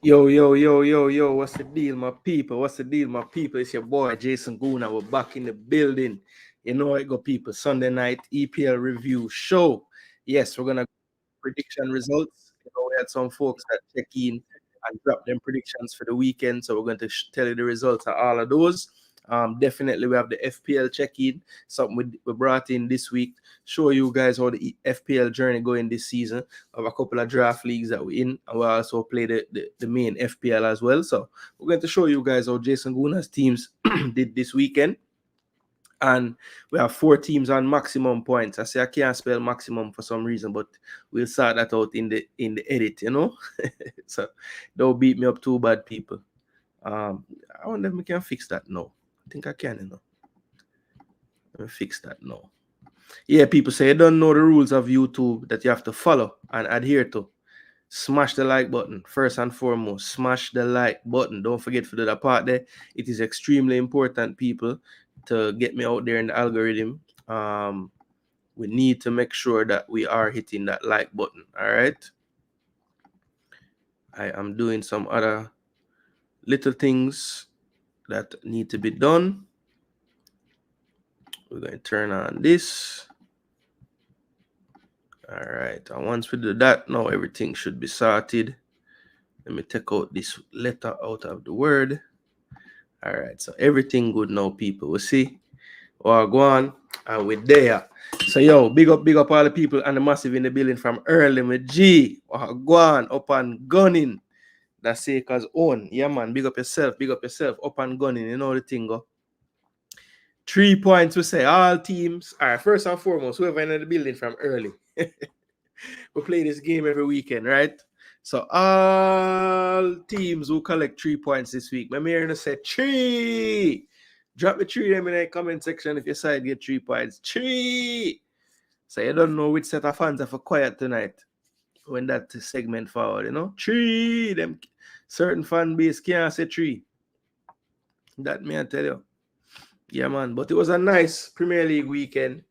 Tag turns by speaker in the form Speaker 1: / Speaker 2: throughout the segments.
Speaker 1: Yo, what's the deal, my people? What's the deal, my people? It's your boy, Jason Gooner. We're back in the building. You know it go, people. Sunday night EPL review show. Yes, we're going to prediction results. We had some folks that check in and drop them predictions for the weekend. So we're going to tell you the results of all of those. Definitely, we have the FPL check-in, something we brought in this week. Show you guys how the FPL journey going this season. We have a couple of draft leagues that we're in, and we also play the main FPL as well. So we're going to show you guys how Jason Guna's teams did this weekend. And we have 4 teams on maximum points. I say I can't spell maximum for some reason, but we'll sort that out in the edit, So don't beat me up too bad, people. I wonder if we can fix that now. I think I can, Let me fix that now. Yeah, people say you don't know the rules of YouTube that you have to follow and adhere to. Smash the like button. First and foremost, smash the like button. Don't forget to do that part there. It is extremely important, people, to get me out there in the algorithm. We need to make sure that we are hitting that like button. All right. I am doing some other little things that need to be done. We're going to turn on this. All right. And once we do that, now everything should be sorted. Let me take out this letter out of the word. All right. So everything good now, people. We'll see. Or go on. And we're there. So, yo, big up all the people and the massive in the building from early, my G. Or go on, up and gunning. That's Saker's own. Yeah, man. Big up yourself. Up and gunning. You know the thing, go. 3 points, we say all teams. All right, first and foremost, whoever in the building from early. We play this game every weekend, right? So all teams who collect 3 points this week. I'm here to say 3. Drop the 3 in the comment section if your side get 3 points. 3. So you don't know which set of fans are for quiet tonight when that segment forward, 3. Them certain fan base can't say 3. That may I tell you. Yeah, man. But it was a nice Premier League weekend.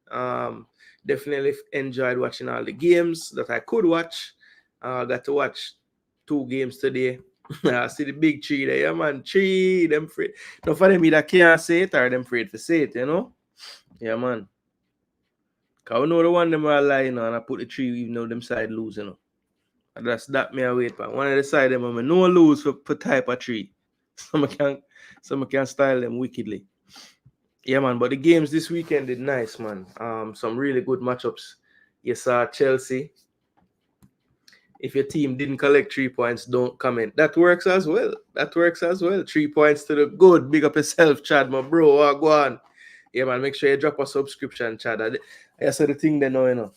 Speaker 1: Definitely enjoyed watching all the games that I could watch. Got to watch 2 games today. I see the big 3 there. Yeah, man. 3. Them afraid. No for them either can't say it or them afraid to say it, Yeah, man. Because we know the one them are lying and I put the 3 even though them side lose, And that's that me I wait for. One of the side them I no lose for type of 3. Some can style them wickedly. Yeah, man, but the games this weekend did nice, man. Some really good matchups. You saw Chelsea. If your team didn't collect 3 points, don't comment. That works as well. 3 points to the good. Big up yourself, Chad, my bro. Oh, go on. Yeah, man, make sure you drop a subscription, Chad. I said the thing they know,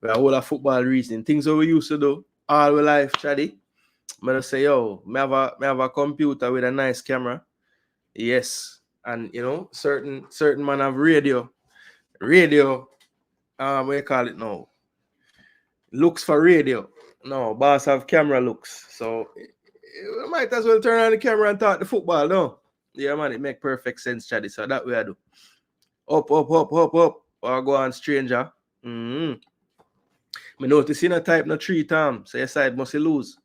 Speaker 1: We're all a football reason. Things that we used to do all our life, Chaddy. I'm going to say, yo, I have a computer with a nice camera. Yes. And certain man have radio, what do you call it now? Looks for radio. No, boss have camera looks. So we might as well turn on the camera and talk the football, no? Yeah, man, it make perfect sense, Chaddy. So that way I do. Up. Or go on, stranger. Me notice you not type no 3 times. So your side must lose.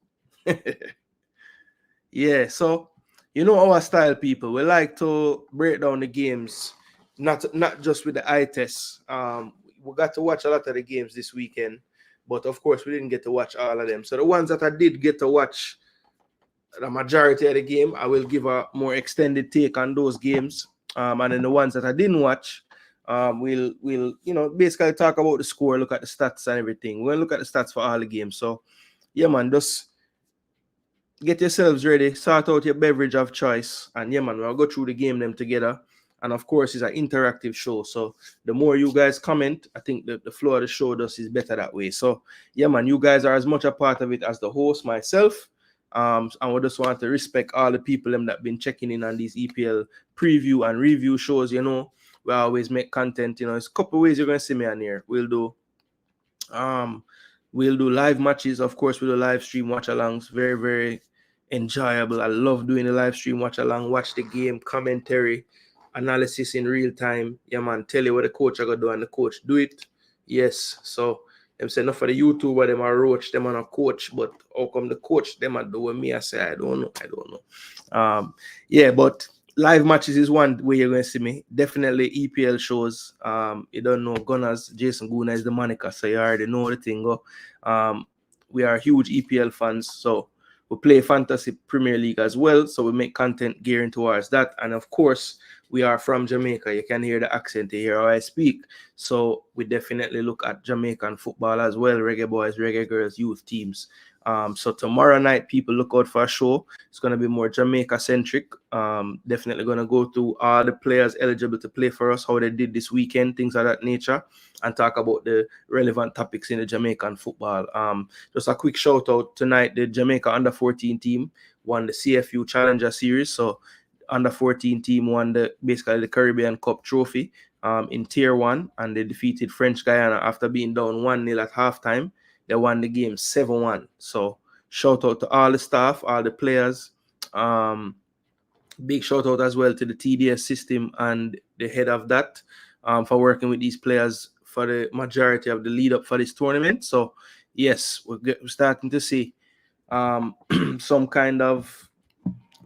Speaker 1: Yeah, so our style, people. We like to break down the games, not just with the eye test. We got to watch a lot of the games this weekend, but of course we didn't get to watch all of them. So the ones that I did get to watch, the majority of the game, I will give a more extended take on those games. And then the ones that I didn't watch, we'll basically talk about the score, look at the stats and everything. We'll look at the stats for all the games. So yeah, man, just get yourselves ready, sort out your beverage of choice, and yeah, man, we'll go through the game them together. And of course, it's an interactive show, so the more you guys comment, I think the flow of the show is better that way. So yeah, man, you guys are as much a part of it as the host, myself. And we just want to respect all the people that have been checking in on these EPL preview and review shows. We always make content. It's a couple ways you're gonna see me on here. We'll do live matches, of course. We'll do live stream watch-alongs. Very, very enjoyable. I love doing the live stream watch-along, watch the game, commentary, analysis in real time. Yeah, man, tell you what the coach are going to do and the coach do it. Yes, so Them say enough for the YouTuber, them are roach, them are a coach, but how come the coach them are doing me? I say I don't know. Yeah, but live matches is one way you're going to see me. Definitely EPL shows. You don't know Gunners, Jason Gooner is the moniker, so you already know the thing. We are huge EPL fans, so we play Fantasy Premier League as well, so we make content gearing towards that. And of course, we are from Jamaica. You can hear the accent, you hear how I speak. So we definitely look at Jamaican football as well, reggae boys, reggae girls, youth teams. So tomorrow night, people look out for a show. It's going to be more Jamaica-centric. Definitely going to go through all the players eligible to play for us, how they did this weekend, things of that nature, and talk about the relevant topics in the Jamaican football. Just a quick shout out tonight, the Jamaica under-14 team won the CFU Challenger Series. So under-14 team won basically the Caribbean Cup trophy in Tier 1, and they defeated French Guyana after being down 1-0 at halftime. They won the game 7-1. So shout out to all the staff, all the players. Big shout out as well to the TDS system and the head of that for working with these players for the majority of the lead up for this tournament. So yes, we're starting to see some kind of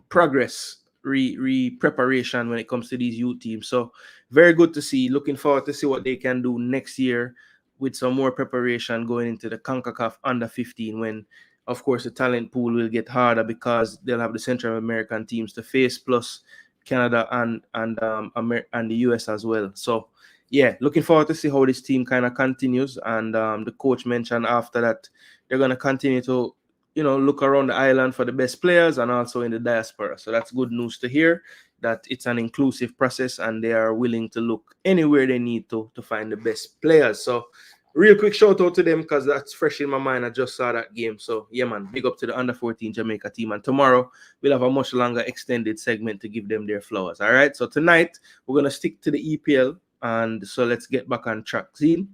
Speaker 1: progress, preparation when it comes to these youth teams. So very good to see. Looking forward to see what they can do next year with some more preparation going into the CONCACAF under 15, when of course the talent pool will get harder because they'll have the Central American teams to face, plus Canada and the US as well. So yeah, looking forward to see how this team kind of continues. And the coach mentioned after that they're going to continue to look around the island for the best players and also in the diaspora. So that's good news to hear, that it's an inclusive process and they are willing to look anywhere they need to find the best players. So real quick shout out to them because that's fresh in my mind. I just saw that game. So yeah, man, big up to the under-14 Jamaica team. And tomorrow we'll have a much longer extended segment to give them their flowers. All right. So tonight we're going to stick to the EPL. And so let's get back on track. See?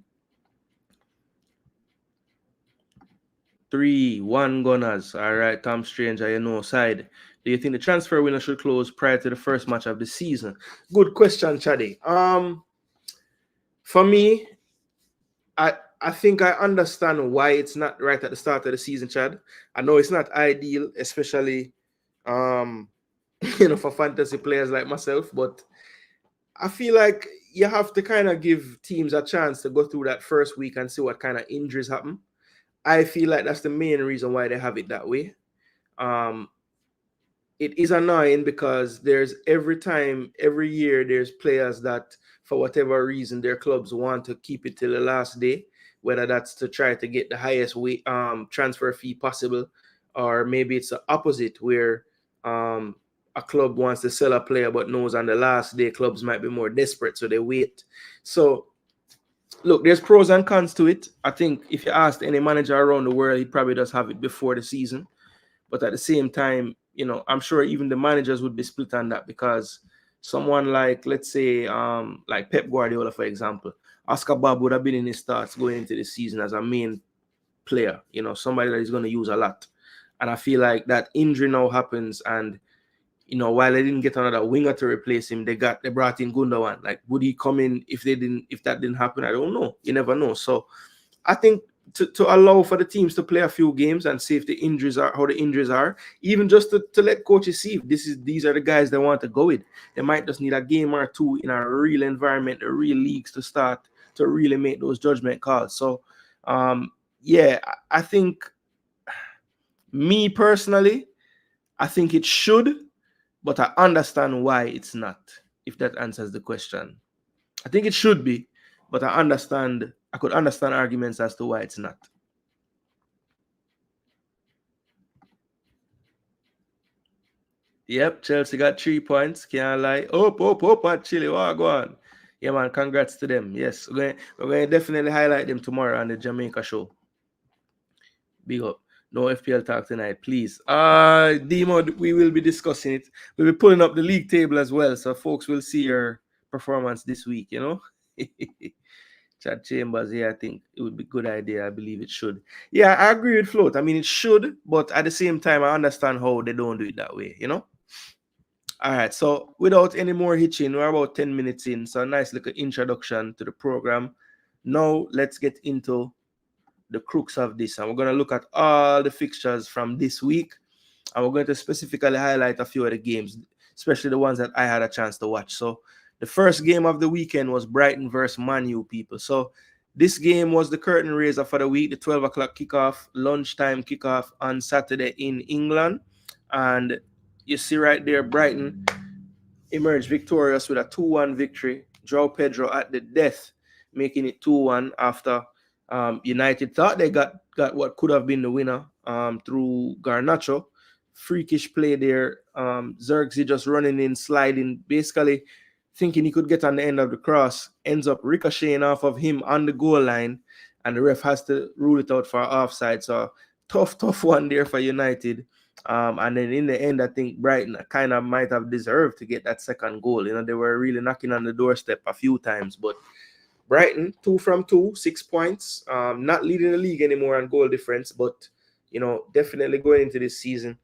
Speaker 1: 3-1 Gunners. All right, Tom Stranger, you know side. Do you think the transfer window should close prior to the first match of the season? Good question, Chaddy. For me, I think I understand why it's not right at the start of the season, Chad. I know it's not ideal, especially for fantasy players like myself, but I feel like you have to kind of give teams a chance to go through that first week and see what kind of injuries happen. I feel like that's the main reason why they have it that way. It is annoying because there's every year, there's players that for whatever reason their clubs want to keep it till the last day, whether that's to try to get the highest transfer fee possible, or maybe it's the opposite where a club wants to sell a player but knows on the last day clubs might be more desperate, so they wait. So look, there's pros and cons to it. I think if you asked any manager around the world, he probably does have it before the season. But at the same time, I'm sure even the managers would be split on that, because someone like, let's say, like Pep Guardiola, for example, Oscar Bob would have been in his starts going into the season as a main player, somebody that is going to use a lot. And I feel like that injury now happens, and while they didn't get another winger to replace him, they brought in Gundogan. Like, would he come in if that didn't happen? I don't know. You never know. So I think to allow for the teams to play a few games and see if how the injuries are, even just to let coaches see if these are the guys they want to go with. They might just need a game or two in a real environment, the real leagues, to start to really make those judgment calls. So yeah, I think, me personally, I think it should, but I understand why it's not, if that answers the question. I think it should be, but I could understand arguments as to why it's not. Yep, Chelsea got 3 points. Can't lie. Up at Chile. Oh, go on. Yeah, man, congrats to them. Yes, we're going to definitely highlight them tomorrow on the Jamaica show. Big up. No FPL talk tonight, please. Demo, we will be discussing it. We'll be pulling up the league table as well, so folks will see your performance this week, Chad Chambers, yeah, I think it would be a good idea. I believe it should. Yeah, I agree with Float. I mean, it should, but at the same time, I understand how they don't do it that way, All right, so without any more hitching, we're about 10 minutes in, so a nice little introduction to the program. Now, let's get into the crux of this. And we're going to look at all the fixtures from this week. And we're going to specifically highlight a few of the games, especially the ones that I had a chance to watch. So the first game of the weekend was Brighton versus Man U, people. So this game was the curtain raiser for the week, the 12 o'clock kickoff, lunchtime kickoff on Saturday in England. And you see right there, Brighton emerged victorious with a 2-1 victory. João Pedro at the death, making it 2-1 after United thought they got what could have been the winner through Garnacho. Freakish play there. Xerxes just running in, sliding, basically thinking he could get on the end of the cross, ends up ricocheting off of him on the goal line, and the ref has to rule it out for offside. So tough one there for United. And then in the end, I think Brighton kind of might have deserved to get that second goal. You know, they were really knocking on the doorstep a few times, but Brighton 2 from 2, 6 points. Not leading the league anymore on goal difference, but you know, definitely going into this season,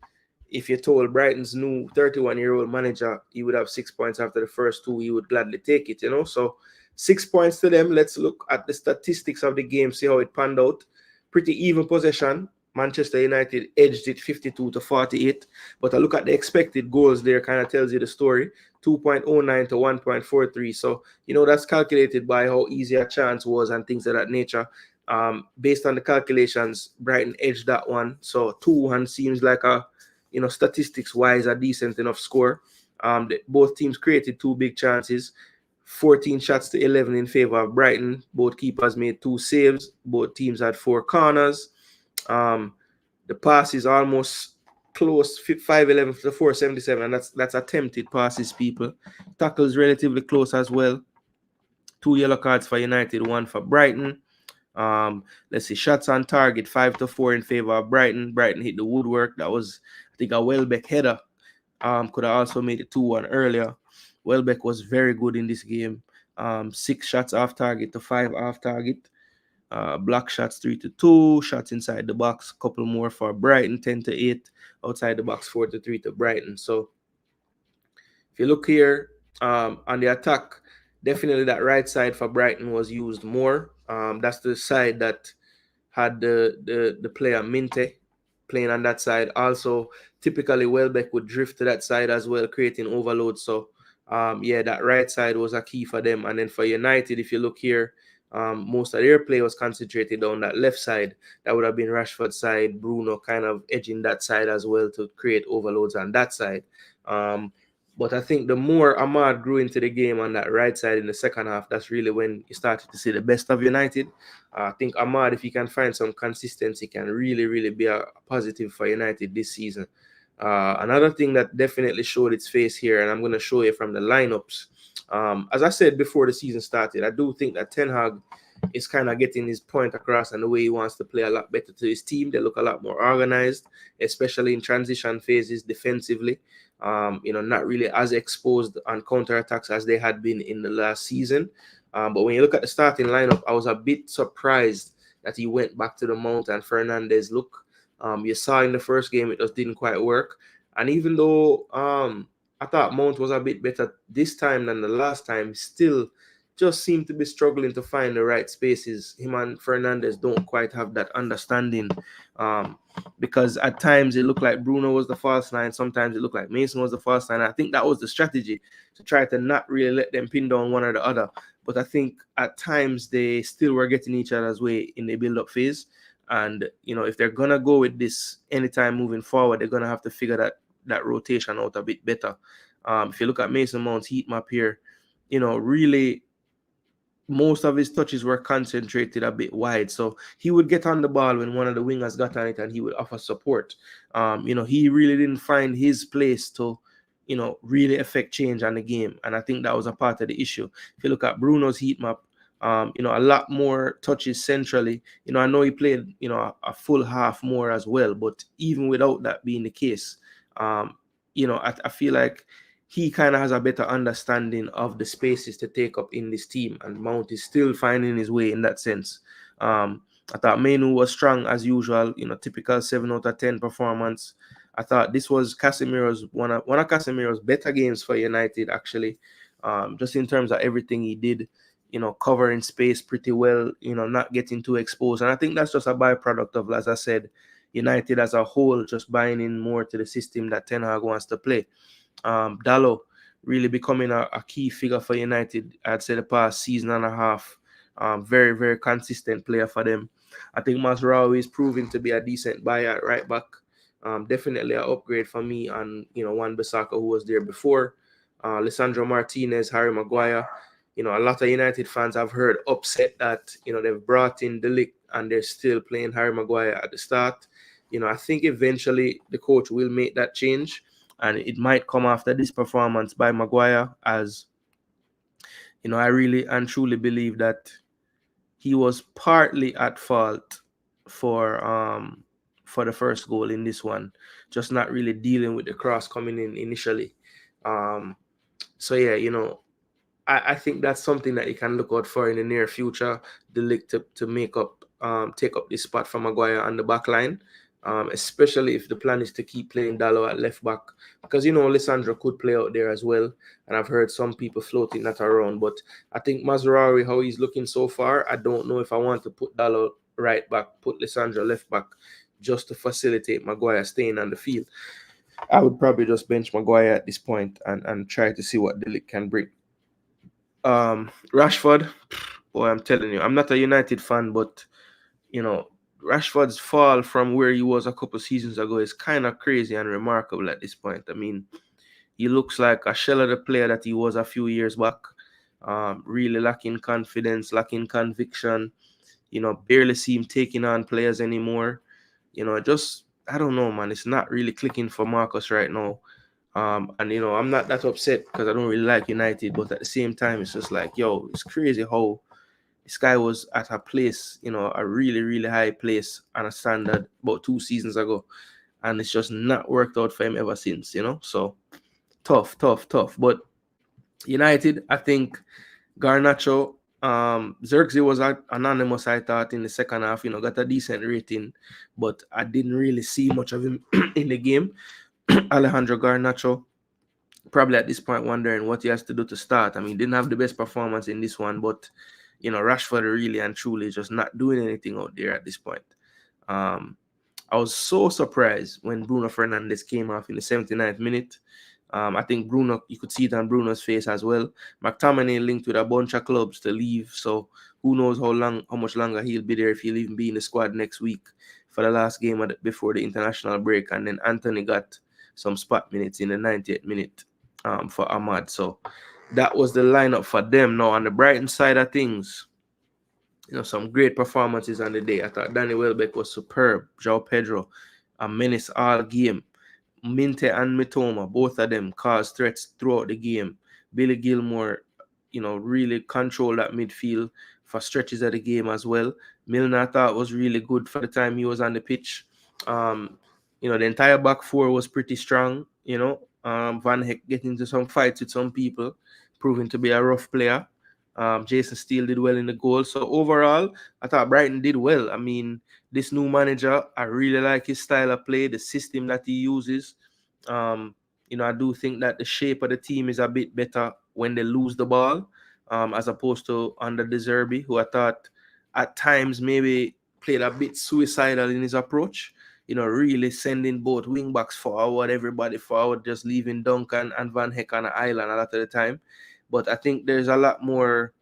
Speaker 1: if you told Brighton's new 31-year-old manager he would have 6 points after the first two, he would gladly take it, you know. So 6 points to them. Let's look at the statistics of the game, see how it panned out. Pretty even possession. Manchester United edged it 52-48. But I look at the expected goals there, kind of tells you the story. 2.09 to 1.43. So, you know, that's calculated by how easy a chance was and things of that nature. Based on the calculations, Brighton edged that one. So 2-1 seems like a, you know, statistics-wise, a decent enough score. Both teams created 2 big chances, 14 shots to 11 in favor of Brighton. Both keepers made 2 saves. Both teams had 4 corners. The pass is almost close, 511 to 477, and that's attempted passes, people. Tackles relatively close as well. 2 yellow cards for United, 1 for Brighton. Let's see, shots on target 5-4 in favor of Brighton. Brighton hit the woodwork. That was, I think, a Welbeck header. Could have also made it 2-1 earlier. Welbeck was very good in this game. 6 shots off target to 5 off target. Block shots 3-2. Shots inside the box, a couple more for Brighton, 10-8. Outside the box, 4-3 to Brighton. So if you look here on the attack, definitely that right side for Brighton was used more. That's the side that had the player Minte playing on that side. Also, typically Welbeck would drift to that side as well, creating overload. So, yeah, that right side was a key for them. And then for United, if you look here, most of their play was concentrated on that left side. That would have been Rashford's side, Bruno kind of edging that side as well to create overloads on that side. But I think the more Ahmad grew into the game on that right side in the second half, that's really when you started to see the best of United. I think Ahmad, if he can find some consistency, can really, really be a positive for United this season. Another thing that definitely showed its face here, and I'm going to show you from the lineups. As I said before the season started, I do think that Ten Hag is kind of getting his point across and the way he wants to play a lot better to his team. They look a lot more organized, especially in transition phases defensively. You know, not really as exposed on counterattacks as they had been in the last season. But when you look at the starting lineup, I was a bit surprised that he went back to the Mount and Fernandes look. You saw in the first game it just didn't quite work. And even though I thought Mount was a bit better this time than the last time, still just seemed to be struggling to find the right spaces. Him and Fernandes don't quite have that understanding, because at times it looked like Bruno was the false nine. Sometimes it looked like Mason was the false nine. I think that was the strategy, to try to not really let them pin down one or the other. But I think at times they still were getting each other's way in the build-up phase. And, you know, if they're going to go with this anytime moving forward, they're going to have to figure that rotation out a bit better. If you look at Mason Mount's heat map here, you know, really most of his touches were concentrated a bit wide. So he would get on the ball when one of the wingers got on it and he would offer support. You know, he really didn't find his place to, you know, really affect change on the game. And I think that was a part of the issue. If you look at Bruno's heat map, you know, a lot more touches centrally. You know, I know he played, you know, a full half more as well. But even without that being the case, you know, I feel like he kind of has a better understanding of the spaces to take up in this team, and Mount is still finding his way in that sense. I thought Menu was strong as usual, you know, typical 7 out of 10 performance. I thought this was Casemiro's one of Casemiro's better games for United, actually, just in terms of everything he did. covering space pretty well, not getting too exposed. And I think that's just a byproduct of, as I said, United as a whole just buying in more to the system that Ten Hag wants to play. Dalot really becoming a key figure for United, I'd say the past season and a half. Very, very consistent player for them. I think Mazraoui is proving to be a decent buy at right back. Definitely an upgrade for me and, Wan-Bissaka, who was there before. Lisandro Martinez, Harry Maguire. A lot of United fans I've heard upset that, they've brought in De Ligt and they're still playing Harry Maguire at the start. I think eventually the coach will make that change, and it might come after this performance by Maguire, as, I really and truly believe that he was partly at fault for the first goal in this one, just not really dealing with the cross coming in initially. So yeah, I think that's something that you can look out for in the near future. The league to make up, take up this spot for Maguire on the back line, especially if the plan is to keep playing Dalot at left back, because Lisandro could play out there as well, and I've heard some people floating that around. But I think Mazraoui, how he's looking so far, I don't know if I want to put Dalot right back, put Lisandro left back, just to facilitate Maguire staying on the field. I would probably just bench Maguire at this point and try to see what the league can bring. Rashford, boy, I'm telling you, I'm not a United fan, but Rashford's fall from where he was a couple seasons ago is kind of crazy and remarkable at this point. I mean, he looks like a shell of the player that he was a few years back. Really lacking confidence, lacking conviction. Barely see him taking on players anymore. Just, I don't know, man. It's not really clicking for Marcus right now. And I'm not that upset because I don't really like United, but at the same time, it's just like, yo, it's crazy how this guy was at a place, a really, really high place and a standard about 2 seasons ago, and it's just not worked out for him ever since. So tough. But United, I think Garnacho, Xerxes was anonymous, I thought, in the second half. Got a decent rating, but I didn't really see much of him in the game. Alejandro Garnacho, probably at this point wondering what he has to do to start. I mean, didn't have the best performance in this one, but Rashford really and truly just not doing anything out there at this point. I was so surprised when Bruno Fernandes came off in the 79th minute. I think Bruno, you could see it on Bruno's face as well. McTominay linked with a bunch of clubs to leave, so who knows how much longer he'll be there, if he'll even be in the squad next week for the last game before the international break. And then Anthony got some spot minutes in the 90th minute for Ahmad. So that was the lineup for them. Now, on the Brighton side of things, some great performances on the day. I thought Danny Welbeck was superb. João Pedro, a menace all game. Minte and Mitoma, both of them caused threats throughout the game. Billy Gilmore, really controlled that midfield for stretches of the game as well. Milner, I thought, was really good for the time he was on the pitch. The entire back four was pretty strong. Van Heck getting into some fights with some people, proving to be a rough player. Jason Steele did well in the goal. So overall, I thought Brighton did well. I mean, this new manager, I really like his style of play, the system that he uses. I do think that the shape of the team is a bit better when they lose the ball, as opposed to under De Zerbi, who I thought at times maybe played a bit suicidal in his approach. Really sending both wing backs forward, everybody forward, just leaving Duncan and Van Heck on the island a lot of the time. But I think there's a lot more.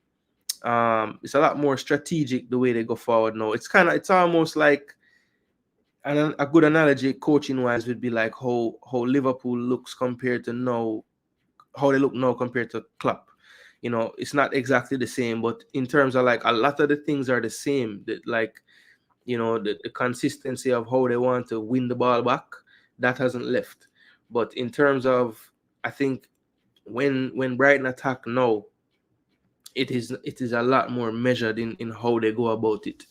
Speaker 1: It's a lot more strategic the way they go forward now. It's almost like a good analogy, coaching wise, would be like how Liverpool looks compared to now, how they look now compared to Klopp. It's not exactly the same, but in terms of like a lot of the things are the same. That like the consistency of how they want to win the ball back, that hasn't left. But in terms of, I think when Brighton attack now, it is a lot more measured in how they go about it.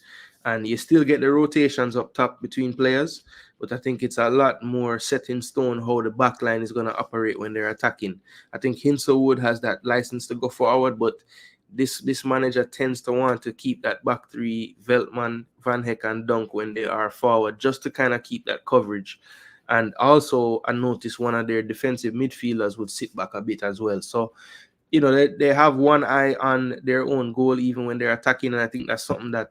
Speaker 1: And you still get the rotations up top between players, but I think it's a lot more set in stone how the back line is going to operate when they're attacking. I think Hinslewood has that license to go forward, but this manager tends to want to keep that back three, Veltman, Van Heck, and Dunk, when they are forward, just to kind of keep that coverage. And also, I noticed one of their defensive midfielders would sit back a bit as well. So, you know, they have one eye on their own goal even when they're attacking, and I think that's something that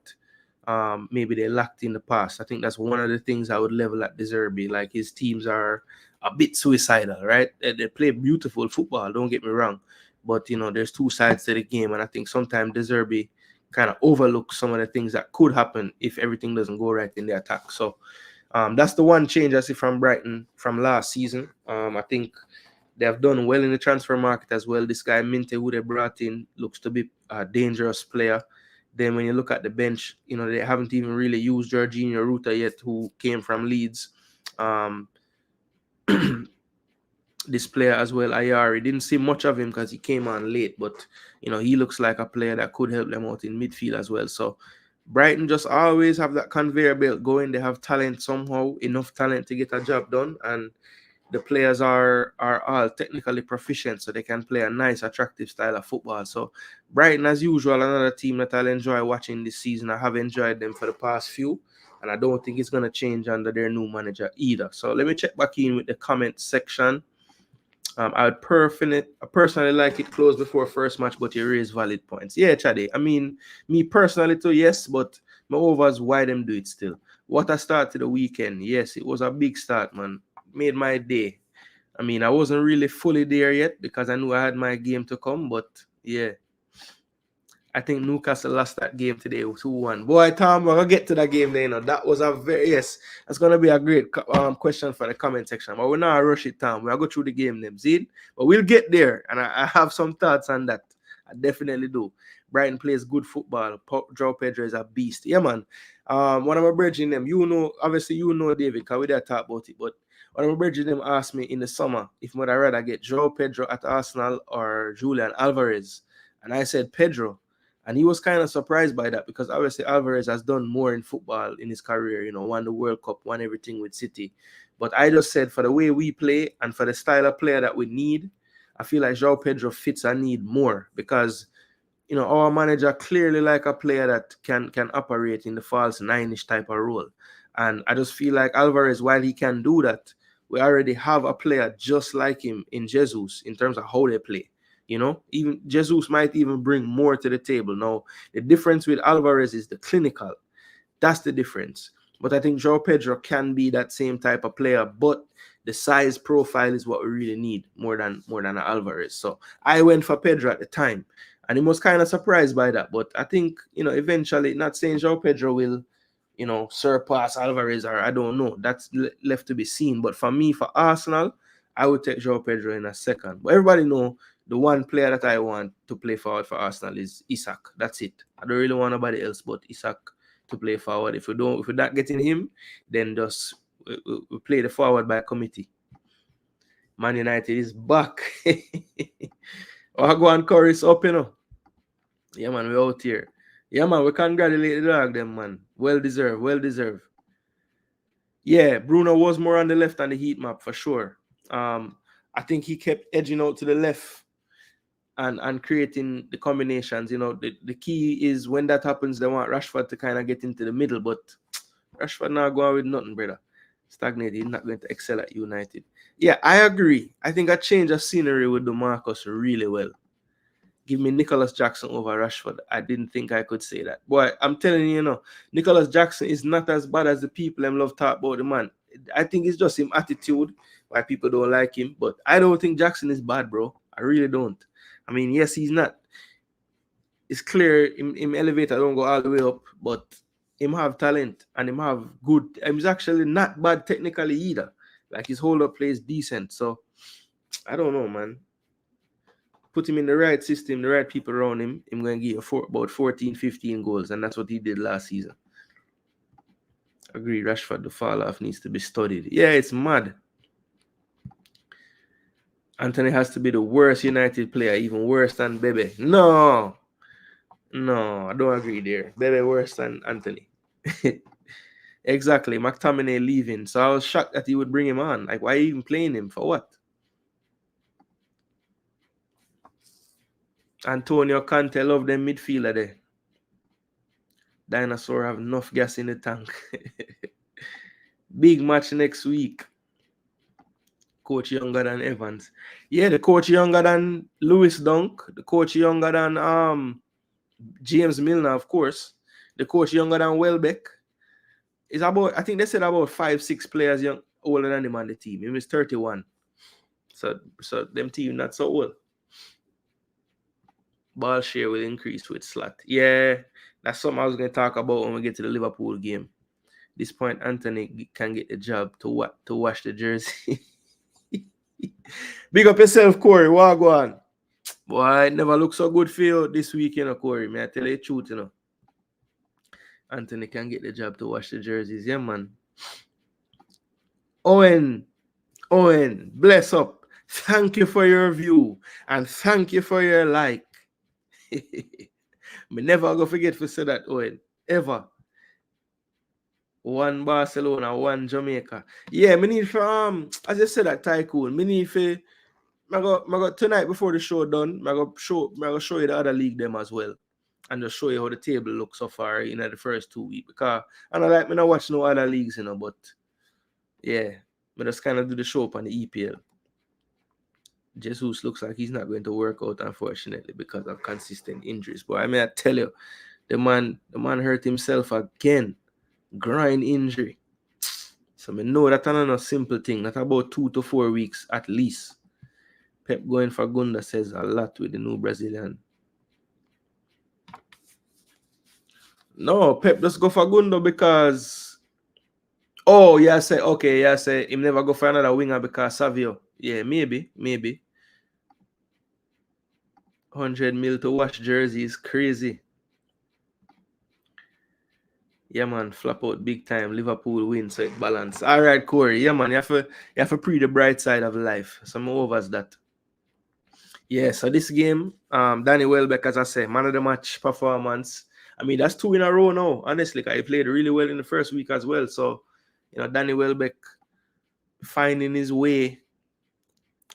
Speaker 1: maybe they lacked in the past. I think that's one of the things I would level at De Zerbi. Like, his teams are a bit suicidal, right? They play beautiful football, don't get me wrong, but you know, there's two sides to the game, and I think sometimes De Zerbi kind of overlooks some of the things that could happen if everything doesn't go right in the attack. So that's the one change I see from Brighton from last season. I think they have done well in the transfer market as well. This guy Minte, who they brought in, looks to be a dangerous player. Then when you look at the bench, you know, they haven't even really used Jorginho Ruta yet, who came from Leeds. This player as well, Ayari, didn't see much of him because he came on late, but you know, he looks like a player that could help them out in midfield as well. So Brighton just always have that conveyor belt going. They have talent somehow, enough talent to get a job done, and the players are all technically proficient, so they can play a nice, attractive style of football. So Brighton, as usual, another team that I'll enjoy watching this season. I have enjoyed them for the past few, and I don't think it's going to change under their new manager either. So let me check back in with the comment section. I would personally like it closed before first match, but you raise valid points. Yeah, Chade. I mean, me personally too, yes, but my overs, why them do it still? What a start to the weekend. Yes, it was a big start, man. Made my day. I mean, I wasn't really fully there yet because I knew I had my game to come, but yeah. I think Newcastle lost that game today 2-1. Boy, Tom, we're going to get to that game there, you know. That was a very, yes, that's going to be a great question for the comment section. But we're not rush it, Tom. We'll go through the game, them, see? But we'll get there, and I have some thoughts on that. I definitely do. Brighton plays good football. Joao Pedro is a beast. Yeah, man. One of my brethren, them, you know, obviously you know David, because we did talk about it, but one of my brethren, them asked me in the summer if I'd rather get Joao Pedro at Arsenal or Julian Alvarez. And I said Pedro. And he was kind of surprised by that because obviously Alvarez has done more in football in his career, you know, won the World Cup, won everything with City. But I just said for the way we play and for the style of player that we need, I feel like Joao Pedro fits our need more because, you know, our manager clearly like a player that can operate in the false nine-ish type of role. And I just feel like Alvarez, while he can do that, we already have a player just like him in Jesus in terms of how they play. You know, even Jesus might even bring more to the table. Now, the difference with Alvarez is the clinical. That's the difference. But I think Joao Pedro can be that same type of player, but the size profile is what we really need more than Alvarez. So I went for Pedro at the time, and he was kind of surprised by that. But I think, you know, eventually, not saying Joao Pedro will, you know, surpass Alvarez, or I don't know. That's left to be seen. But for me, for Arsenal, I would take Joao Pedro in a second. But everybody know the one player that I want to play forward for Arsenal is Isak. That's it. I don't really want nobody else but Isak to play forward. If we're not getting him, then just we play the forward by committee. Man United is back. Go and Chorus up, you know. Yeah, man, we're out here. Yeah, man, we congratulate the dog, them, man. Well deserved, well deserved. Yeah, Bruno was more on the left on the heat map for sure. I think he kept edging out to the left and creating the combinations. You know, the key is when that happens, they want Rashford to kind of get into the middle, but Rashford not going with nothing, brother. Stagnated, he's not going to excel at United. Yeah, I agree. I think a change of scenery would do Marcus really well. Give me Nicholas Jackson over Rashford. I didn't think I could say that. Boy, I'm telling you, you know, Nicholas Jackson is not as bad as the people them love talk about the man. I think it's just him attitude why people don't like him. But I don't think Jackson is bad, bro. I really don't. I mean, yes, he's not. It's clear him elevator don't go all the way up, but him have talent and him have good. He's actually not bad technically either. Like his hold up play is decent. So I don't know, man. Put him in the right system, the right people around him, I'm going to give you about 14, 15 goals, and that's what he did last season. Agree, Rashford, the fall off needs to be studied. Yeah, it's mad. Anthony has to be the worst United player, even worse than Bebe. No, I don't agree there. Bebe worse than Anthony. Exactly, McTominay leaving, so I was shocked that he would bring him on. Like, why are you even playing him? For what? Antonio Conte, love them midfielder there. Dinosaur have enough gas in the tank. Big match next week. Coach younger than Evans. Yeah, the coach younger than Lewis Dunk. The coach younger than James Milner, of course. The coach younger than Welbeck. It's about, I think they said about 5-6 players young older than him on the team. He was 31. So them team not so old. Ball share will increase with slot. Yeah, that's something I was going to talk about when we get to the Liverpool game. This point, Anthony can get the job to wash the jersey. Big up yourself, Corey. What go on? Boy, it never looked so good for you this week, Corey. May I tell you the truth, Anthony can get the job to wash the jerseys. Yeah, man. Owen, bless up. Thank you for your view. And thank you for your like. Me never go forget to say that, Owen. Ever. One Barcelona, one Jamaica. Yeah, me need for as I said that Tycoon, me need for I go tonight before the show done, I go show you the other league them as well. And just show you how the table looks so far in the first 2 weeks. Because I don't like me not watch no other leagues, but yeah, I just kind of do the show up on the EPL. Jesus looks like he's not going to work out, unfortunately, because of consistent injuries. But I mean, I tell you, the man hurt himself again. Groin injury. So I know that's not a simple thing. That's about 2 to 4 weeks at least. Pep going for Gooner says a lot with the new Brazilian. No, Pep just go for Gooner because say him never go for another winger because Savio. Yeah, maybe. 100 mil to wash jersey is crazy. Yeah, man, flop out big time. Liverpool win, so it balance. All right, Corey. Yeah, man, you have to pre the bright side of life. Some overs that. Yeah, so this game, Danny Welbeck, as I say, man of the match performance. I mean, that's 2 in a row now, honestly. He played really well in the first week as well. So, Danny Welbeck finding his way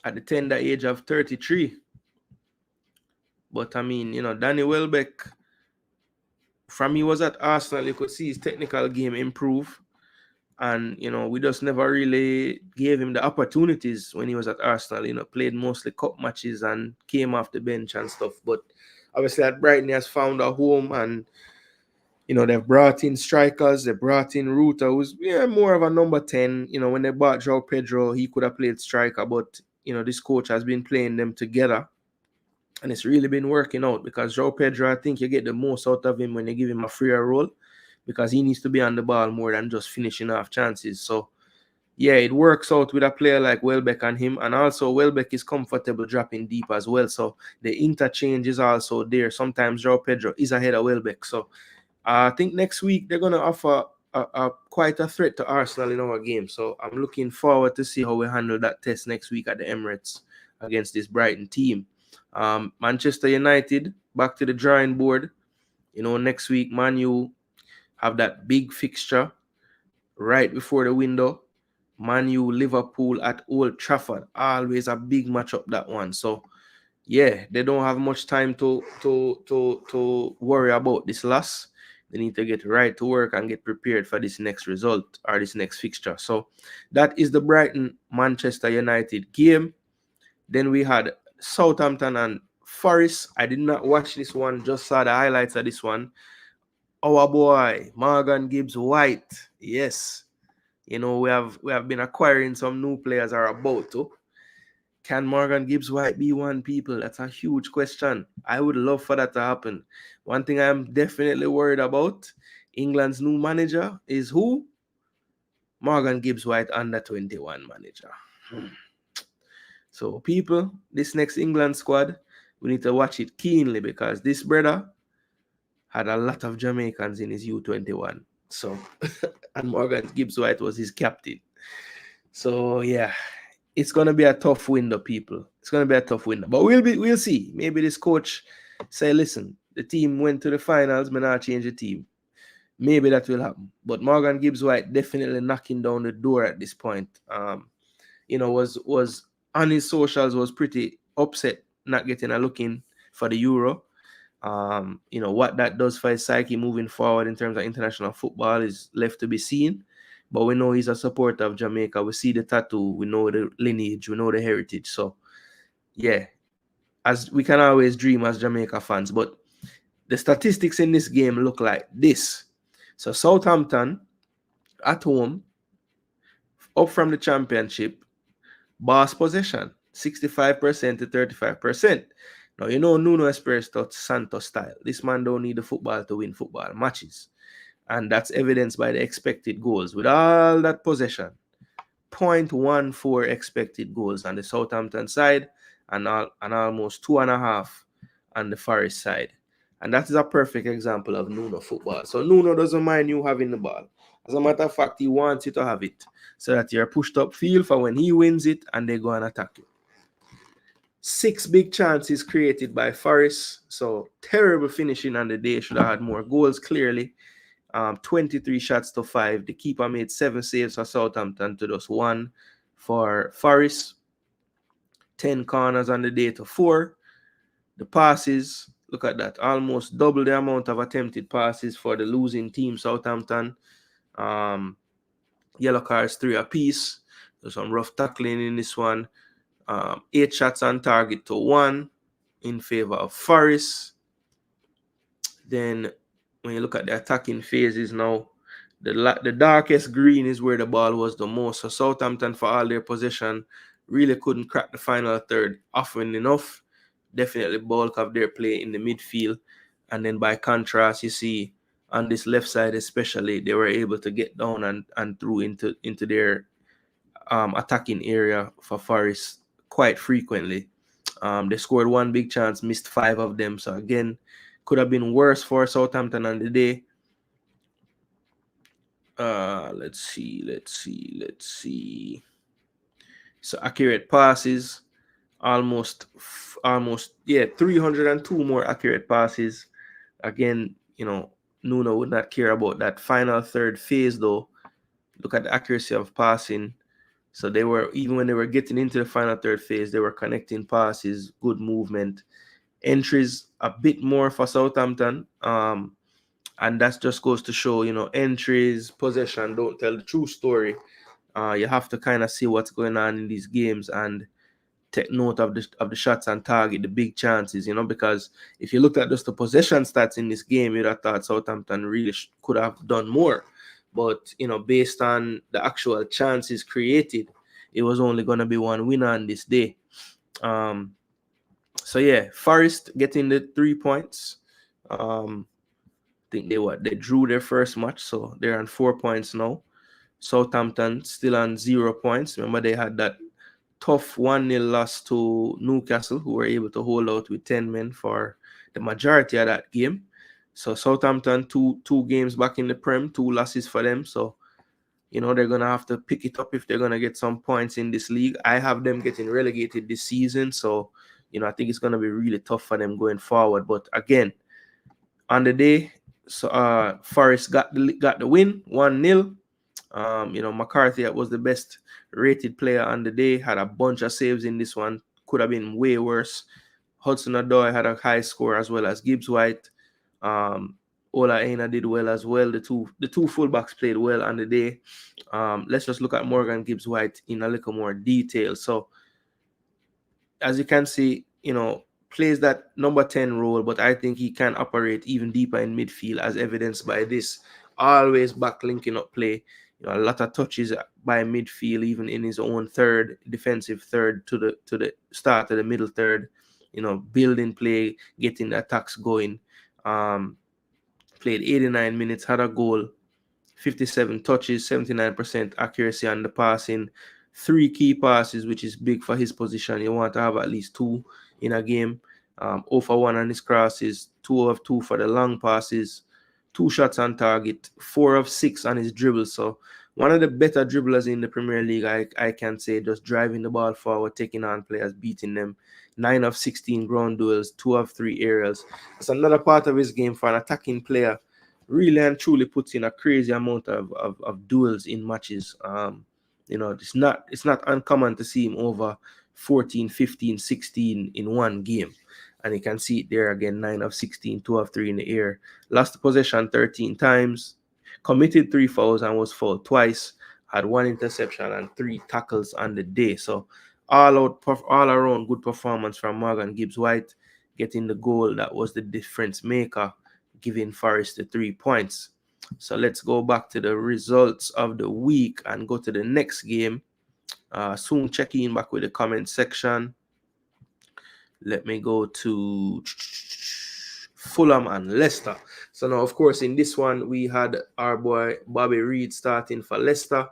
Speaker 1: at the tender age of 33. But I mean, Danny Welbeck, from he was at Arsenal, you could see his technical game improve. And, we just never really gave him the opportunities when he was at Arsenal. Played mostly cup matches and came off the bench and stuff. But obviously at Brighton, he has found a home and, they've brought in strikers. They brought in Ruta, who's more of a number 10. When they bought João Pedro, he could have played striker. But, this coach has been playing them together. And it's really been working out because João Pedro, I think you get the most out of him when you give him a freer role, because he needs to be on the ball more than just finishing off chances. So, yeah, it works out with a player like Welbeck and him. And also, Welbeck is comfortable dropping deep as well. So, the interchange is also there. Sometimes João Pedro is ahead of Welbeck. So, I think next week they're going to offer quite a threat to Arsenal in our game. So, I'm looking forward to see how we handle that test next week at the Emirates against this Brighton team. Manchester United, back to the drawing board. Next week, Man U have that big fixture right before the window. Man U, Liverpool at Old Trafford. Always a big matchup, that one. So, yeah, they don't have much time to worry about this loss. They need to get right to work and get prepared for this next result or this next fixture. So, that is the Brighton-Manchester United game. Then we had Southampton and Forest. I did not watch this one, just saw the highlights of this one. Our boy Morgan Gibbs-White, yes, we have been acquiring some new players, are about to. Can Morgan Gibbs-White be one, people? That's a huge question. I would love for that to happen. One thing I'm definitely worried about, England's new manager is who? Morgan Gibbs-White, under 21 manager. So, people, this next England squad, we need to watch it keenly because this brother had a lot of Jamaicans in his U21. So, and Morgan Gibbs-White was his captain. So, yeah, it's going to be a tough window, people. It's going to be a tough window. But we'll see. Maybe this coach say, listen, the team went to the finals, but not change the team. Maybe that will happen. But Morgan Gibbs-White definitely knocking down the door at this point. Was on his socials, was pretty upset not getting a look in for the Euro. What that does for his psyche moving forward in terms of international football is left to be seen. but we know he's a supporter of Jamaica. We see the tattoo, we know the lineage, we know the heritage. So, yeah, as we can always dream as Jamaica fans, but the statistics in this game look like this. So Southampton at home, up from the championship, boss possession, 65% to 35%. Now, you know Nuno Espirito Santos style. This man don't need the football to win football matches. And that's evidenced by the expected goals. With all that possession, 0.14 expected goals on the Southampton side and almost 2.5 on the Forest side. And that is a perfect example of Nuno football. So Nuno doesn't mind you having the ball. As a matter of fact, he wants you to have it so that you're pushed up field for when he wins it and they go and attack you. 6 big chances created by Forest. So terrible finishing on the day. Should have had more goals, clearly. 23 shots to 5. The keeper made 7 saves for Southampton to just 1 for Forest. 10 corners on the day to 4. The passes, look at that, almost double the amount of attempted passes for the losing team, Southampton. Yellow cards 3 apiece. There's some rough tackling in this one. 8 shots on target to 1 in favor of Forest. Then when you look at the attacking phases now, the darkest green is where the ball was the most. So Southampton, for all their possession, really couldn't crack the final third often enough. Definitely bulk of their play in the midfield. And then by contrast, you see on this left side especially, they were able to get down and through into their attacking area for Forest quite frequently. They scored 1 big chance, missed 5 of them. So again, could have been worse for Southampton on the day. Let's see. So accurate passes, almost 302 more accurate passes. Again, Nuno would not care about that final third phase though. Look at the accuracy of passing. So they were, even when they were getting into the final third phase, they were connecting passes, good movement. Entries a bit more for Southampton. And that just goes to show, entries, possession don't tell the true story. You have to kind of see what's going on in these games and take note of the shots on target, the big chances, because if you looked at just the possession stats in this game, you'd have thought Southampton really could have done more. But, based on the actual chances created, it was only going to be 1 winner on this day. So, yeah, Forest getting the 3 points. I think they drew their first match, so they're on 4 points now. Southampton still on 0 points. Remember, they had that tough 1-0 loss to Newcastle, who were able to hold out with 10 men for the majority of that game. So Southampton, two games back in the Prem, 2 losses for them. So, they're going to have to pick it up if they're going to get some points in this league. I have them getting relegated this season. So, I think it's going to be really tough for them going forward. But again, on the day, so Forest got the win, 1-0. McCarthy was the best rated player on the day, had a bunch of saves in this one. Could have been way worse. Hudson-Odoi had a high score as well as Gibbs-White. Ola Aina did well as well. The two fullbacks played well on the day. Let's just look at Morgan Gibbs-White in a little more detail. So, as you can see, plays that number 10 role, but I think he can operate even deeper in midfield, as evidenced by this. Always back linking up play. A lot of touches by midfield, even in his own third, defensive third to the start of the middle third. Building play, getting the attacks going. Played 89 minutes, had a goal, 57 touches, 79% accuracy on the passing, 3 key passes, which is big for his position. You want to have at least 2 in a game. 0 for 1 on his crosses, 2 of 2 for the long passes, 2 shots on target, 4 of 6 on his dribbles. So one of the better dribblers in the Premier League, I can say, just driving the ball forward, taking on players, beating them. 9 of 16 ground duels, 2 of 3 aerials. That's another part of his game for an attacking player. Really and truly puts in a crazy amount of duels in matches. It's not uncommon to see him over 14, 15, 16 in one game. And you can see it there again, 9 of 16, 2 of 3 in the air. Lost the possession 13 times, committed 3 fouls and was fouled twice. had 1 interception and 3 tackles on the day. So all around good performance from Morgan Gibbs-White, getting the goal that was the difference maker, giving Forest the 3 points. So let's go back to the results of the week and go to the next game. Soon check in back with the comment section. Let me go to Fulham and Leicester. So now, of course, in this one, we had our boy Bobby Reid starting for Leicester.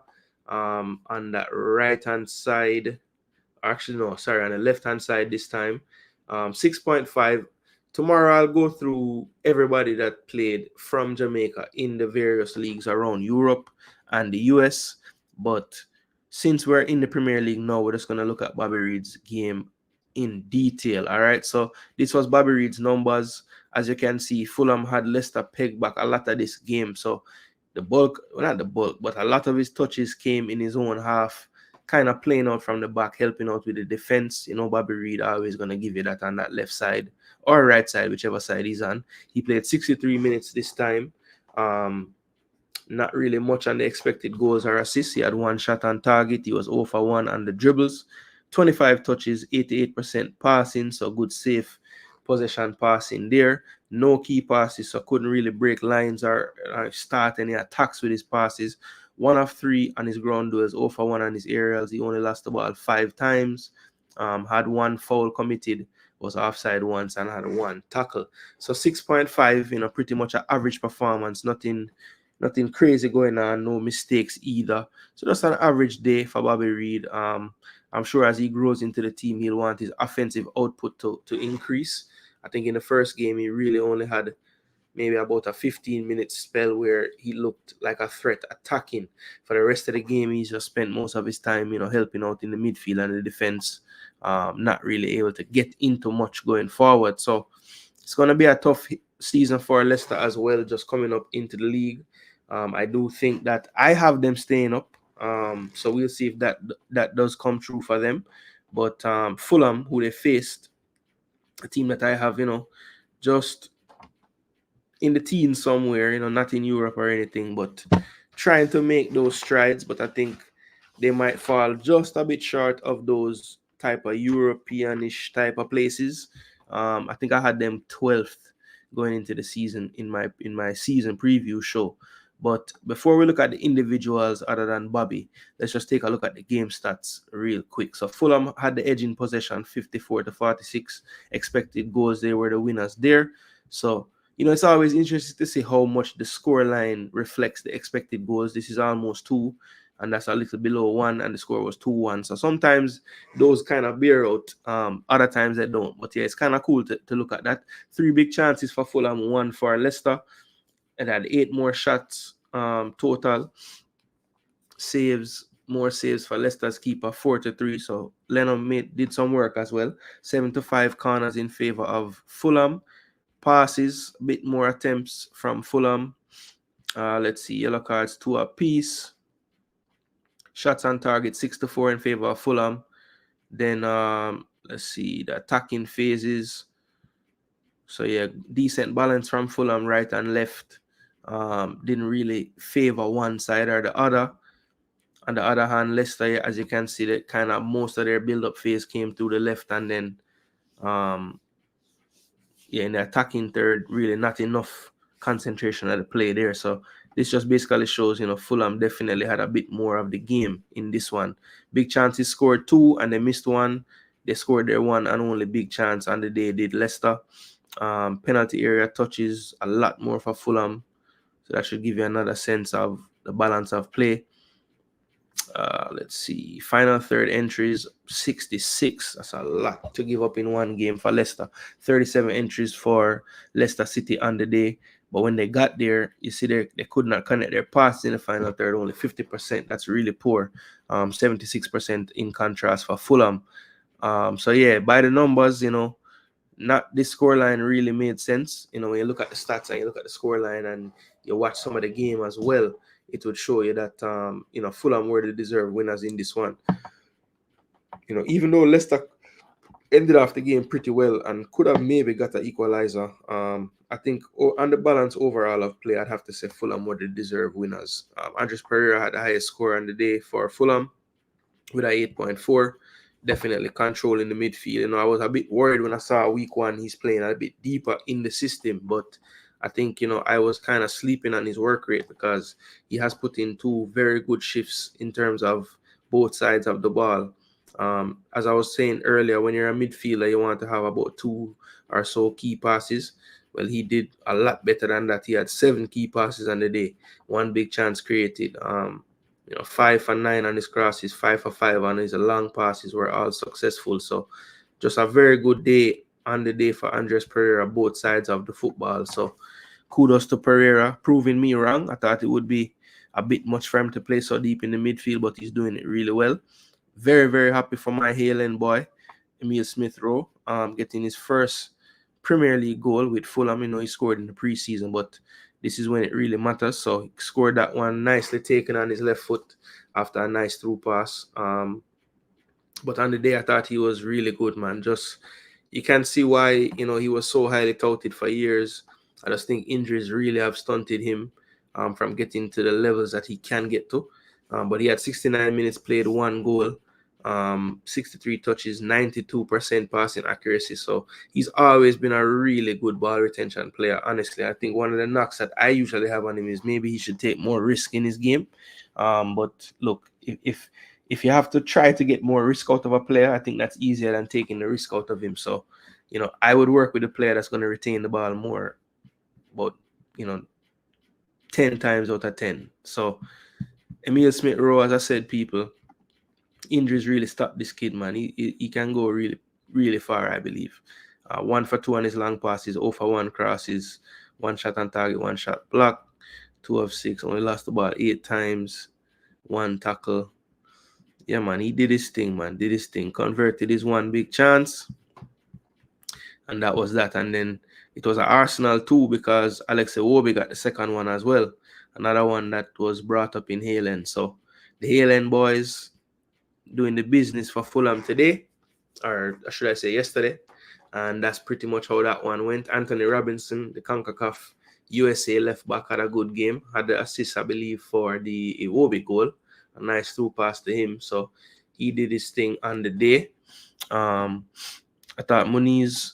Speaker 1: On that right-hand side, actually, no, sorry, on the left-hand side this time. 6.5. Tomorrow, I'll go through everybody that played from Jamaica in the various leagues around Europe and the US. But since we're in the Premier League now, we're just going to look at Bobby Reid's game in detail. All right, so this was Bobby Reid's numbers. As you can see, Fulham had Leicester pegged back a lot of this game. So the bulk, well, not the bulk, but a lot of his touches came in his own half, kind of playing out from the back, helping out with the defense. You know, Bobby Reid always going to give you that on that left side or right side, whichever side he's on. He played 63 minutes this time. Not really much on the expected goals or assists. He had 1 shot on target. He was 0 for 1 on the dribbles. 25 touches, 88% passing, so good safe possession passing there. No key passes, so couldn't really break lines or start any attacks with his passes. 1 of 3 on his ground duels, 0 for 1 on his aerials. He only lost the ball 5 times. Had 1 foul committed, was offside once, and had 1 tackle. So 6.5, pretty much an average performance. Nothing crazy going on, no mistakes either. So just an average day for Bobby Reid. I'm sure as he grows into the team, he'll want his offensive output to increase. I think in the first game, he really only had maybe about a 15-minute spell where he looked like a threat attacking. For the rest of the game, he just spent most of his time, helping out in the midfield and the defense, not really able to get into much going forward. So it's going to be a tough season for Leicester as well, just coming up into the league. I do think that I have them staying up. So we'll see if that does come true for them. But Fulham, who they faced, a team that I have, just in the teens somewhere, not in Europe or anything, but trying to make those strides. But I think they might fall just a bit short of those type of Europeanish type of places. I think I had them 12th going into the season in my season preview show. But before we look at the individuals other than Bobby, let's just take a look at the game stats real quick. So Fulham had the edge in possession, 54-46. Expected goals, they were the winners there. So, it's always interesting to see how much the scoreline reflects the expected goals. This is almost 2, and that's a little below 1, and the score was 2-1. So sometimes those kind of bear out. Other times they don't. But yeah, it's kind of cool to look at that. 3 big chances for Fulham, 1 for Leicester. It had 8 more shots total. More saves for Leicester's keeper, 4-3. So Lennon did some work as well. 7-5 corners in favor of Fulham. Passes, a bit more attempts from Fulham. Let's see, yellow cards 2 apiece. Shots on target 6-4 in favor of Fulham. Then let's see the attacking phases. So yeah, decent balance from Fulham, right and left. Didn't really favor one side or the other. On the other hand, Leicester, as you can see, that kind of most of their build-up phase came through the left, and then in the attacking third, really not enough concentration at the play there. So this just basically shows, Fulham definitely had a bit more of the game in this one. Big chances scored 2 and they missed 1. They scored their 1 and only big chance on the day did Leicester. Penalty area touches a lot more for Fulham. So that should give you another sense of the balance of play. Let's see. Final third entries, 66. That's a lot to give up in one game for Leicester. 37 entries for Leicester City on the day. But when they got there, you see they could not connect their pass in the final third, only 50%. That's really poor. 76% in contrast for Fulham. So yeah, by the numbers, not this scoreline really made sense. When you look at the stats and you look at the scoreline and you watch some of the game as well, it would show you that Fulham were the deserved winners in this one. Even though Leicester ended off the game pretty well and could have maybe got an equalizer. I think on the balance overall of play, I'd have to say Fulham were the deserved winners. Andres Pereira had the highest score on the day for Fulham with a 8.4. Definitely controlling the midfield. You know, I was a bit worried when I saw week one he's playing a bit deeper in the system, but I think, you know, I was kind of sleeping on his work rate because he has put in two very good shifts in terms of both sides of the ball. As I was saying earlier, when you're a midfielder, you want to have about two or so key passes. Well, he did a lot better than that. He had 7 key passes on the day, one big chance created. 5 for 9 on his crosses, 5 for 5 on his long passes were all successful. So just a very good day on the day for Andres Pereira, both sides of the football. So kudos to Pereira, proving me wrong. I thought it would be a bit much for him to play so deep in the midfield, but he's doing it really well. Very, very happy for my Haaland boy, Emil Smith-Rowe, getting his first Premier League goal with Fulham. You know, he scored in the preseason, but this is when it really matters. So he scored that one nicely taken on his left foot after a nice through pass. But on the day, I thought he was really good, man. Just, you can see why, you know, he was so highly touted for years. I just think injuries really have stunted him from getting to the levels that he can get to. But he had 69 minutes played, 1 goal, 63 touches, 92% passing accuracy. So he's always been a really good ball retention player. Honestly, I think one of the knocks that I usually have on him is maybe he should take more risk in his game. But look, if you have to try to get more risk out of a player, I think that's easier than taking the risk out of him. So, you know, I would work with a player that's going to retain the ball more, about, 10 times out of 10. So, Emil Smith-Rowe, as I said, people, injuries really stopped this kid, man. He can go really, really far, I believe. 1 for 2 on his long passes, 0 for 1 crosses, 1 shot on target, 1 shot block, 2 of 6, only lost the ball 8 times, 1 tackle. Yeah, man, he did his thing, man. Did his thing. Converted his 1 big chance. And that was that. And then it was an Arsenal too, because Alex Iwobi got the second one as well. Another one that was brought up in Haaland. So the Haaland boys doing the business for Fulham today, or should I say yesterday. And that's pretty much how that one went. Anthony Robinson, the CONCACAF USA left back, had a good game. Had the assist, I believe, for the Iwobi goal. A nice through pass to him. So he did his thing on the day. I thought Muniz,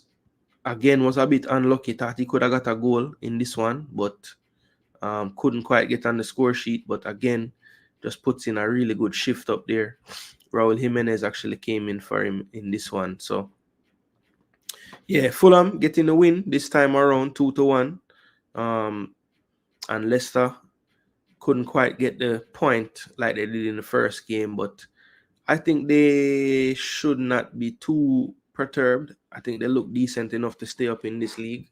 Speaker 1: again, was a bit unlucky. Thought he could have got a goal in this one, but couldn't quite get on the score sheet. But again, just puts in a really good shift up there. Raul Jimenez actually came in for him in this one. So, yeah, Fulham getting the win this time around, 2-1. And Leicester couldn't quite get the point like they did in the first game. But I think they should not be too perturbed. I think they look decent enough to stay up in this league.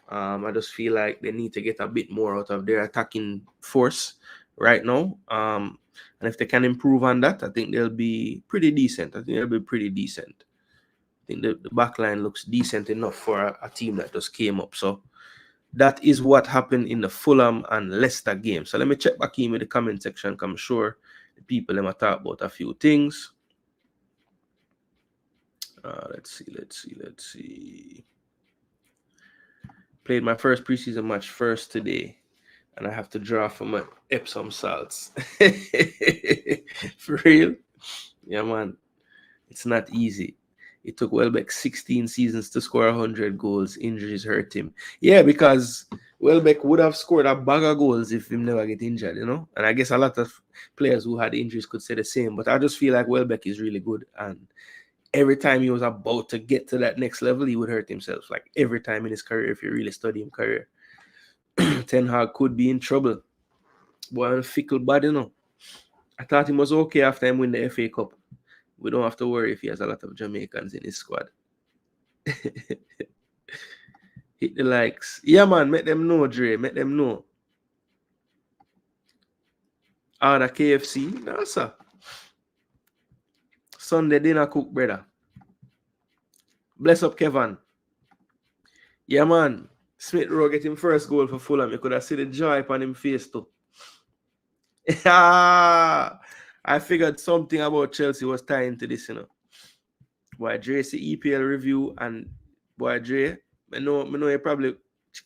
Speaker 1: I just feel like they need to get a bit more out of their attacking force right now. And if they can improve on that, I think they'll be pretty decent. I think the back line looks decent enough for a team that just came up. So that is what happened in the Fulham and Leicester game. So let me check back in with the comment section. I'm sure the people let me talk about a few things. Let's see. Played my first preseason match first today, and I have to draw from my Epsom salts. For real? Yeah, man. It's not easy. It took Welbeck 16 seasons to score 100 goals. Injuries hurt him. Yeah, because Welbeck would have scored a bag of goals if he never get injured, you know? And I guess a lot of players who had injuries could say the same. But I just feel like Welbeck is really good. And every time he was about to get to that next level, he would hurt himself. Like every time in his career, if you really study his career. Ten Hag could be in trouble. Boy, a fickle body, you know. I thought he was okay after him win the FA Cup. We don't have to worry if he has a lot of Jamaicans in his squad. Hit the likes. Yeah, man, make them know, Dre. Make them know. The KFC? No, sir. Sunday dinner cook, brother. Bless up, Kevin. Yeah, man. Smith-Rowe get him first goal for Fulham. You could have seen the joy upon him face, too. I figured something about Chelsea was tying to this, you know. Boy, Dre see EPL review, and boy, Dre, I know you probably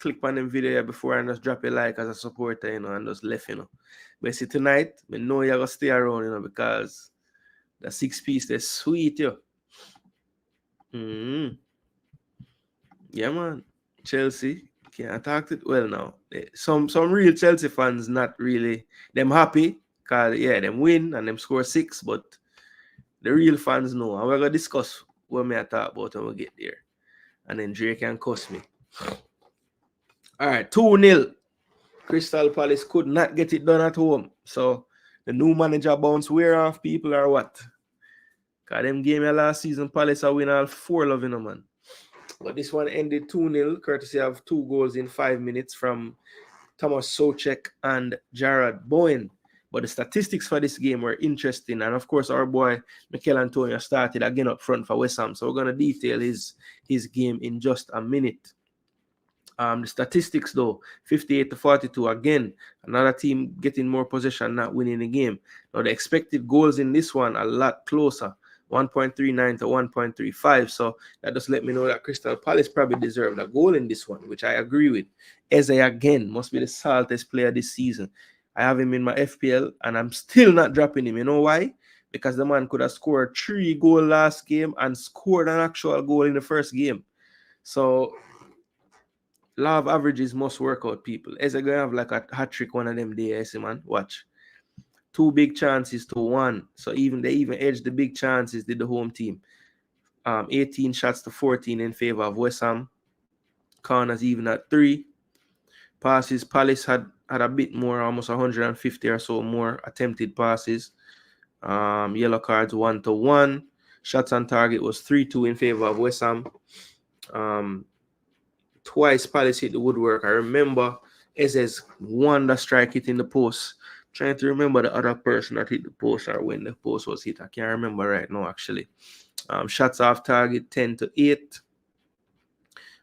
Speaker 1: click on them video before and just drop a like as a supporter, and just left, But see tonight, I know you're gonna stay around, because the 6-piece is sweet, yo. Yeah, man. Chelsea can't talk it well now. Some real Chelsea fans not really them happy because them win and them score 6, but the real fans know. And we're gonna discuss what may I talk about when we get there. And then Drake can cuss me. All right, 2-0. Crystal Palace could not get it done at home. So the new manager bounce wear off people or what? Because them game last season, Palace are win all 4 loving, man. But this one ended 2-0, courtesy of 2 goals in 5 minutes from Thomas Soucek and Jared Bowen. But the statistics for this game were interesting. And of course, our boy Mikel Antonio started again up front for West Ham. So we're going to detail his game in just a minute. The statistics, though, 58-42. Again, another team getting more possession, not winning the game. Now, the expected goals in this one are a lot closer. 1.39 to 1.35. So that just let me know that Crystal Palace probably deserved a goal in this one, which I agree with. Eze again must be the saltiest player this season. I have him in my FPL and I'm still not dropping him. You know why? Because the man could have scored 3 goals last game and scored an actual goal in the first game. So law of averages must work out, people. Eze gonna have like a hat trick one of them days, man. Watch. 2 big chances to 1. So they even edged the big chances, did the home team. 18 shots to 14 in favor of West Ham. Corners even at 3. Passes, Palace had a bit more, almost 150 or so more attempted passes. Yellow cards 1-1. Shots on target was 3-2 in favor of West Ham. Twice Palace hit the woodwork. I remember Eze's wonder strike hit in the post. Trying to remember the other person that hit the post or when the post was hit. I can't remember right now, actually. Shots off target 10-8.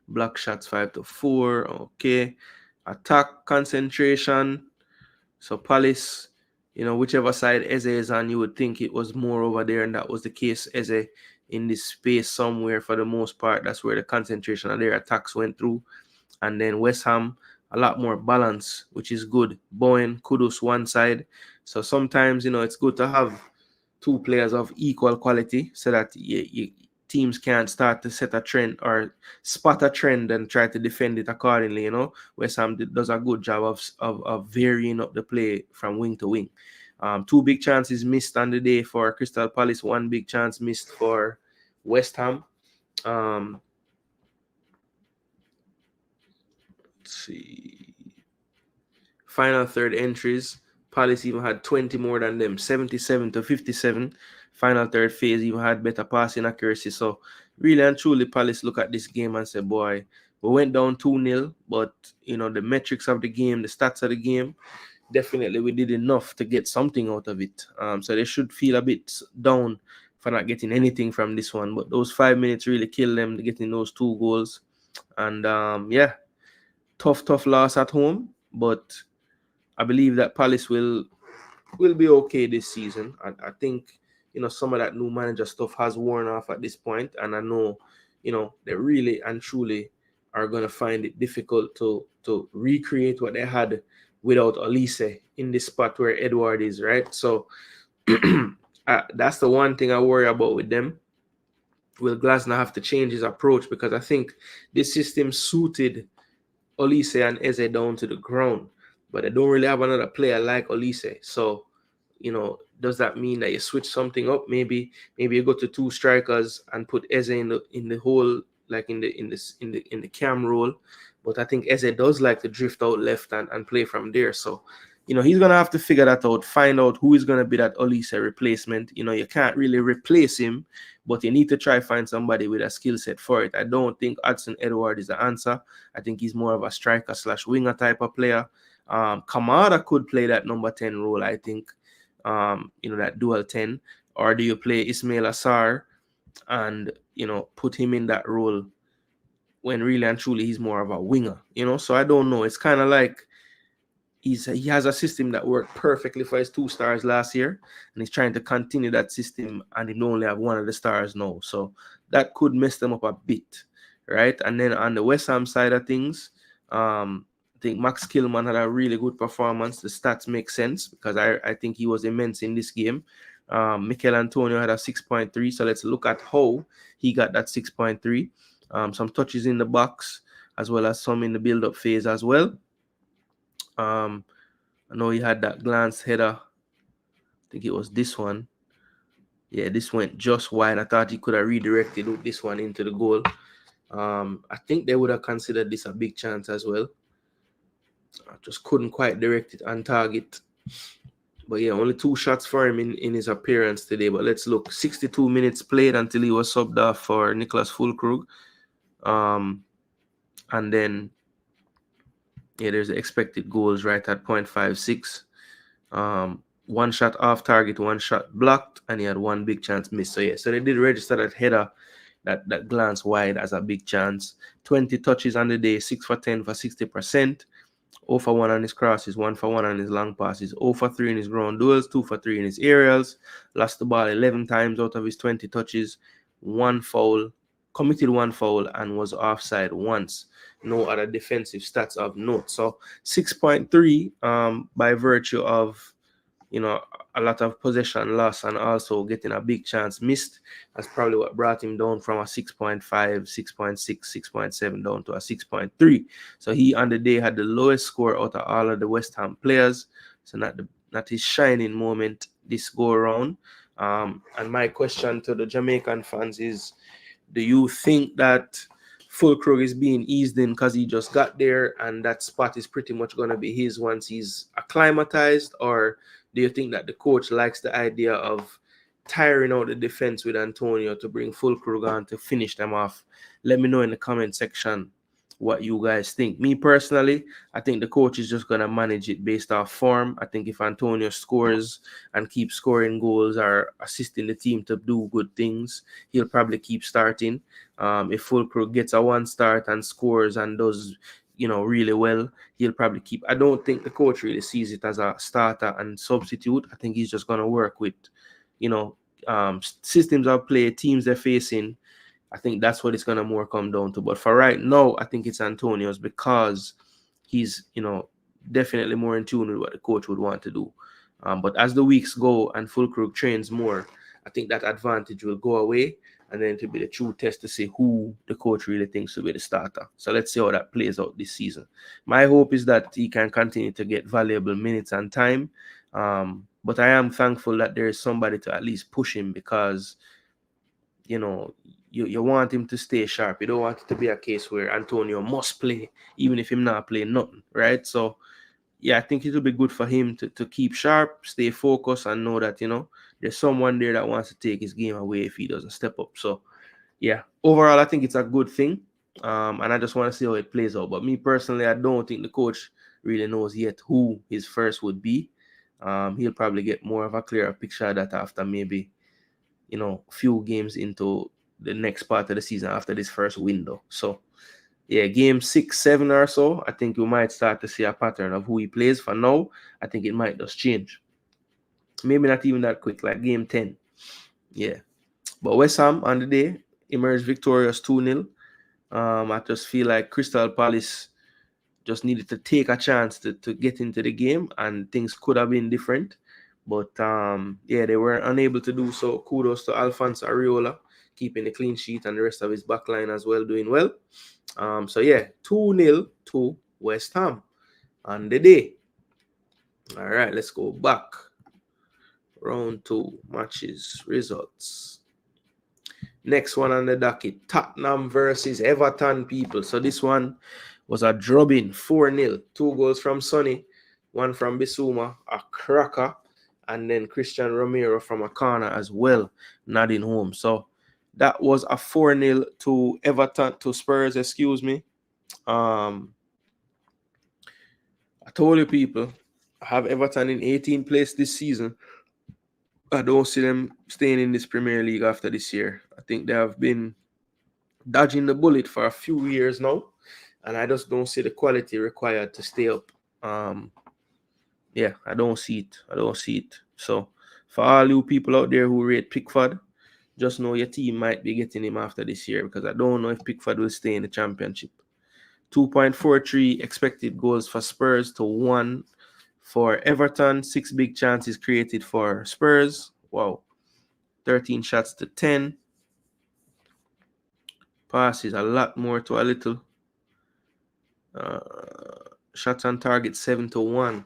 Speaker 1: Block shots 5-4. Okay. Attack concentration. So Palace, whichever side Eze is on, you would think it was more over there, and that was the case. Eze in this space somewhere for the most part. That's where the concentration of their attacks went through. And then West Ham, a lot more balance, which is good. Bowen, Kudus one side. So sometimes, it's good to have 2 players of equal quality so that teams can't start to set a trend or spot a trend and try to defend it accordingly. West Ham does a good job of varying up the play from wing to wing. 2 big chances missed on the day for Crystal Palace. 1 big chance missed for West Ham. Let's see. Final third entries. Palace even had 20 more than them, 77-57. Final third phase even had better passing accuracy. So really and truly, Palace look at this game and say, boy, we went down 2-0, but the metrics of the game, the stats of the game, definitely we did enough to get something out of it. So they should feel a bit down for not getting anything from this one. But those 5 minutes really killed them, getting those 2 goals. And tough loss at home, but I believe that Palace will be okay this season. I think some of that new manager stuff has worn off at this point, and I know they really and truly are going to find it difficult to recreate what they had without Olise in this spot where Edward is, right? So that's the one thing I worry about with them. Will Glasner have to change his approach, because I think this system suited Olise and Eze down to the ground, but they don't really have another player like Olise. So, does that mean that you switch something up? Maybe you go to 2 strikers and put Eze in the hole, like in the cam role. But I think Eze does like to drift out left and play from there. So, he's gonna have to figure that out, find out who is gonna be that Olise replacement. You can't really replace him, but you need to try find somebody with a skill set for it. I don't think Hudson Edward is the answer. I think he's more of a striker / winger type of player. Kamada could play that number 10 role, I think. That dual 10. Or do you play Ismail Assar and put him in that role when really and truly he's more of a winger? So I don't know. It's kind of like he has a system that worked perfectly for his 2 stars last year, and he's trying to continue that system, and he only have one of the stars now. So that could mess them up a bit, right? And then on the West Ham side of things, I think Max Kilman had a really good performance. The stats make sense because I think he was immense in this game. Mikel Antonio had a 6.3, so let's look at how he got that 6.3. Some touches in the box, as well as some in the build-up phase as well. I know he had that glance header. I think it was this one. Yeah, this went just wide. I thought he could have redirected this one into the goal. I think they would have considered this a big chance as well. I just couldn't quite direct it on target. But yeah, only 2 shots for him in his appearance today. But let's look. 62 minutes played until he was subbed off for Nicholas Füllkrug. And then, yeah, there's the expected goals right at 0.56. 1 shot off target, 1 shot blocked, and he had 1 big chance missed. So yeah, so they did register that header, that glance wide as a big chance. 20 touches on the day, 6 for 10 for 60%. 0 for 1 on his crosses, 1 for 1 on his long passes, 0 for 3 in his ground duels, 2 for 3 in his aerials. Lost the ball 11 times out of his 20 touches, 1 foul, committed 1 foul, and was offside once. No other defensive stats of note. So 6.3 by virtue of, you know, a lot of possession loss and also getting a big chance missed. That's probably what brought him down from a 6.5, 6.6, 6.7 down to a 6.3. So he on the day had the lowest score out of all of the West Ham players. So not his shining moment this go around. And my question to the Jamaican fans is, do you think that Füllkrug is being eased in because he just got there and that spot is pretty much going to be his once he's acclimatized? Or do you think that the coach likes the idea of tiring out the defense with Antonio to bring Füllkrug on to finish them off? Let me know in the comment section what you guys think. Me personally, I think the coach is just going to manage it based off form. I think if Antonio scores and keeps scoring goals or assisting the team to do good things, he'll probably keep starting. If Füllkrug gets a 1 start and scores and does, you know, really well, he'll probably keep. I don't think the coach really sees it as a starter and substitute. I think he's just going to work with, you know, systems of play, teams they're facing. I think that's what it's going to more come down to. But for right now, I think it's Antonio's because he's, you know, definitely more in tune with what the coach would want to do. But as the weeks go and Füllkrug trains more, I think that advantage will go away, and then to be the true test to see who the coach really thinks will be the starter. So let's see how that plays out this season. My hope is that he can continue to get valuable minutes and time. But I am thankful that there is somebody to at least push him because, you know, you want him to stay sharp. You don't want it to be a case where Antonio must play, even if him not playing nothing, right? So, yeah, I think it'll be good for him to keep sharp, stay focused, and know that, you know, there's someone there that wants to take his game away if he doesn't step up. So, yeah, overall, I think it's a good thing. And I just want to see how it plays out. But me personally, I don't think the coach really knows yet who his first would be. He'll probably get more of a clearer picture of that after maybe, you know, a few games into the next part of the season after this first window. So, yeah, game 6, 7 or so, I think we might start to see a pattern of who he plays. For now, I think it might just change. Maybe not even that quick, like game 10. Yeah. But West Ham on the day emerged victorious 2-0. I just feel like Crystal Palace just needed to take a chance to get into the game, and things could have been different. But yeah, they were unable to do so. Kudos to Alphonse Areola, keeping the clean sheet, and the rest of his backline as well, doing well. So yeah, 2-0 to West Ham on the day. All right, let's go back. Round 2 matches results. Next one on the docket, Tottenham versus Everton, people. So this one was a drubbing, 4-0. 2 goals from Sonny, 1 from Bissouma, a cracker, and then Christian Romero from a corner as well, nodding home. So that was a 4-0 to Everton, to Spurs, excuse me. I told you, people, I have Everton in 18th place this season. I don't see them staying in this Premier League after this year. I think they have been dodging the bullet for a few years now, and I just don't see the quality required to stay up. Yeah, I don't see it. I don't see it. So for all you people out there who rate Pickford, just know your team might be getting him after this year, because I don't know if Pickford will stay in the championship. 2.43 expected goals for Spurs to 1 for Everton. 6 big chances created for Spurs. Wow. 13 shots to 10. Passes a lot more to a little. Shots on target 7 to 1.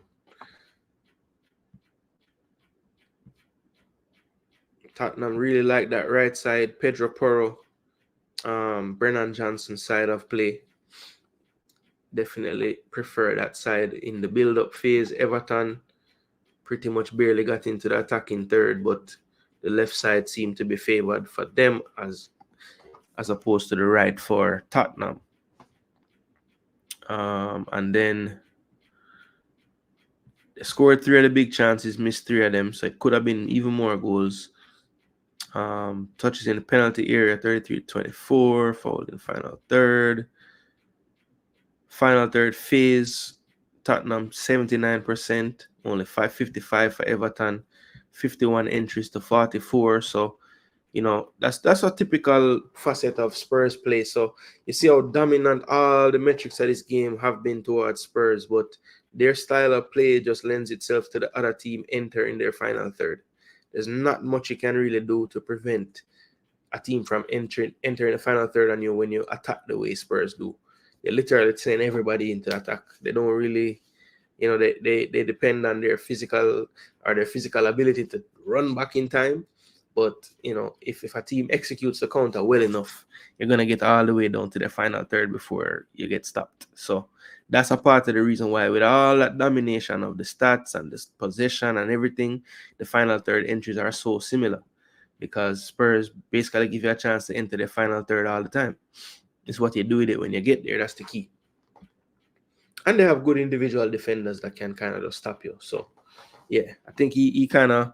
Speaker 1: Tottenham really like that right side. Pedro Porro, Brennan Johnson side of play. Definitely prefer that side in the build-up phase. Everton pretty much barely got into the attacking third, but the left side seemed to be favored for them as opposed to the right for Tottenham. And then they scored 3 of the big chances, missed 3 of them, so it could have been even more goals. Touches in the penalty area, 33-24, fouled in final third. Final third phase, Tottenham 79%, only 555 for Everton, 51 entries to 44. So, you know, that's a typical facet of Spurs play. So you see how dominant all the metrics of this game have been towards Spurs, but their style of play just lends itself to the other team entering their final third. There's not much you can really do to prevent a team from entering the final third on you when you attack the way Spurs do. They literally send everybody into attack. They don't really, you know, they depend on their physical ability to run back in time. But, you know, if a team executes the counter well enough, you're going to get all the way down to the final third before you get stopped. So that's a part of the reason why, with all that domination of the stats and the possession and everything, the final third entries are so similar, because Spurs basically give you a chance to enter the final third all the time. It's what you do with it when you get there. That's the key. And they have good individual defenders that can kind of just stop you. So, yeah, I think he kind of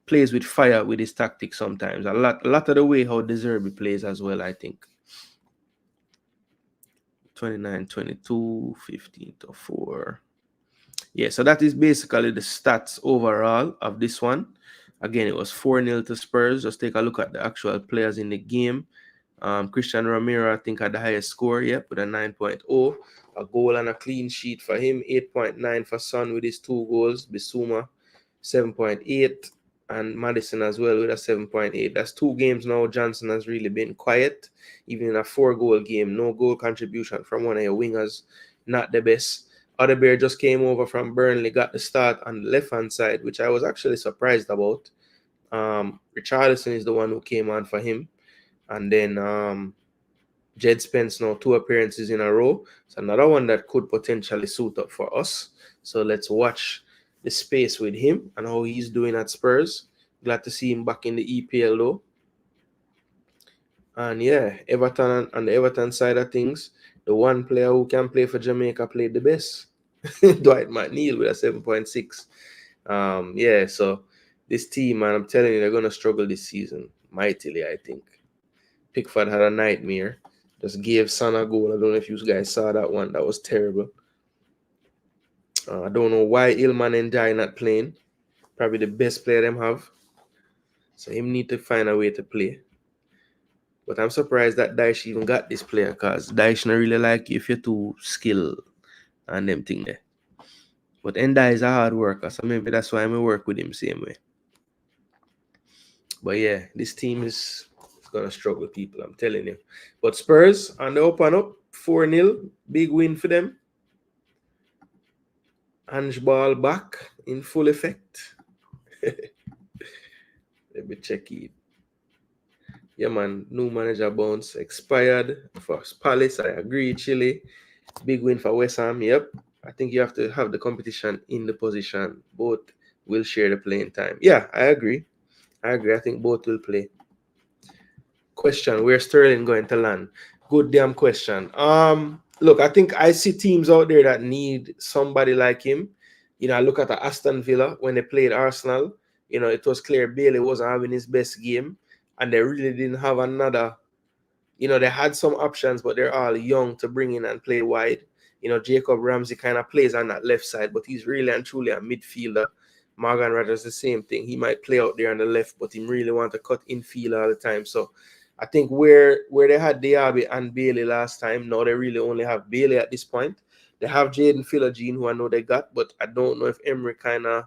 Speaker 1: plays with fire with his tactics sometimes. A lot of the way how De Zerbi plays as well, I think. 29-22, 15-4. Yeah, so that is basically the stats overall of this one. Again, it was 4-0 to Spurs. Just take a look at the actual players in the game. Christian Romero, I think, had the highest score, yep, with a 9.0. A goal and a clean sheet for him. 8.9 for Son with his 2 goals. Bissouma, 7.8. And Madison as well with a 7.8. That's 2 games now. Johnson has really been quiet. Even in a 4-goal game, no goal contribution from one of your wingers. Not the best. Odebear just came over from Burnley, got the start on the left-hand side, which I was actually surprised about. Richarlison is the one who came on for him. And then Jed Spence now 2 appearances in a row. It's another one that could potentially suit up for us. So let's watch the space with him and how he's doing at Spurs. Glad to see him back in the EPL though. And yeah, Everton, on the Everton side of things, the one player who can play for Jamaica played the best. Dwight McNeil with a 7.6. Yeah, so this team, man, I'm telling you, they're going to struggle this season mightily, I think. Pickford had a nightmare. Just gave Son a goal. I don't know if you guys saw that one. That was terrible. I don't know why Ilman and Jai not playing. Probably the best player them have. So him need to find a way to play. But I'm surprised that Daesh even got this player, because Daesh not really like you if you're too skilled and them thing there. But Enda is a hard worker, so maybe that's why I work with him same way. But yeah, this team is gonna struggle, people, I'm telling you. But Spurs on the up and up, 4-0, big win for them. Ange ball back in full effect. Let me check it. Yeah, man, new manager bounce expired for Palace. I agree, Chile. Big win for West Ham. Yep. I think you have to have the competition in the position. Both will share the playing time. Yeah, I agree. I think both will play. Question: where Sterling going to land? Good damn question. Look, I think I see teams out there that need somebody like him. You know, I look at Aston Villa when they played Arsenal. You know, it was clear Bailey wasn't having his best game, and they really didn't have another. You know, they had some options, but they're all young to bring in and play wide. Jacob Ramsey kind of plays on that left side, but he's really and truly a midfielder. Morgan Rogers, the same thing. He might play out there on the left, but he really want to cut infield all the time. So I think where they had Diaby and Bailey last time, now they really only have Bailey at this point. They have Jaden Philogene, who I know they got, but I don't know if Emery kind of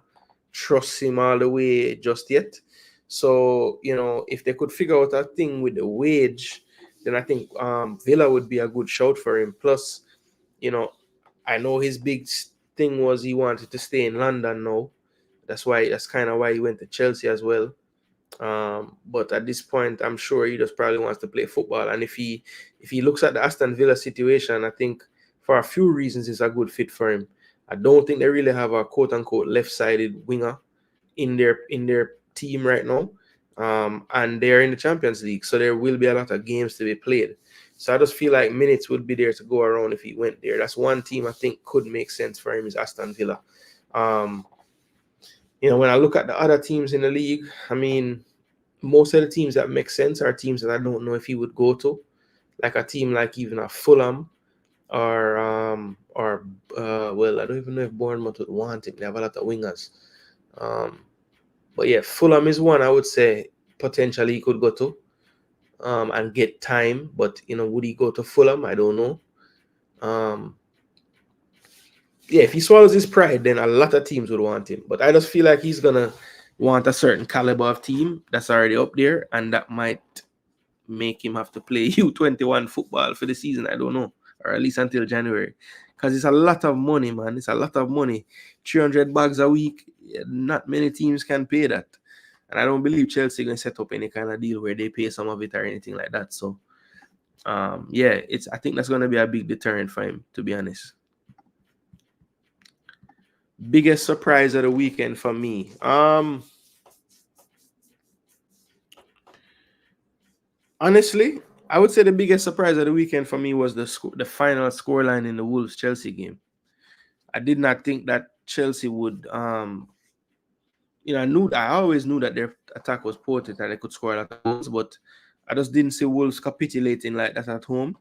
Speaker 1: trusts him all the way just yet. So, if they could figure out a thing with the wage, then I think Villa would be a good shout for him. Plus, I know his big thing was he wanted to stay in London now. That's kind of why he went to Chelsea as well. But at this point, I'm sure he just probably wants to play football. And if he looks at the Aston Villa situation, I think for a few reasons it's a good fit for him. I don't think they really have a quote unquote left-sided winger in their team right now. And they're in the Champions League, so there will be a lot of games to be played. So I just feel like minutes would be there to go around if he went there. That's one team I think could make sense for him is Aston Villa. When I look at the other teams in the league, I mean, most of the teams that make sense are teams that I don't know if he would go to, like a team like even a Fulham or well, I don't even know if Bournemouth would want him. They have a lot of wingers. But yeah, Fulham is one I would say potentially he could go to and get time. But, would he go to Fulham? I don't know. Yeah, if he swallows his pride, then a lot of teams would want him. But I just feel like he's going to want a certain caliber of team that's already up there, and that might make him have to play U21 football for the season. I don't know, or at least until January. Because it's a lot of money, man. It's a lot of money. 300 bags a week. Not many teams can pay that. And I don't believe Chelsea going to set up any kind of deal where they pay some of it or anything like that. So, yeah, I think that's going to be a big deterrent for him, to be honest. Biggest surprise of the weekend for me. Honestly, I would say the biggest surprise of the weekend for me was the final scoreline in the Wolves-Chelsea game. I did not think that Chelsea would I always knew that their attack was potent and they could score a lot of goals, but I just didn't see Wolves capitulating like that at home,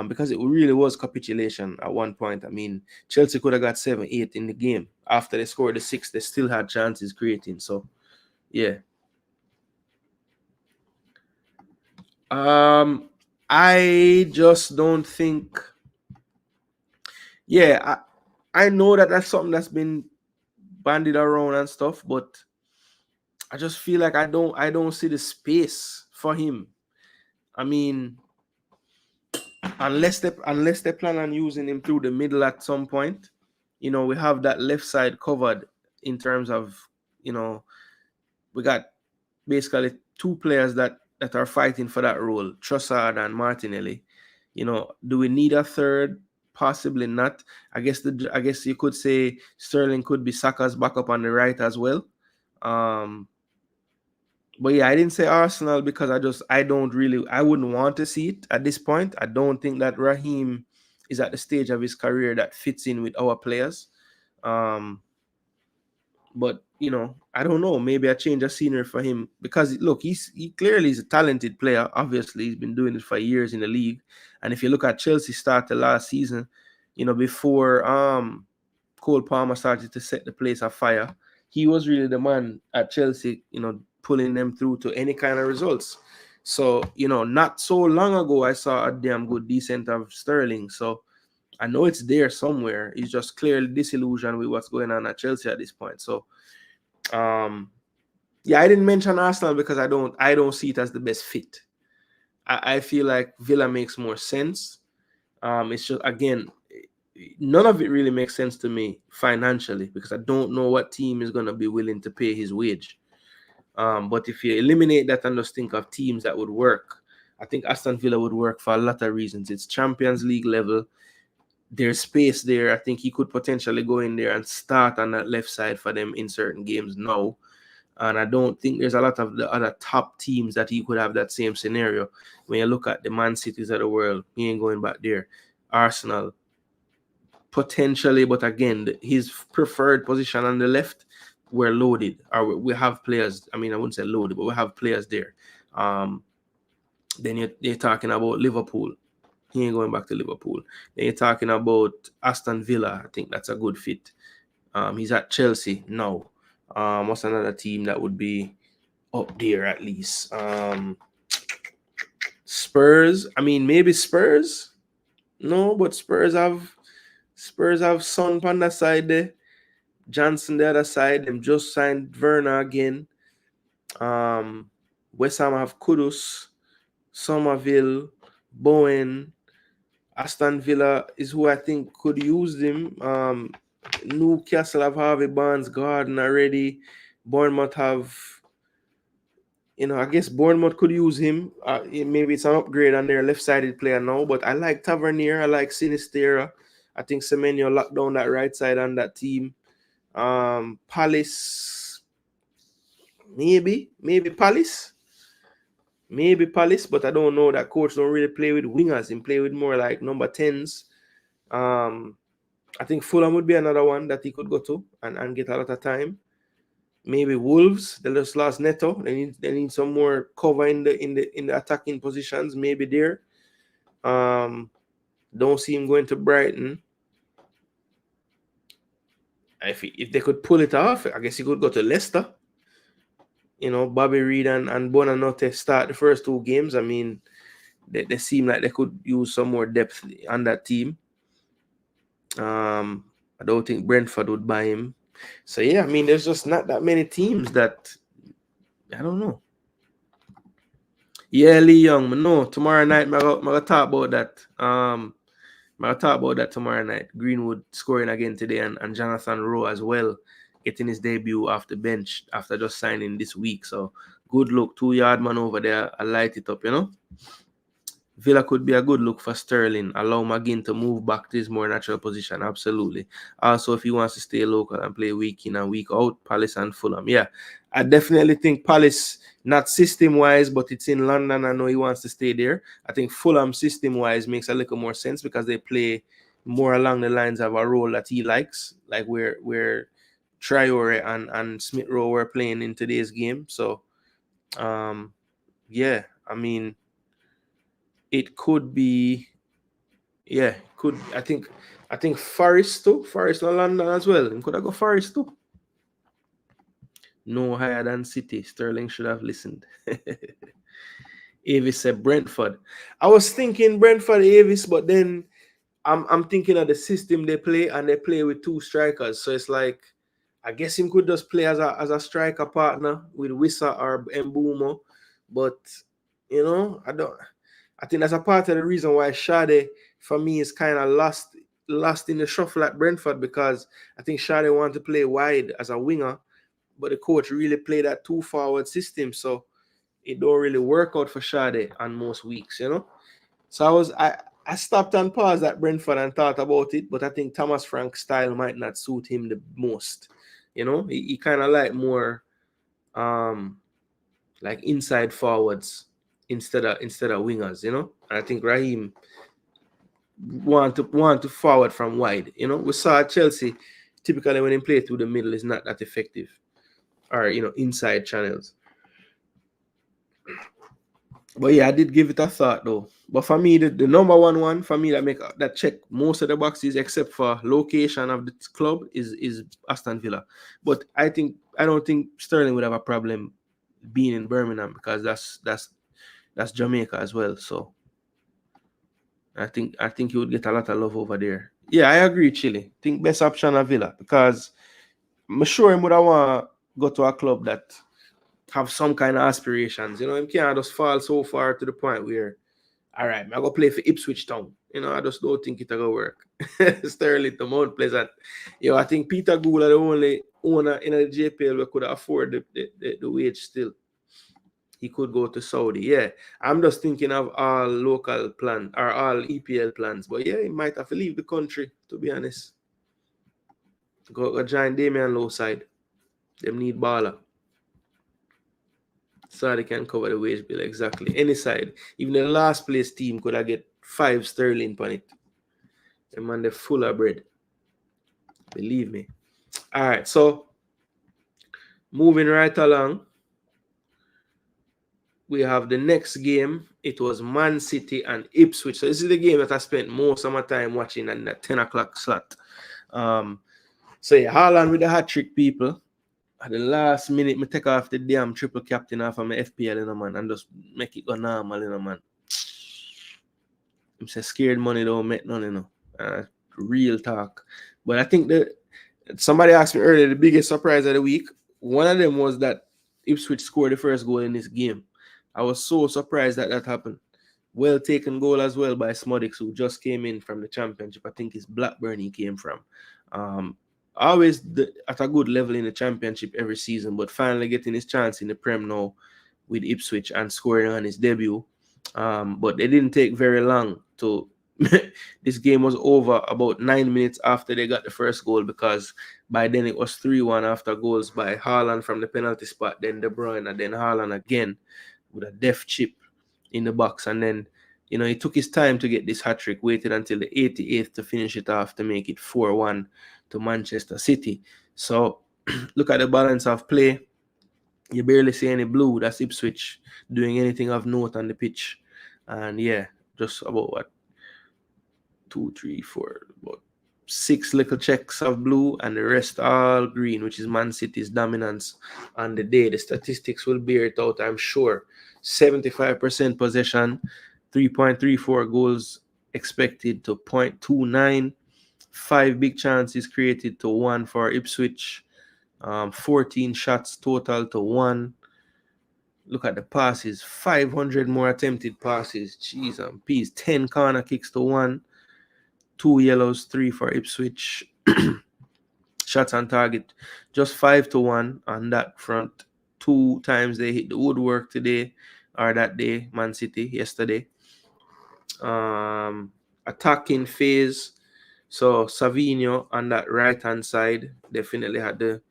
Speaker 1: because it really was capitulation at one point. I mean, Chelsea could have got 7-8 in the game. After they scored the 6, they still had chances creating. So, yeah. I just don't think. Yeah, I know that that's something that's been bandied around and stuff, but I just feel like I don't see the space for him. I mean, unless they plan on using him through the middle at some point, we have that left side covered in terms of, we got basically two players that are fighting for that role, Trossard and Martinelli. Do we need a third? Possibly not. I guess you could say Sterling could be Saka's backup on the right as well. But yeah, I didn't say Arsenal because I wouldn't want to see it at this point. I don't think that Raheem is at the stage of his career that fits in with our players. But I don't know. Maybe a change of scenery for him because look, he clearly is a talented player. Obviously, he's been doing it for years in the league. And if you look at Chelsea start the last season, before Cole Palmer started to set the place afire, he was really the man at Chelsea, pulling them through to any kind of results. So, not so long ago, I saw a damn good descent of Sterling. So I know it's there somewhere. He's just clearly disillusioned with what's going on at Chelsea at this point. So, yeah, I didn't mention Arsenal because I don't see it as the best fit. I feel like Villa makes more sense. It's just, again, none of it really makes sense to me financially because I don't know what team is going to be willing to pay his wage. But if you eliminate that and just think of teams that would work, I think Aston Villa would work for a lot of reasons. It's Champions League level. There's space there. I think he could potentially go in there and start on that left side for them in certain games now. And I don't think there's a lot of the other top teams that he could have that same scenario. When you look at the Man Cities of the world, he ain't going back there. Arsenal, potentially, but again, his preferred position on the left, we're loaded. Or we have players. I mean, I wouldn't say loaded, but we have players there. Then you're talking about Liverpool. He ain't going back to Liverpool. Then you're talking about Aston Villa. I think that's a good fit. He's at Chelsea now. What's another team that would be up there at least? Spurs. I mean, maybe Spurs. No, but Spurs have Son on that side there. Johnson the other side. Them just signed Werner again. West Ham have Kudus, Somerville, Bowen. Aston Villa is who I think could use them. Newcastle have Harvey Barnes, Garden already. Bournemouth have, I guess Bournemouth could use him. Maybe it's an upgrade on their left-sided player now, but I like Tavernier. I like Sinistera. I think Semenyo locked down that right side on that team. Palace, maybe Palace. Maybe Palace, but I don't know. That coach don't really play with wingers. He play with more like number 10s. I think Fulham would be another one that he could go to and get a lot of time. Maybe Wolves. They just lost Neto. They need some more cover in the attacking positions. Maybe there. Don't see him going to Brighton. If they could pull it off, I guess he could go to Leicester. Bobby Reed and Bonanote start the first 2 games. I mean, they seem like they could use some more depth on that team. I don't think Brentford would buy him. So yeah, I mean, there's just not that many teams that I don't know. Yeah, Lee Young, no, tomorrow night, I'm gonna talk about that. I'm gonna talk about that tomorrow night. Greenwood scoring again today, and Jonathan Rowe as well, getting his debut off the bench after just signing this week. So good look, 2-yard man over there. I light it up, Villa could be a good look for Sterling. Allow McGinn to move back to his more natural position. Absolutely. Also, if he wants to stay local and play week in and week out, Palace and Fulham. Yeah, I definitely think Palace, not system-wise, but it's in London. I know he wants to stay there. I think Fulham system-wise makes a little more sense because they play more along the lines of a role that he likes, like where Traore and Smith Rowe were playing in today's game. So, yeah, I mean, it could be, yeah, could I think Forest too. Forest in London as well. Could I go Forest too? No higher than City. Sterling should have listened. Avis said Brentford. I was thinking Brentford Avis, but then I'm thinking of the system they play, and they play with 2 strikers. So it's like, I guess him could just play as a striker partner with Wissa or Mbumo. But I think that's a part of the reason why Shade, for me, is kind of lost in the shuffle at Brentford, because I think Shade wanted to play wide as a winger, but the coach really played that 2-forward system, so it don't really work out for Shade on most weeks, So I stopped and paused at Brentford and thought about it, but I think Thomas Frank's style might not suit him the most. He kind of like more like inside forwards instead of wingers, And I think Raheem want to forward from wide. We saw at Chelsea, typically when they play through the middle is not that effective, or inside channels. But yeah, I did give it a thought though. But for me, the number one for me that check most of the boxes except for location of the club is Aston Villa. But I don't think Sterling would have a problem being in Birmingham, because that's Jamaica as well. So I think he would get a lot of love over there. Yeah, I agree, Chile. Think best option of Villa, because I'm sure him would have want to go to a club that have some kind of aspirations. Him can't just fall so far to the point where, all right, I'm going to play for Ipswich Town. I just don't think it'll go work. Sterling to Mount Pleasant. I think Peter Gould are the only owner in the JPL who could afford the wage still. He could go to Saudi. Yeah, I'm just thinking of all local plans or all EPL plans. But yeah, he might have to leave the country, to be honest. Go join Damian Lowe side. Them need baller. So they can cover the wage bill. Exactly. Any side. Even the last place team could have get 5 sterling on it. Them man, they're full of bread. Believe me. All right, so moving right along. we have the next game. It was Man City and Ipswich. So this is the game that I spent most of my time watching in that 10 o'clock slot. So yeah, Haaland with the hat trick, people. At the last minute, me take off the damn triple captain off of my FPL, man, and just make it go normal, man. I'm saying scared money don't make none, real talk. But I think that somebody asked me earlier the biggest surprise of the week. One of them was that Ipswich scored the first goal in this game. I was so surprised that happened. Well taken goal as well by Smodix, who just came in from the championship. I think it's Blackburn he came from. Always at a good level in the championship every season, but finally getting his chance in the Prem now with Ipswich and scoring on his debut. But it didn't take very long to this game was over about 9 minutes after they got the first goal, because by then it was 3-1 after goals by Haaland from the penalty spot, then De Bruyne, and then Haaland again with a deft chip in the box. And then, he took his time to get this hat-trick, waited until the 88th to finish it off to make it 4-1 to Manchester City. So look at the balance of play. You barely see any blue. That's Ipswich doing anything of note on the pitch. And yeah, just about 2, 3, 4, about 6 little checks of blue, and the rest all green, which is Man City's dominance on the day. The statistics will bear it out, I'm sure. 75% possession, 3.34 goals expected to 0.29, 5 big chances created to 1 for Ipswich, 14 shots total to 1. Look at the passes, 500 more attempted passes. Jeez and peas. 10 corner kicks to 1. 2 yellows, 3 for Ipswich. Shots on target, just 5-1 on that front. 2 times they hit the woodwork today, or that day, Man City, yesterday. Attacking phase. So Savinho on that right-hand side definitely had the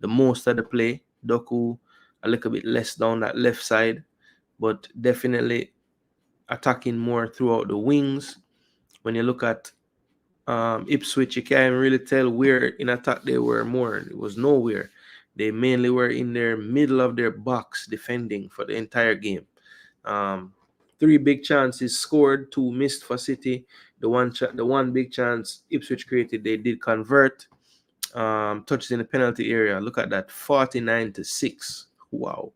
Speaker 1: most of the play. Doku a little bit less down that left side, but definitely attacking more throughout the wings. When you look at Ipswich, you can't really tell where in attack they were more. It was nowhere. They mainly were in their middle of their box defending for the entire game. 3 big chances scored, 2 missed for City. The one big chance Ipswich created, they did convert. Touches in the penalty area. Look at that, 49-6. Wow.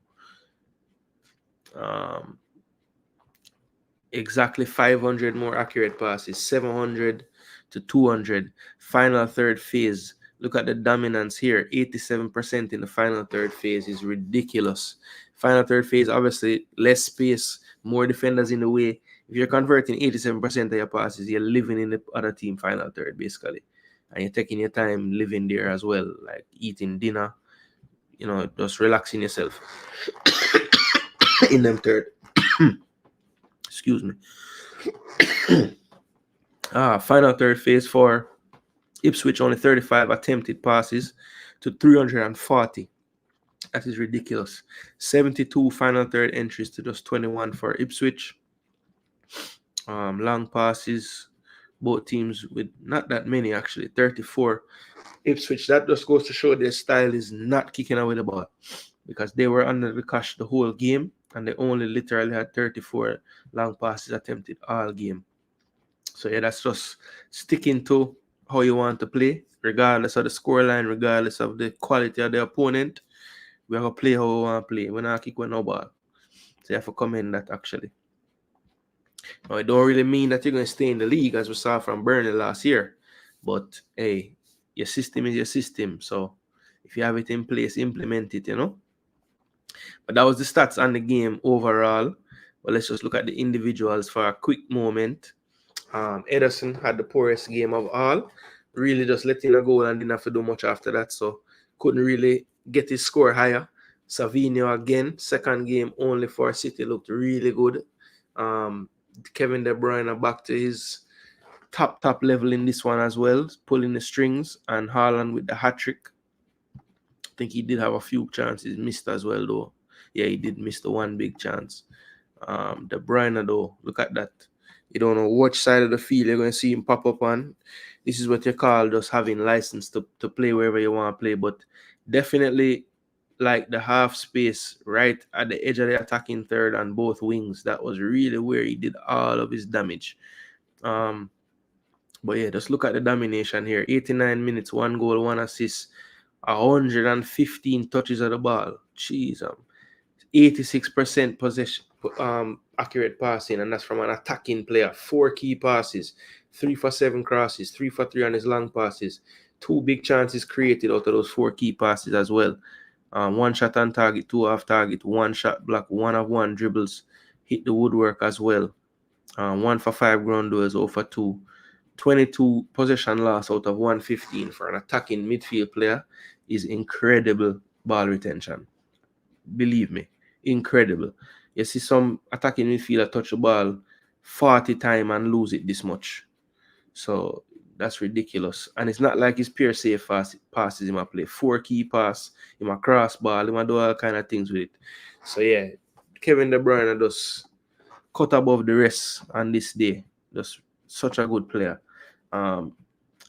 Speaker 1: Exactly 500 more accurate passes, 700-200. Final third phase. Look at the dominance here. 87% in the final third phase is ridiculous. Final third phase, obviously, less space, more defenders in the way. If you're converting 87% of your passes, you're living in the other team final third, basically. And you're taking your time living there as well, like eating dinner, just relaxing yourself in them third. Excuse me. Final third phase for Ipswich, only 35 attempted passes to 340. That is ridiculous. 72 final third entries to just 21 for Ipswich. Long passes, both teams with not that many, actually, 34. Ipswich, that just goes to show their style is not kicking away the ball, because they were under the cosh the whole game, and they only literally had 34 long passes attempted all game. So yeah, that's just sticking to how you want to play, regardless of the scoreline, regardless of the quality of the opponent. We have to play how we want to play. We're not kick with no ball. So you have to commend that, actually. Now, it don't really mean that you're going to stay in the league, as we saw from Burnley last year. But hey, your system is your system. So if you have it in place, implement it, But that was the stats on the game overall. But let's just look at the individuals for a quick moment. Ederson had the poorest game of all. Really just let in a goal and didn't have to do much after that. So couldn't really get his score higher. Savinho again, second game only for City, looked really good. Kevin De Bruyne back to his top level in this one as well, pulling the strings, and Haaland with the hat-trick. I think he did have a few chances missed as well, though. Yeah, he did miss the one big chance. De Bruyne, though, look at that. You don't know which side of the field you're going to see him pop up on. This is what you call just having license to play wherever you want to play. But definitely like the half space right at the edge of the attacking third and both wings. That was really where he did all of his damage. But yeah, just look at the domination here. 89 minutes, 1 goal, 1 assist, 115 touches of the ball. Jeez, 86% possession, accurate passing, and that's from an attacking player. 4 key passes, 3 for 7 crosses, 3 for 3 on his long passes. 2 big chances created out of those 4 key passes as well. 1 shot on target, 2 off target, 1 shot block, 1 of 1 dribbles, hit the woodwork as well. 1 for 5 ground duels, 0 for 2. 22 possession loss out of 115 for an attacking midfield player is incredible ball retention. Believe me, incredible. You see some attacking midfielder touch the ball 40 times and lose it this much. So that's ridiculous. And it's not like his pure safe passes him a play. 4 key pass, him a cross ball, him a do all kind of things with it. So yeah, Kevin De Bruyne just cut above the rest on this day. Just such a good player.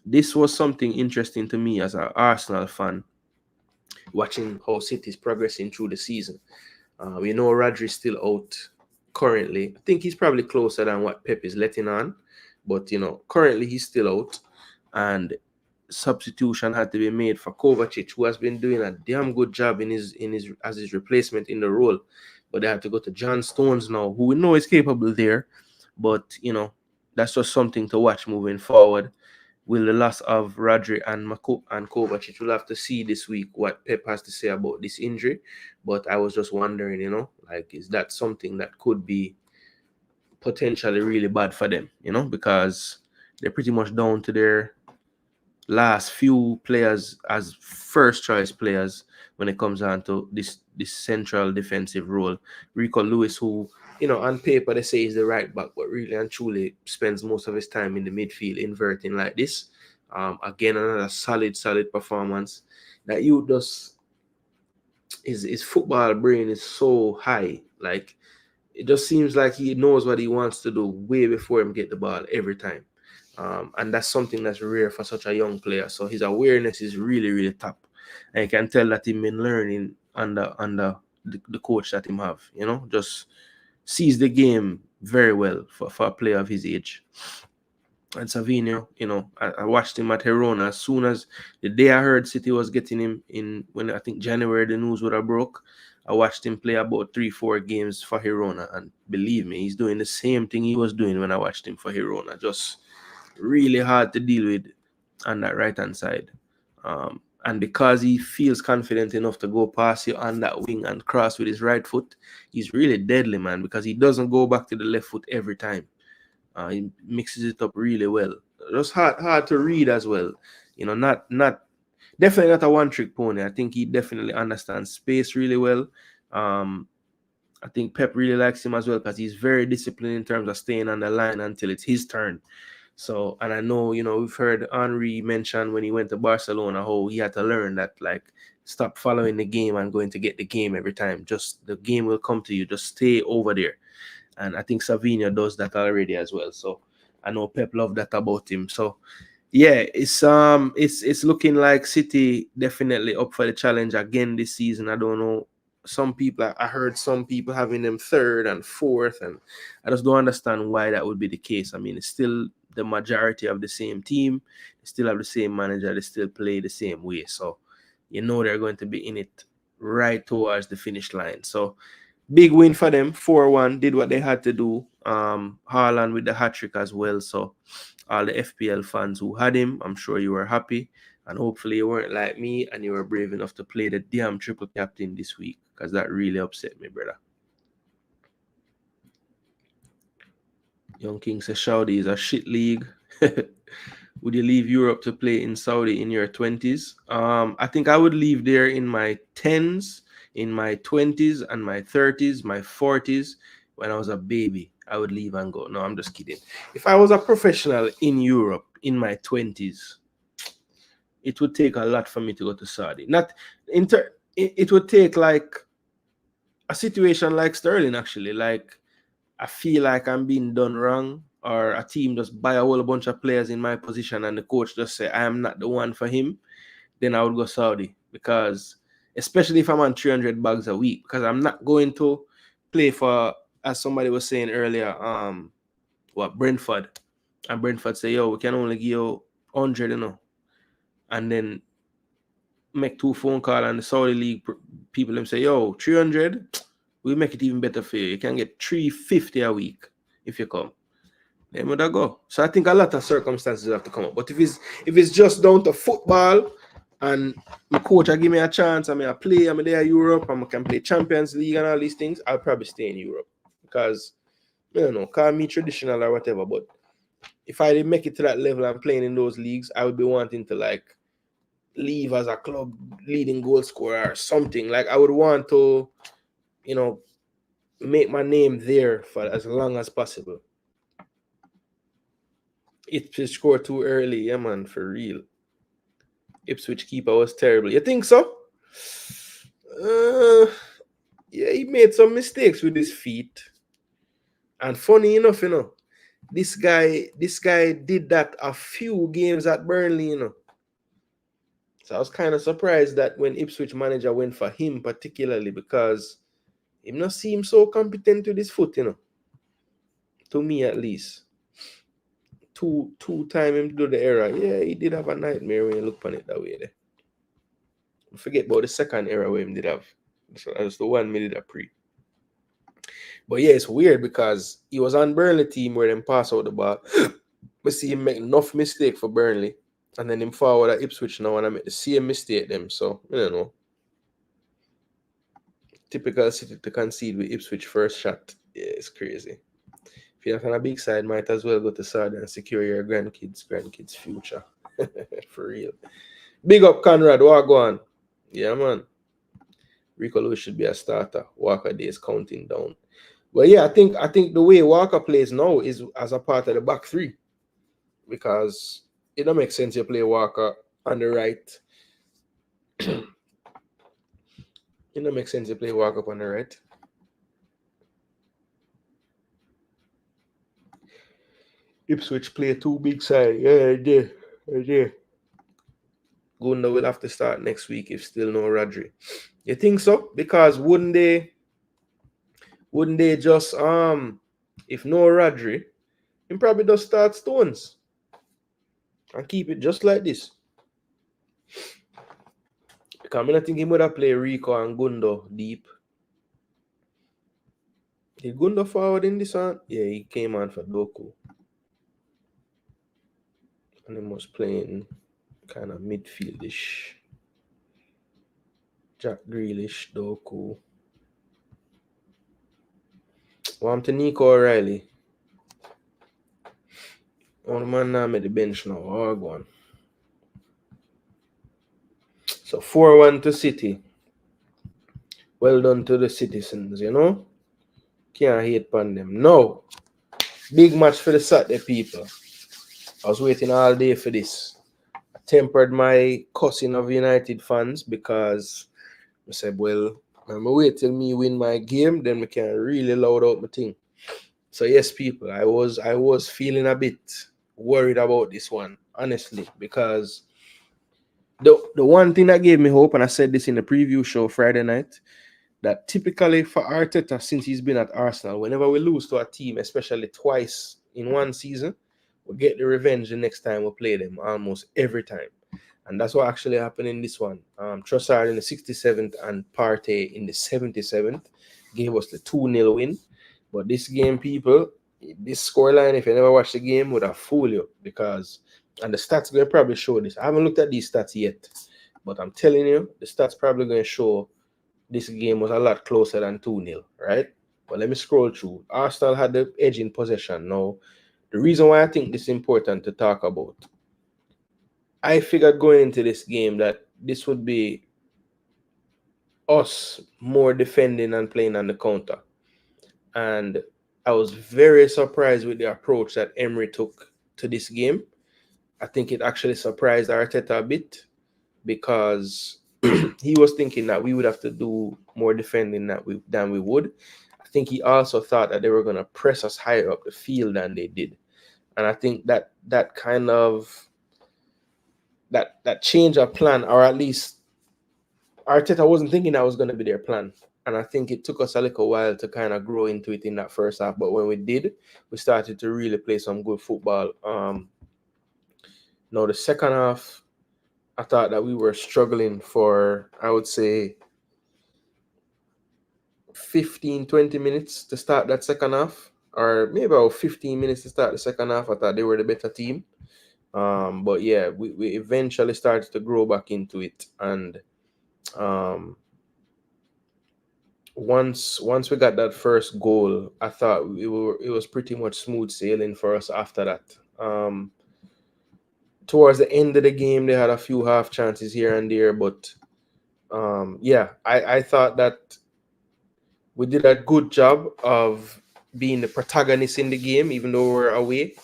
Speaker 1: This was something interesting to me as an Arsenal fan, watching how City is progressing through the season. We know Rodri's still out currently. I think he's probably closer than what Pep is letting on, but currently he's still out, and substitution had to be made for Kovacic, who has been doing a damn good job in his as his replacement in the role. But they had to go to John Stones now, who we know is capable there, but that's just something to watch moving forward. Will the loss of Rodri and Kovacic, we'll have to see this week what Pep has to say about this injury. But I was just wondering, is that something that could be potentially really bad for them, because they're pretty much down to their last few players as first choice players when it comes down to this central defensive role. Rico Lewis, who on paper they say is the right back, but really and truly spends most of his time in the midfield inverting like this. Again, another solid performance. That you just his football brain is so high. Like, it just seems like he knows what he wants to do way before him get the ball every time. And that's something that's rare for such a young player. So his awareness is really top. And you can tell that he's been learning under the coach that him have, just sees the game very well for a player of his age. And Savinho, I watched him at Girona. As soon as the day I heard City was getting him in, when I think January the news would have broke, I watched him play about 3-4 games for Girona. And believe me, he's doing the same thing he was doing when I watched him for Girona. Just really hard to deal with on that right-hand side. And because he feels confident enough to go past you on that wing and cross with his right foot, he's really deadly, man, because he doesn't go back to the left foot every time. He mixes it up really well. Just hard to read as well. Not definitely not a one-trick pony. I think he definitely understands space really well. I think Pep really likes him as well because he's very disciplined in terms of staying on the line until it's his turn. So, and I know, we've heard Henry mention when he went to Barcelona how he had to learn that, like, stop following the game and going to get the game every time. Just the game will come to you. Just stay over there. And I think Savinho does that already as well. So I know Pep loved that about him. So yeah, it's looking like City definitely up for the challenge again this season. I don't know. I heard some people having them third and fourth, and I just don't understand why that would be the case. I mean, it's still the majority of the same team. They still have the same manager. They still play the same way. So they're going to be in it right towards the finish line. So big win for them, 4-1, did what they had to do. Haaland with the hat-trick as well. So all the FPL fans who had him, I'm sure you were happy. And hopefully you weren't like me and you were brave enough to play the damn triple captain this week, because that really upset me, brother. Young King says Saudi is a shit league. Would you leave Europe to play in Saudi in your 20s? I think I would leave there in my 10s, in my 20s and my 30s, my 40s. When I was a baby, I would leave and go. No, I'm just kidding. If I was a professional in Europe in my 20s, it would take a lot for me to go to Saudi. It would take like a situation like Sterling, actually. Like, I feel like I'm being done wrong, or a team just buy a whole bunch of players in my position and the coach just say I am not the one for him, then I would go Saudi. Because especially if I'm on 300 bags a week, because I'm not going to play for, as somebody was saying earlier, Brentford. And Brentford say, yo, we can only give you 100, and then make 2 phone call, and the Saudi League people them say, yo, 300, we make it even better for you. You can get 350 a week if you come. Then would I go? So I think a lot of circumstances have to come up. But if it's just down to football, and my coach I give me a chance, I play, I'm there in Europe, and I can play Champions League and all these things, I'll probably stay in Europe. Because, I don't know, call me traditional or whatever, but if I didn't make it to that level and playing in those leagues, I would be wanting to like leave as a club leading goal scorer or something. Like I would want to, make my name there for as long as possible. Ipswich scored too early, yeah man, for real. Ipswich keeper was terrible. You think so? Yeah, he made some mistakes with his feet. And funny enough, this guy did that a few games at Burnley, So I was kind of surprised that when Ipswich manager went for him particularly, because he not seem so competent with his foot, To me at least. Two time him do the error. Yeah, he did have a nightmare when you look on it that way there. Forget about the second error where him did have. So that was the one me did a pre. But yeah, it's weird because he was on Burnley team where them pass out the ball. We see him make enough mistake for Burnley. And then him forward at Ipswich now and I make the same mistake them. So, I don't know. Typical City to concede with Ipswich first shot. Yeah, it's crazy. If you're on a big side, might as well go to Saudi and secure your grandkids' future. For real. Big up Conrad, what go on? Yeah, man. Rico Lewis should be a starter. Walker days counting down. But yeah, I think the way Walker plays now is as a part of the back three. Because it don't make sense you play Walker on the right. It don't make sense you play Walker up on the right. Ipswich play 2 big side. Yeah, yeah. Gooner will have to start next week if still no Rodri. You think so? Because wouldn't they just if no Rodri, he probably just start Stones and keep it just like this. Because I don't think he would have played Rico and Gundo deep. Did Gundo forward in this one? Yeah, he came on for Doku. And he was playing kind of midfieldish. Jack Grealish, Doku. Want to Nico O'Reilly. One man now at the bench now. Oh, go on. So 4-1 to City. Well done to the citizens, Can't hate upon them. No. Big match for the Saturday people. I was waiting all day for this. I tempered my cussing of United fans because I said, well, I'm going to wait till me win my game, then we can really loud out my thing. So yes, people, I was feeling a bit worried about this one, honestly, because the one thing that gave me hope, and I said this in the preview show Friday night, that typically for Arteta, since he's been at Arsenal, whenever we lose to a team, especially twice in one season, we'll get the revenge the next time we play them, almost every time. And that's what actually happened in this one. Trossard in the 67th and Partey in the 77th gave us the 2-0 win. But this game, people, this scoreline, if you never watched the game, would have fooled you because, and the stats going to probably show this. I haven't looked at these stats yet, but I'm telling you, the stats probably going to show this game was a lot closer than 2-0, right? But let me scroll through. Arsenal had the edge in possession. Now, the reason why I think this is important to talk about, I figured going into this game that this would be us more defending and playing on the counter. And I was very surprised with the approach that Emery took to this game. I think it actually surprised Arteta a bit because he was thinking that we would have to do more defending than we would. I think he also thought that they were going to press us higher up the field than they did. And I think that kind of that change of plan, or at least Arteta wasn't thinking that was going to be their plan. And I think it took us a little while to kind of grow into it in that first half. But when we did, we started to really play some good football. The second half, I thought that we were struggling for, I would say, 15-20 minutes to start that second half, or maybe about 15 minutes to start the second half. I thought they were the better team. But yeah, we eventually started to grow back into it. And once we got that first goal, I thought it was pretty much smooth sailing for us after that. Towards the end of the game, they had a few half chances here and there, but yeah, I thought that we did a good job of being the protagonist in the game, even though we were away.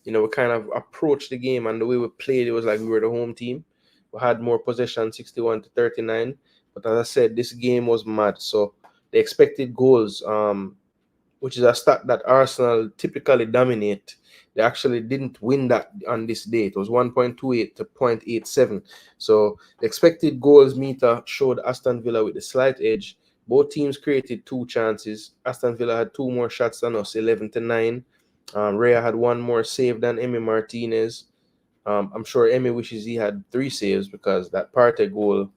Speaker 1: We kind of approached the game, and the way we played, it was like we were the home team. We had more possession, 61-39. But as I said, this game was mad. So the expected goals, which is a stat that Arsenal typically dominate, they actually didn't win that on this day. It was 1.28 to 0.87. So the expected goals meter showed Aston Villa with a slight edge. Both teams created 2 chances. Aston Villa had 2 more shots than us, 11-9. Raya had 1 more save than Emi Martinez. I'm sure Emi wishes he had 3 saves, because that Partey goal,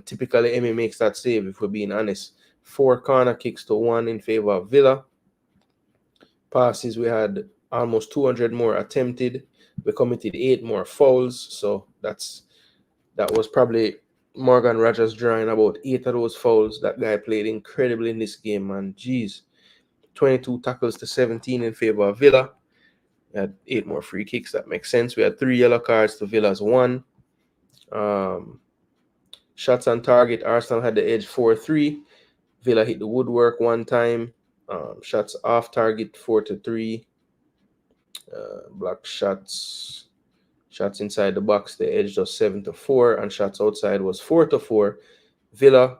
Speaker 1: typically Emi makes that save, if we're being honest. 4 corner kicks to 1 in favor of Villa. Passes, we had almost 200 more attempted. We committed 8 more fouls. So that was probably Morgan Rogers drawing about 8 of those fouls. That guy played incredibly in this game, man. Jeez. 22 tackles to 17 in favor of Villa. We had 8 more free kicks. That makes sense. We had 3 yellow cards to Villa's 1. Shots on target, Arsenal had the edge 4-3. Villa hit the woodwork 1 time. Shots off target 4-3. Block shots inside the box, the edge just 7-4, and shots outside was 4-4. Villa,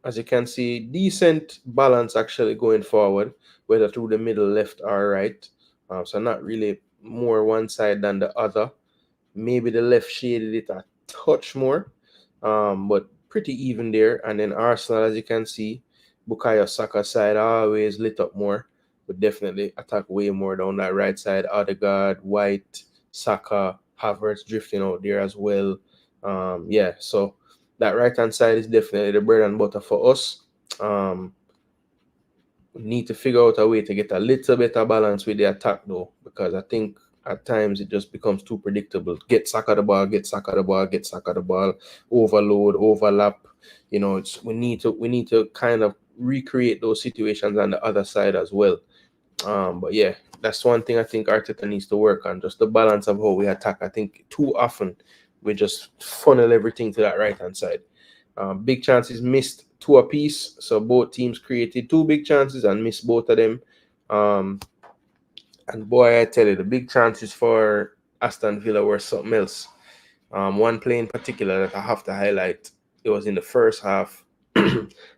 Speaker 1: as you can see, decent balance actually going forward, whether through the middle, left or right. So not really more one side than the other. Maybe the left shaded it a touch more, but pretty even there. And then Arsenal, as you can see, Bukayo Saka side always lit up more, but definitely attack way more down that right side. Odegaard, White, Saka, Havertz drifting out there as well. Yeah, so that right-hand side is definitely the bread and butter for us. We need to figure out a way to get a little better balance with the attack, though, because I think at times it just becomes too predictable. Get Saka the ball, get Saka the ball, get Saka the ball, overload, overlap. We need to kind of recreate those situations on the other side as well. But yeah, that's one thing I think Arteta needs to work on, just the balance of how we attack. I think too often we just funnel everything to that right-hand side. Big chances missed, 2 apiece. So both teams created 2 big chances and missed both of them. And boy, I tell you, the big chances for Aston Villa were something else. One play in particular that I have to highlight, it was in the first half.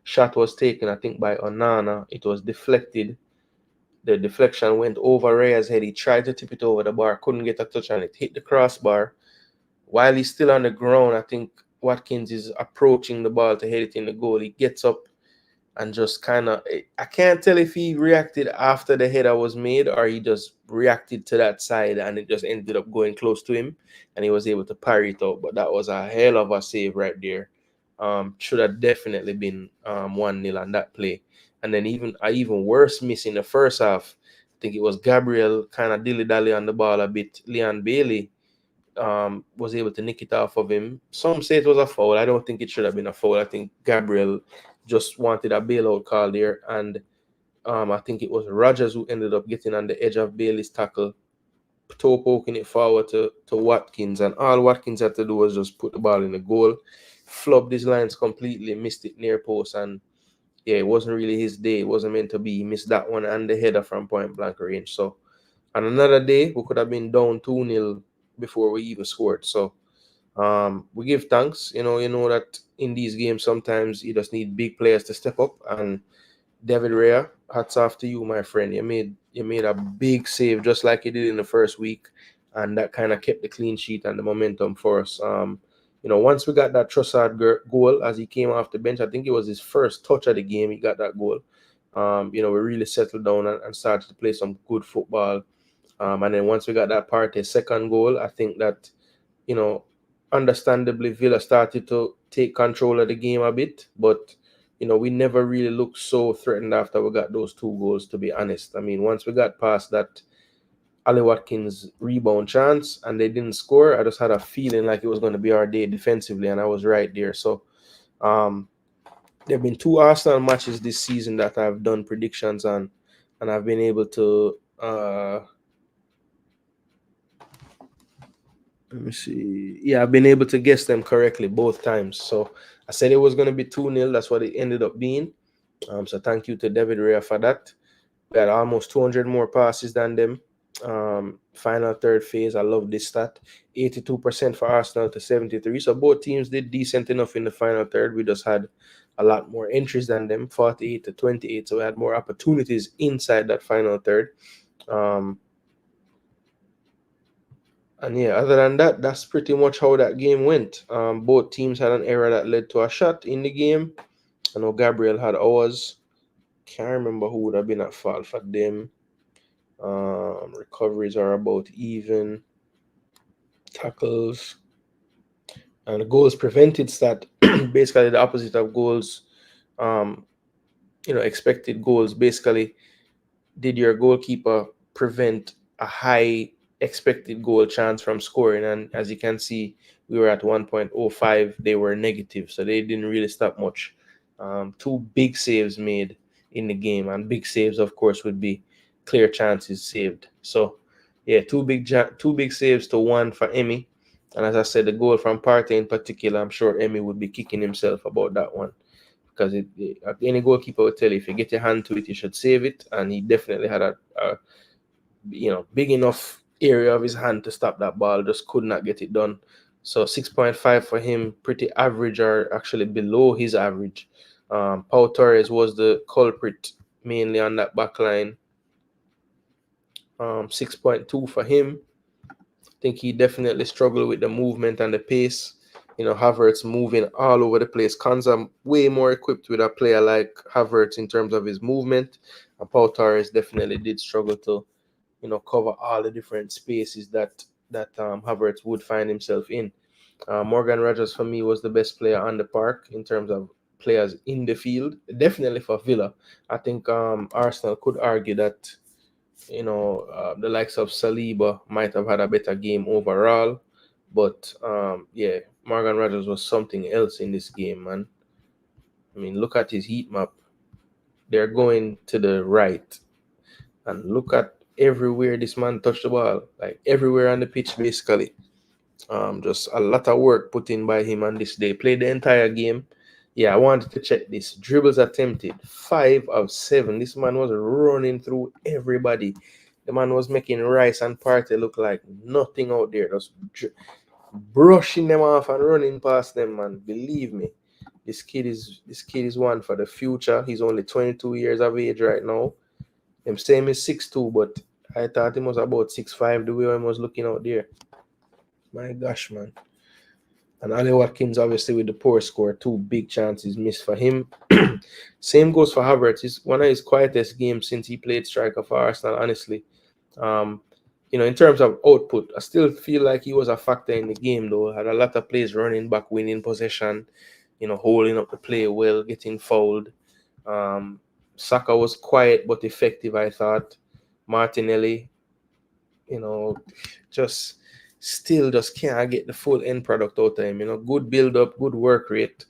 Speaker 1: Shot was taken, I think, by Onana. It was deflected. The deflection went over Raya's head. He tried to tip it over the bar, couldn't get a touch on it, hit the crossbar. While he's still on the ground, I think Watkins is approaching the ball to hit it in the goal. He gets up and just kind of, I can't tell if he reacted after the header was made or he just reacted to that side and it just ended up going close to him and he was able to parry it out. But that was a hell of a save right there. Should have definitely been 1-0 on that play. And then even worse miss in the first half. I think it was Gabriel kind of dilly-dally on the ball a bit. Leon Bailey was able to nick it off of him. Some say it was a foul. I don't think it should have been a foul. I think Gabriel just wanted a bailout call there. And I think it was Rogers who ended up getting on the edge of Bailey's tackle, toe poking it forward to Watkins. And all Watkins had to do was just put the ball in the goal, flubbed his lines completely, missed it near post. And yeah, it wasn't really his day. It wasn't meant to be. He missed that one and the header from point blank range. So on another day, we could have been down 2-0 before we even scored. So we give thanks. You know that in these games sometimes you just need big players to step up. And David Raya, hats off to you, my friend. You made a big save just like you did in the first week, and that kind of kept the clean sheet and the momentum for us. once we got that Trossard goal as he came off the bench, I think it was his first touch of the game. He got that goal. We really settled down and started to play some good football. And then once we got that Partey second goal, I think that, understandably, Villa started to take control of the game a bit. But, we never really looked so threatened after we got those two goals, to be honest. I mean, once we got past that Ali Watkins rebound chance and they didn't score, I just had a feeling like it was going to be our day defensively, and I was right there. So, there have been two Arsenal matches this season that I've done predictions on, and I've been able to let me see. Yeah, I've been able to guess them correctly both times. So I said it was going to be 2-0. That's what it ended up being. So thank you to David Rea for that. We had almost 200 more passes than them. Final third phase. I love this stat. 82% for Arsenal to 73. So both teams did decent enough in the final third. We just had a lot more entries than them, 48 to 28. So we had more opportunities inside that final third. And yeah, other than that, that's pretty much how that game went. Both teams had an error that led to a shot in the game. I know Gabriel had ours. Can't remember who would have been at fault for them. Recoveries are about even. Tackles. And the goals prevented stat, basically the opposite of goals, expected goals. Basically, did your goalkeeper prevent a high expected goal chance from scoring? And as you can see, we were at 1.05. They were negative, so they didn't really stop much. Two big saves made in the game, and big saves, of course, would be clear chances saved. So, yeah, two big saves to one for Emmy. And as I said, the goal from Partey in particular, I'm sure Emmy would be kicking himself about that one, because any goalkeeper would tell you if you get your hand to it, you should save it. And he definitely had a big enough area of his hand to stop that ball, just could not get it done. So 6.5 for him, pretty average, or actually below his average. Pau Torres was the culprit mainly on that back line. 6.2 for him. I think he definitely struggled with the movement and the pace. Havertz moving all over the place. Konza way more equipped with a player like Havertz in terms of his movement. And Pau Torres definitely did struggle to, cover all the different spaces that Havertz would find himself in. Morgan Rogers for me was the best player on the park in terms of players in the field. Definitely for Villa. I think Arsenal could argue that the likes of Saliba might have had a better game overall. But yeah, Morgan Rogers was something else in this game, man. I mean, look at his heat map. They're going to the right. And look at everywhere this man touched the ball. Like everywhere on the pitch, basically. Just a lot of work put in by him on this day. Played the entire game. Yeah, I wanted to check this. Dribbles attempted, 5 of 7. This man was running through everybody. The man was making Rice and Partey look like nothing out there. Just brushing them off and running past them, man. Believe me, this kid is one for the future. He's only 22 years of age right now. Him same is 6'2", but I thought he was about 6'5", the way I was looking out there. My gosh, man. And Ali Watkins, obviously, with the poor score, 2 big chances missed for him. Same goes for Havertz. It's one of his quietest games since he played striker for Arsenal, honestly. In terms of output, I still feel like he was a factor in the game, though. Had a lot of plays running back, winning possession, holding up the play well, getting fouled. Saka was quiet but effective, I thought. Martinelli, just can't get the full end product out of him. Good build up, good work rate,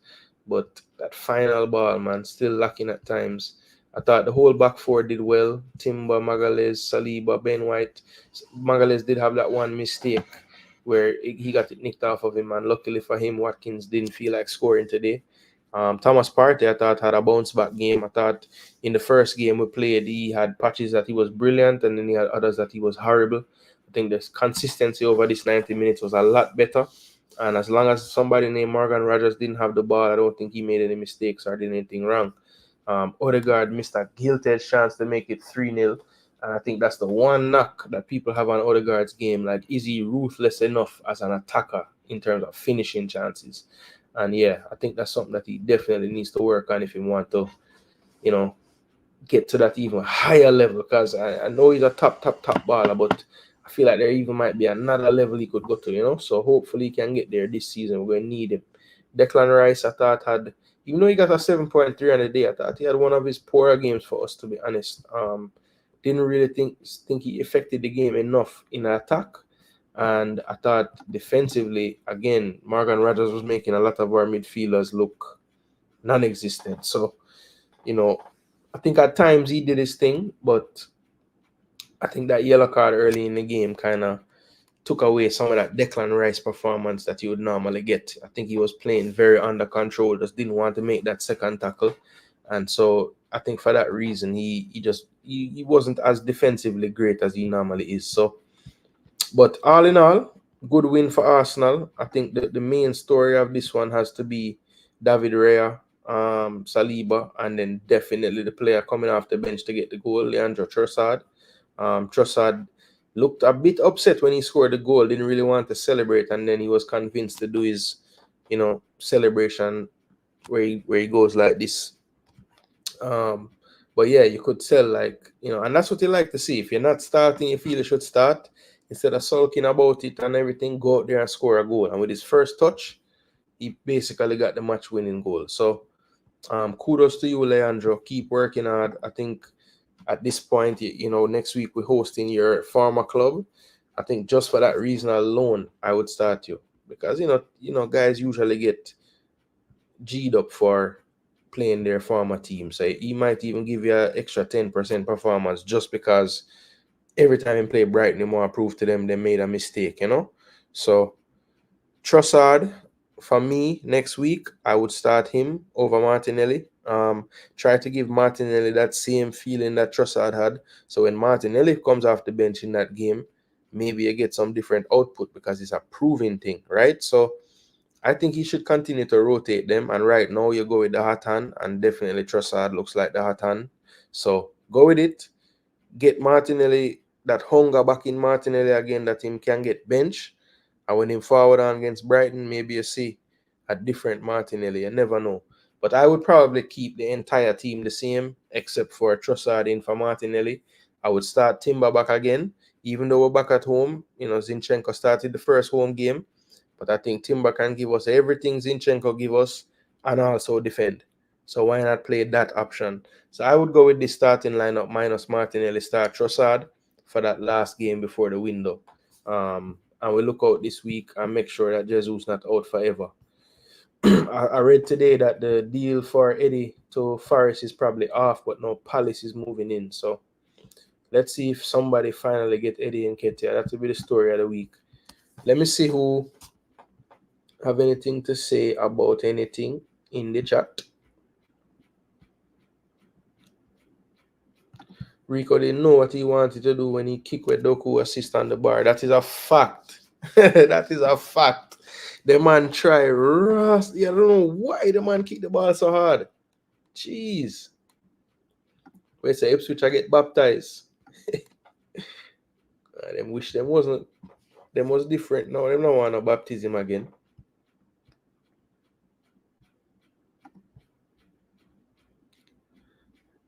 Speaker 1: but that final ball, man, still lacking at times. I thought the whole back four did well. Timber, Magalhaes, Saliba, Ben White. Magalhaes did have that one mistake where he got it nicked off of him, and luckily for him, Watkins didn't feel like scoring today. Thomas Partey, I thought, had a bounce back game. I thought in the first game we played, he had patches that he was brilliant, and then he had others that he was horrible. I think the consistency over this 90 minutes was a lot better. And as long as somebody named Morgan Rogers didn't have the ball, I don't think he made any mistakes or did anything wrong. Odegaard missed a guilty chance to make it 3-0. And I think that's the one knock that people have on Odegaard's game. Like, is he ruthless enough as an attacker? in terms of finishing chances. And yeah, I think that's something that he definitely needs to work on if he want to, you know, get to that even higher level. Because I know he's a top baller, but I feel like there even might be another level he could go to, you know. So hopefully he can get there this season. We're going to need him. Declan Rice, I thought had, even though he got a 7.3 on the day, I thought he had one of his poorer games for us, to be honest. Didn't really think he affected the game enough in attack. And I thought defensively, again, Morgan Rogers was making a lot of our midfielders look non-existent. So, you know, I think at times he did his thing, but I think that yellow card early in the game kind of took away some of that Declan Rice performance that you would normally get. I think he was playing very under control, just didn't want to make that second tackle. And so I think for that reason, he wasn't as defensively great as he normally is. So, but all in all, good win for Arsenal. I think the main story of this one has to be David Raya, Saliba, and then definitely the player coming off the bench to get the goal, Leandro Trossard. Trossard looked a bit upset when he scored the goal, didn't really want to celebrate, and then he was convinced to do his, you know, celebration where he goes like this. But yeah, you could tell, like, you know, and that's what you like to see. If you're not starting, you feel you should start. Instead of sulking about it and everything, go out there and score a goal. And with his first touch, he basically got the match-winning goal. So kudos to you, Leandro. Keep working hard. I think at this point, you know, next week we're hosting your former club. I think just for that reason alone, I would start you. Because, you know, guys usually get G'd up for playing their former team. So he might even give you an extra 10% performance just because every time he play Brighton, he want to prove to them they made a mistake, you know? So Trossard, for me, next week, I would start him over Martinelli. Try to give Martinelli that same feeling that Trossard had. So when Martinelli comes off the bench in that game, maybe you get some different output because it's a proving thing, right? So I think he should continue to rotate them. And right now, you go with the hot hand, and definitely Trossard looks like the hot hand. So go with it. Get Martinelli, that hunger back in Martinelli again, that him can get bench. And when him forward on against Brighton, maybe you see a different Martinelli. You never know. But I would probably keep the entire team the same, except for Trossard in for Martinelli. I would start Timber back again, even though we're back at home. You know, Zinchenko started the first home game. But I think Timber can give us everything Zinchenko give us and also defend. So why not play that option? So I would go with the starting lineup minus Martinelli, start Trossard for that last game before the window. And we look out this week and make sure that Jesus not out forever. I read today that the deal for Eddie to Forest is probably off, but no, Palace is moving in. So let's see if somebody finally get Eddie and Ketia. That will be the story of the week. Let me see who have anything to say about anything in the chat. Rico didn't know what he wanted to do when he kicked with Doku assist on the bar. That is a fact. That is a fact. The man tried rust. I don't know why the man kicked the ball so hard. Jeez. Wait, say Ipswich I get baptized. Them wish them wasn't. Them was different. No, them don't want no baptism again.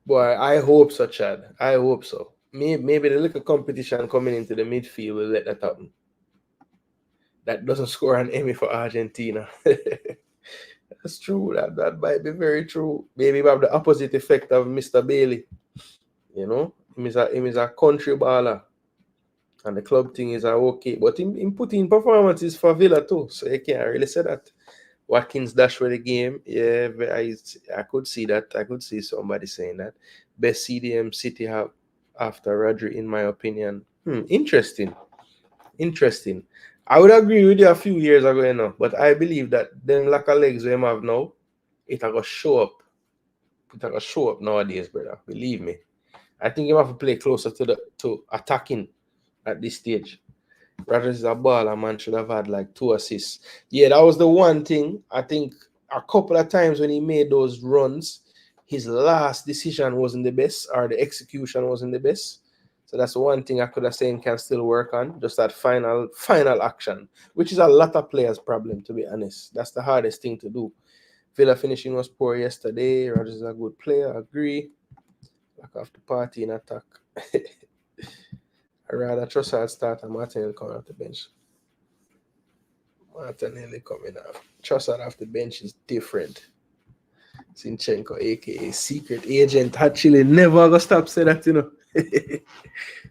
Speaker 1: Boy, I hope so, Chad. I hope so. Maybe the little competition coming into the midfield will let that happen. That doesn't score an Emmy for Argentina. That's true. That might be very true. Maybe we have the opposite effect of Mr. Bailey. You know, him is a country baller. And the club thing is okay. But him put in performances for Villa too. So you can't really say that. Watkins dash for the game. Yeah, I could see that. I could see somebody saying that. Best CDM City have after Rodri, in my opinion. Interesting. I would agree with you a few years ago, you know, but I believe that them lack of legs we have now, it'll go show up. It'll go show up nowadays, brother. Believe me. I think you have to play closer to attacking at this stage. Rodgers is a baller, man. Should have had like 2 assists. Yeah, that was the one thing. I think a couple of times when he made those runs, his last decision wasn't the best, or the execution wasn't the best. So that's one thing I could have said can still work on, just that final action, which is a lot of players' problem, to be honest. That's the hardest thing to do. Villa finishing was poor yesterday. Rodgers is a good player, agree. Back off the party in attack. I rather Trossard start and Martinelli coming off the bench. Martinelli coming off. Trossard off the bench is different. Zinchenko, aka secret agent, actually never gonna stop saying that, you know.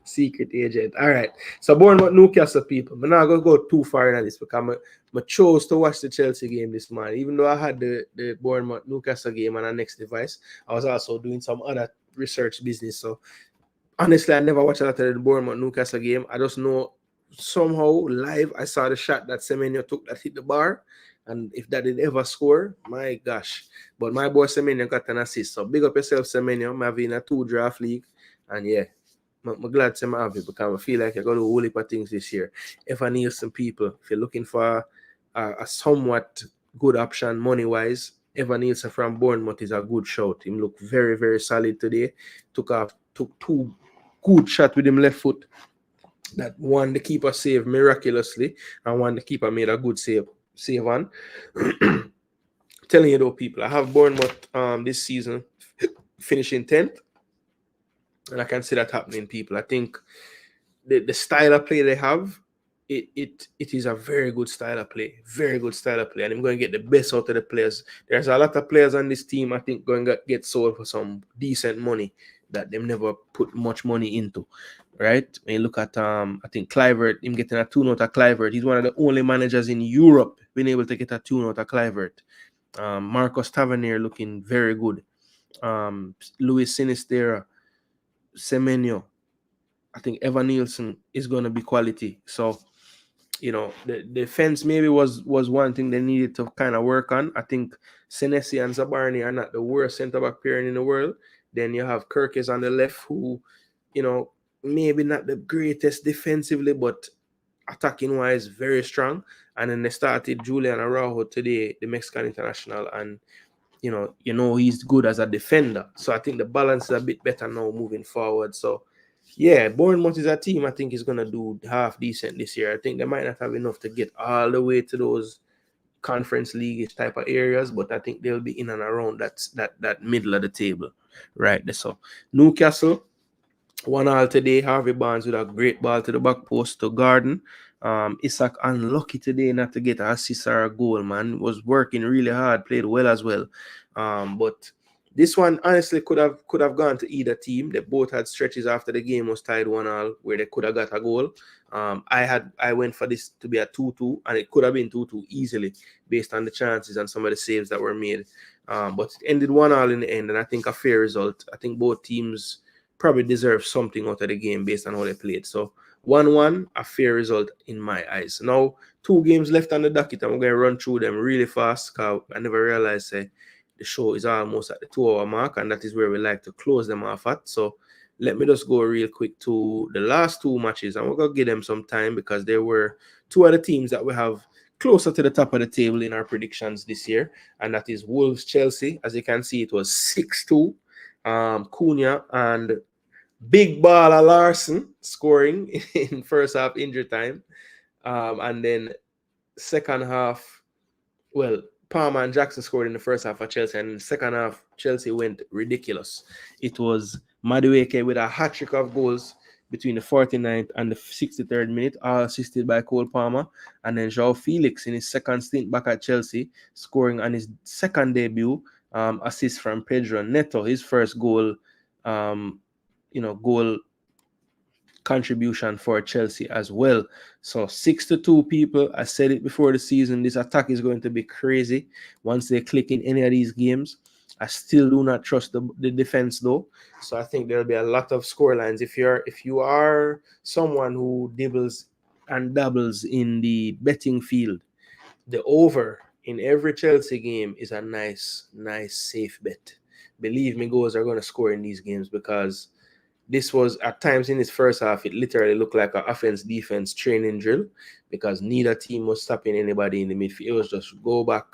Speaker 1: Secret agent. All right. So Bournemouth Newcastle people. I'm not gonna go too far in this because I chose to watch the Chelsea game this morning. Even though I had the Bournemouth Newcastle game on our next device, I was also doing some other research business. So honestly, I never watched a lot of the Bournemouth Newcastle game. I just know somehow live I saw the shot that Semenyo took that hit the bar. And if that did ever score, my gosh. But my boy Semenyo got an assist. So big up yourself, Semenyo. I'm having a 2-draft league. And yeah, I'm glad to have it because I feel like you're going to do a whole heap of things this year. Evan Nielsen people, if you're looking for a somewhat good option money-wise, Evan Nielsen from Bournemouth is a good shout. He looked very, very solid today. Took 2 good shots with him left foot. That one the keeper saved miraculously, and one the keeper made a good save on. Telling you though, people, I have Bournemouth this season finishing 10th, and I can see that happening, people. I think the style of play they have, it is a very good style of play, and I'm going to get the best out of the players. There's a lot of players on this team I think going to get sold for some decent money that them never put much money into, right? When you look at I think Kluivert, him getting a tune out of Kluivert, he's one of the only managers in Europe being able to get a tune out of Kluivert. Marcus Tavernier looking very good. Luis Sinistera, Semenyo, I think Evan Nielsen is going to be quality. So, you know, the defense maybe was one thing they needed to kind of work on. I think Senesi and Zabarni are not the worst centre-back pairing in the world. Then you have Kirkes on the left who, you know, maybe not the greatest defensively, but attacking-wise, very strong. And then they started Julian Araujo today, the Mexican international, and, you know he's good as a defender. So I think the balance is a bit better now moving forward. So, yeah, Bournemouth is a team I think is going to do half decent this year. I think they might not have enough to get all the way to those conference league type of areas, but I think they'll be in and around that middle of the table, right? So Newcastle 1-1 today. Harvey Barnes with a great ball to the back post to Garden. Isak unlucky today not to get an assist or a goal, man. Was working really hard, played well as well. But this one honestly could have gone to either team. They both had stretches after the game was tied 1-1 where they could have got a goal. I went for this to be a 2-2, and it could have been 2-2 easily based on the chances and some of the saves that were made. But it ended 1-1 in the end, and I think a fair result. I think both teams probably deserve something out of the game based on how they played. So 1-1, a fair result in my eyes. Now, 2 games left on the docket. I'm going to run through them really fast because I never realized the show is almost at the 2-hour mark, and that is where we like to close them off at. So let me just go real quick to the last 2 matches, and we're going to give them some time because there were 2 other teams that we have closer to the top of the table in our predictions this year, and that is Wolves-Chelsea. As you can see, it was 6-2. Cunha and Big Baller Larson scoring in first half injury time. And then second half, Palmer and Jackson scored in the first half for Chelsea, and in the second half, Chelsea went ridiculous. It was Madueke with a hat-trick of goals between the 49th and the 63rd minute, all assisted by Cole Palmer. And then João Felix in his second stint back at Chelsea, scoring on his second debut, assist from Pedro Neto, his first goal, goal contribution for Chelsea as well. So 6-2 people. I said it before the season. This attack is going to be crazy once they click in any of these games. I still do not trust the defense though. So I think there'll be a lot of scorelines. If you are someone who dibbles and dabbles in the betting field, the over in every Chelsea game is a nice safe bet. Believe me, goals are going to score in these games because this was, at times in this first half, it literally looked like an offense-defense training drill because neither team was stopping anybody in the midfield. It was just go back,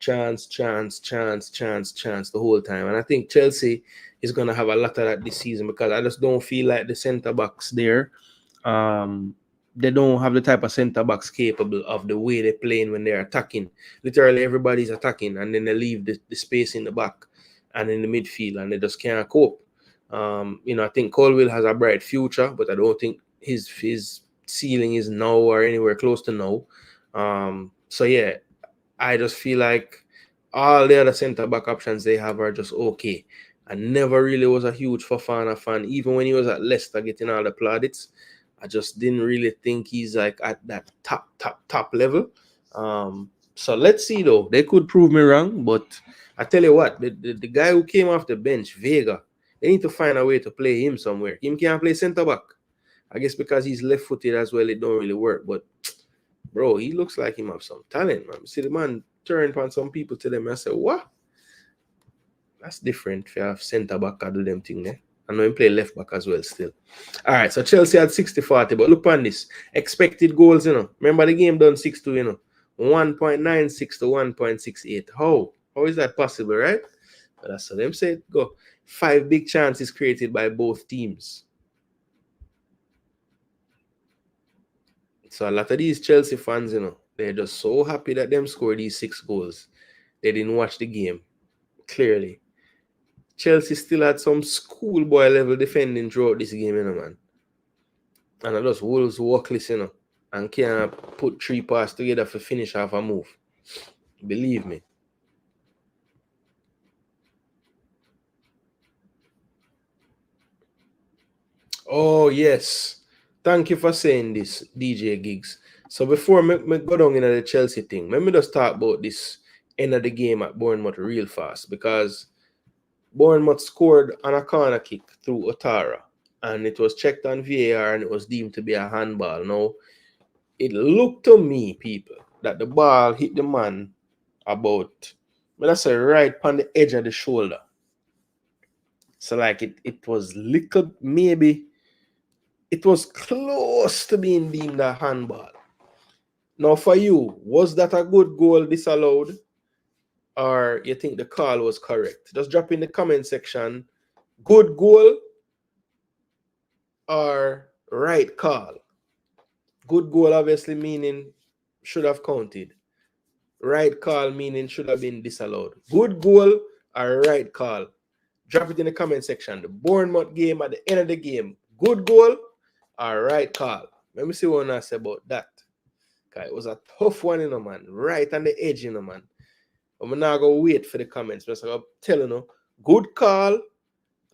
Speaker 1: chance the whole time. And I think Chelsea is going to have a lot of that this season because I just don't feel like the centre backs there. They don't have the type of centre backs capable of the way they're playing when they're attacking. Literally, everybody's attacking, and then they leave the space in the back and in the midfield, and they just can't cope. I think Colwill has a bright future, but I don't think his ceiling is now or anywhere close to now. So yeah, I just feel like all the other centre back options they have are just okay. I never really was a huge Fofana fan, even when he was at Leicester getting all the plaudits. I just didn't really think he's like at that top level. So let's see though. They could prove me wrong, but I tell you what, the guy who came off the bench, Vega, they need to find a way to play him somewhere. Him can't play centre back. I guess because he's left-footed as well, it don't really work. But bro, he looks like him have some talent, man. See the man turn upon some people to them and say, what? That's different if you have centre back and do them thing there. I know him play left back as well still. All right, so Chelsea had 60-40, but look on this. Expected goals, Remember the game done 6-2, 1.96 to 1.68. How is that possible, right? But that's what them say. Go. 5 big chances created by both teams. So a lot of these Chelsea fans, they're just so happy that them scored these 6 goals. They didn't watch the game, clearly. Chelsea still had some schoolboy level defending throughout this game, man. And I just Wolves workless, and can't put 3 passes together for finish off a move. Believe me. Oh, yes. Thank you for saying this, DJ Giggs. So before me go down into the Chelsea thing, let me just talk about this end of the game at Bournemouth real fast, because Bournemouth scored on a corner kick through Otara, and it was checked on VAR and it was deemed to be a handball. Now, it looked to me, people, that the ball hit the man about, let's say, right on the edge of the shoulder. So like it was little, maybe it was close to being deemed a handball. Now, for you, was that a good goal disallowed, or you think the call was correct? Just drop in the comment section. Good goal or right call? Good goal obviously meaning should have counted. Right call meaning should have been disallowed. Good goal or right call? Drop it in the comment section. The Bournemouth game, at the end of the game, good goal or right call? Let me see what I say about that. Okay, it was a tough one, man. Right on the edge, man. I'm not going to wait for the comments. I'm going to tell you, good call.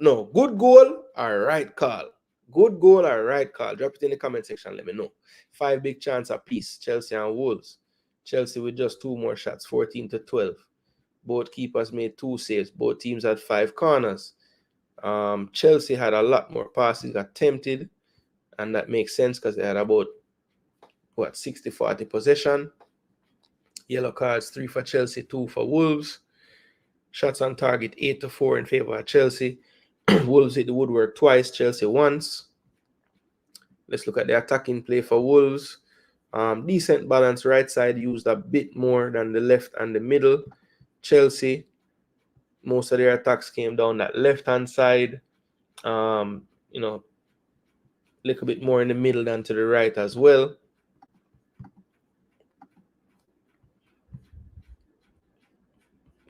Speaker 1: No, good goal or right call? Good goal or right call? Drop it in the comment section. Let me know. 5 big chance apiece. Chelsea and Wolves. Chelsea with just 2 more shots. 14-12. Both keepers made 2 saves. Both teams had 5 corners. Chelsea had a lot more passes attempted. And that makes sense because they had about 60-40 possession. Yellow cards, 3 for Chelsea, 2 for Wolves. Shots on target, 8-4 in favor of Chelsea. Wolves hit the woodwork twice, Chelsea once. Let's look at the attacking play for Wolves. Decent balance. Right side used a bit more than the left and the middle. Chelsea, most of their attacks came down that left-hand side. A little bit more in the middle than to the right as well.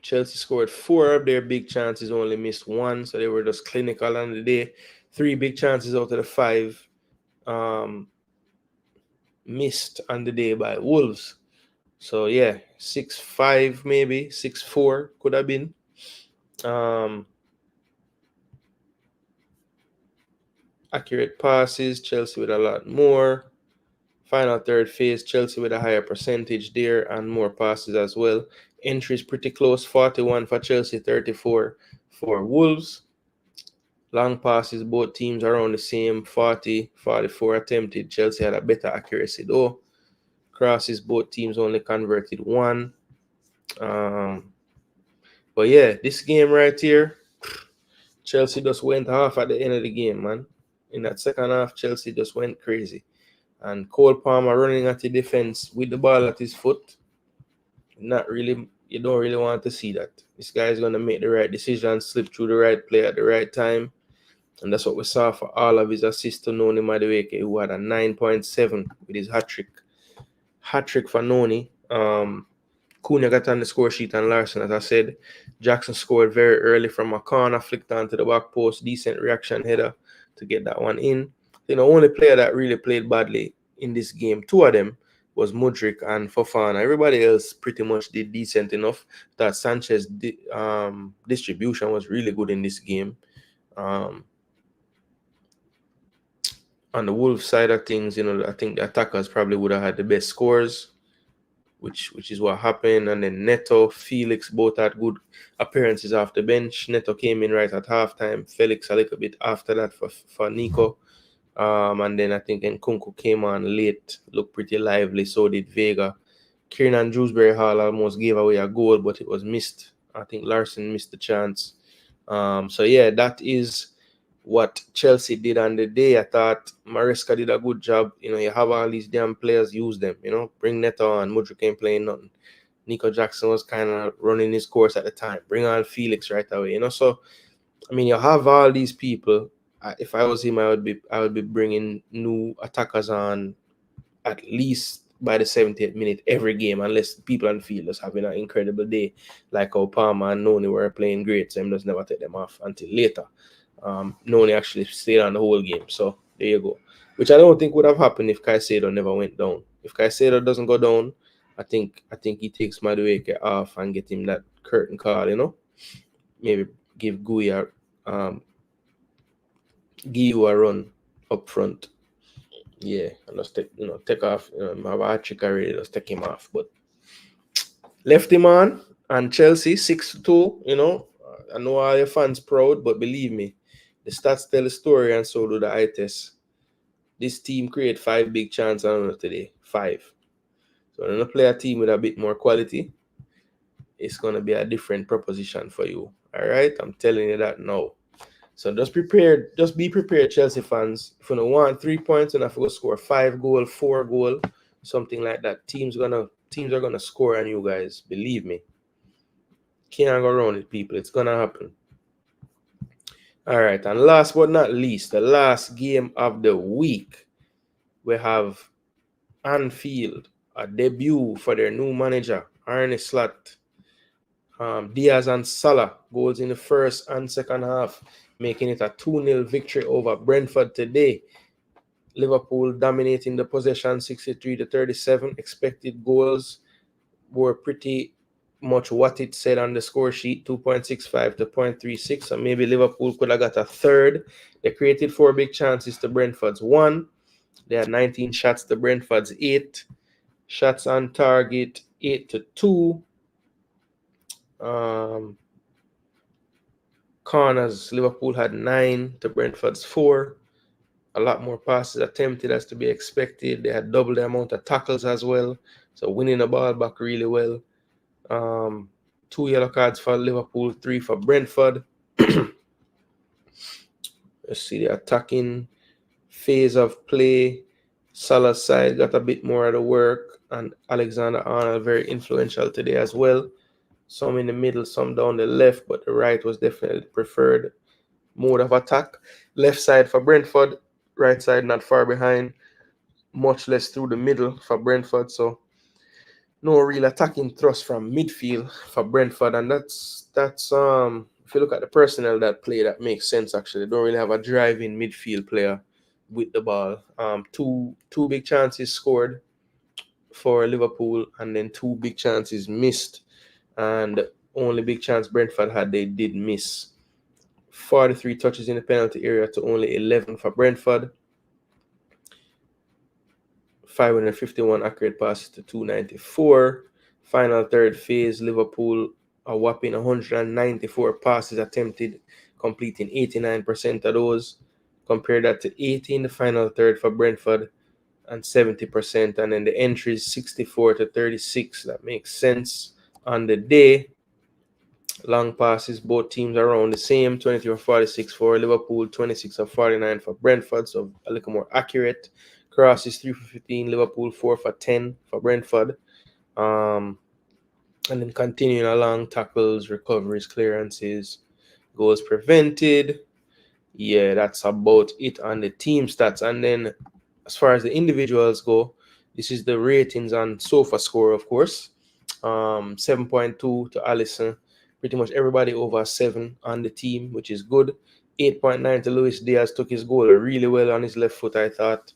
Speaker 1: Chelsea scored 4 of their big chances, only missed 1, so they were just clinical on the day. 3 big chances out of the 5 missed on the day by Wolves. So yeah, 6-5 maybe, 6-4 could have been. Accurate passes, Chelsea with a lot more. Final third phase, Chelsea with a higher percentage there and more passes as well. Entries pretty close, 41 for Chelsea, 34 for Wolves. Long passes, both teams around the same, 40, 44 attempted. Chelsea had a better accuracy though. Crosses, both teams only converted 1. But yeah, this game right here, Chelsea just went off at the end of the game, man. In that second half, Chelsea just went crazy. And Cole Palmer running at the defense with the ball at his foot. Not really you don't really want to see that. This guy is going to make the right decision, slip through the right play at the right time. And that's what we saw for all of his assists to Noni Madueke, who had a 9.7 with his hat-trick. Hat-trick for Noni. Cunha got on the score sheet and Larson, as I said. Jackson scored very early from a corner, flicked onto the back post, decent reaction header to get that one in. The only player that really played badly in this game, two of them, was Mudryk and Fofana. Everybody else pretty much did decent enough. That Sanchez distribution was really good in this game. On the Wolves side of things, I think the attackers probably would have had the best scores, which is what happened. And then Neto, Felix both had good appearances off the bench. Neto came in right at halftime. Felix a little bit after that for Nico. And then I think Nkunku came on late, looked pretty lively. So did Vega. Kieran Dewsbury Hall almost gave away a goal, but it was missed. I think Larson missed the chance. So yeah, that is what Chelsea did on the day. I thought Maresca did a good job. You have all these damn players, use them. Bring Neto on. Mudryk ain't playing nothing. Nico Jackson was kind of running his course at the time. Bring on Felix right away. So I mean, you have all these people. If I was him, I would be bringing new attackers on at least by the 70th minute every game, unless people on the field is having an incredible day, like how Palmer and Noni were playing great, so I'm just never take them off until later. Noni actually stayed on the whole game, so there you go. Which I don't think would have happened if Caicedo never went down. If Caicedo doesn't go down, I think he takes Madueke off and get him that curtain call, maybe give Guy a run up front. Yeah, and just take off. Have a trick already, just take him off. But left him on, and Chelsea 6-2. I know all your fans proud, but believe me, the stats tell the story, and so do the eye test. This team create 5 big chances today. 5. So when you play a team with a bit more quality, it's gonna be a different proposition for you. All right, I'm telling you that now. So just be prepared, Chelsea fans. If you don't want 3 points, and if you go score 5 goal, 4 goal, something like that, teams are gonna score on you guys. Believe me. Can't go around it, people. It's gonna happen. All right, and last but not least, the last game of the week, we have Anfield, a debut for their new manager, Arne Slot. Diaz and Salah goals in the first and second half, making it a 2-0 victory over Brentford today. Liverpool dominating the possession 63-37. Expected goals were pretty much what it said on the score sheet, 2.65 to 0.36. So maybe Liverpool could have got a third. They created 4 big chances to Brentford's 1. They had 19 shots to Brentford's 8. Shots on target 8-2. Corners, Liverpool had 9 to Brentford's 4. A lot more passes attempted as to be expected. They had double the amount of tackles as well. So winning the ball back really well. 2 yellow cards for Liverpool, 3 for Brentford. Let's see the attacking phase of play. Salah's side got a bit more of the work, and Alexander-Arnold very influential today as well. Some in the middle, some down the left, but the right was definitely preferred mode of attack. Left side for Brentford, right side not far behind, much less through the middle for Brentford. So no real attacking thrust from midfield for Brentford, and that's if you look at the personnel that play, that makes sense actually. They don't really have a driving midfield player with the ball. Two big chances scored for Liverpool, and then 2 big chances missed. And only big chance Brentford had, they did miss. 43 touches in the penalty area to only 11 for Brentford. 551 accurate passes to 294. Final third phase, Liverpool a whopping 194 passes attempted, completing 89% of those. Compare that to 80 in the final third for Brentford and 70%. And then the entries 64-36. That makes sense. On the day, long passes, both teams are around the same, 23-46 for Liverpool, 26-49 for Brentford, so a little more accurate. Crosses 3 for 15, Liverpool 4 for 10 for Brentford. And then continuing along, tackles, recoveries, clearances, goals prevented. Yeah, that's about it on the team stats. And then as far as the individuals go, this is the ratings on Sofa Score, of course. 7.2 to Allison. Pretty much everybody over 7 on the team, which is good. 8.9 to Luis Diaz, took his goal really well on his left foot, I thought.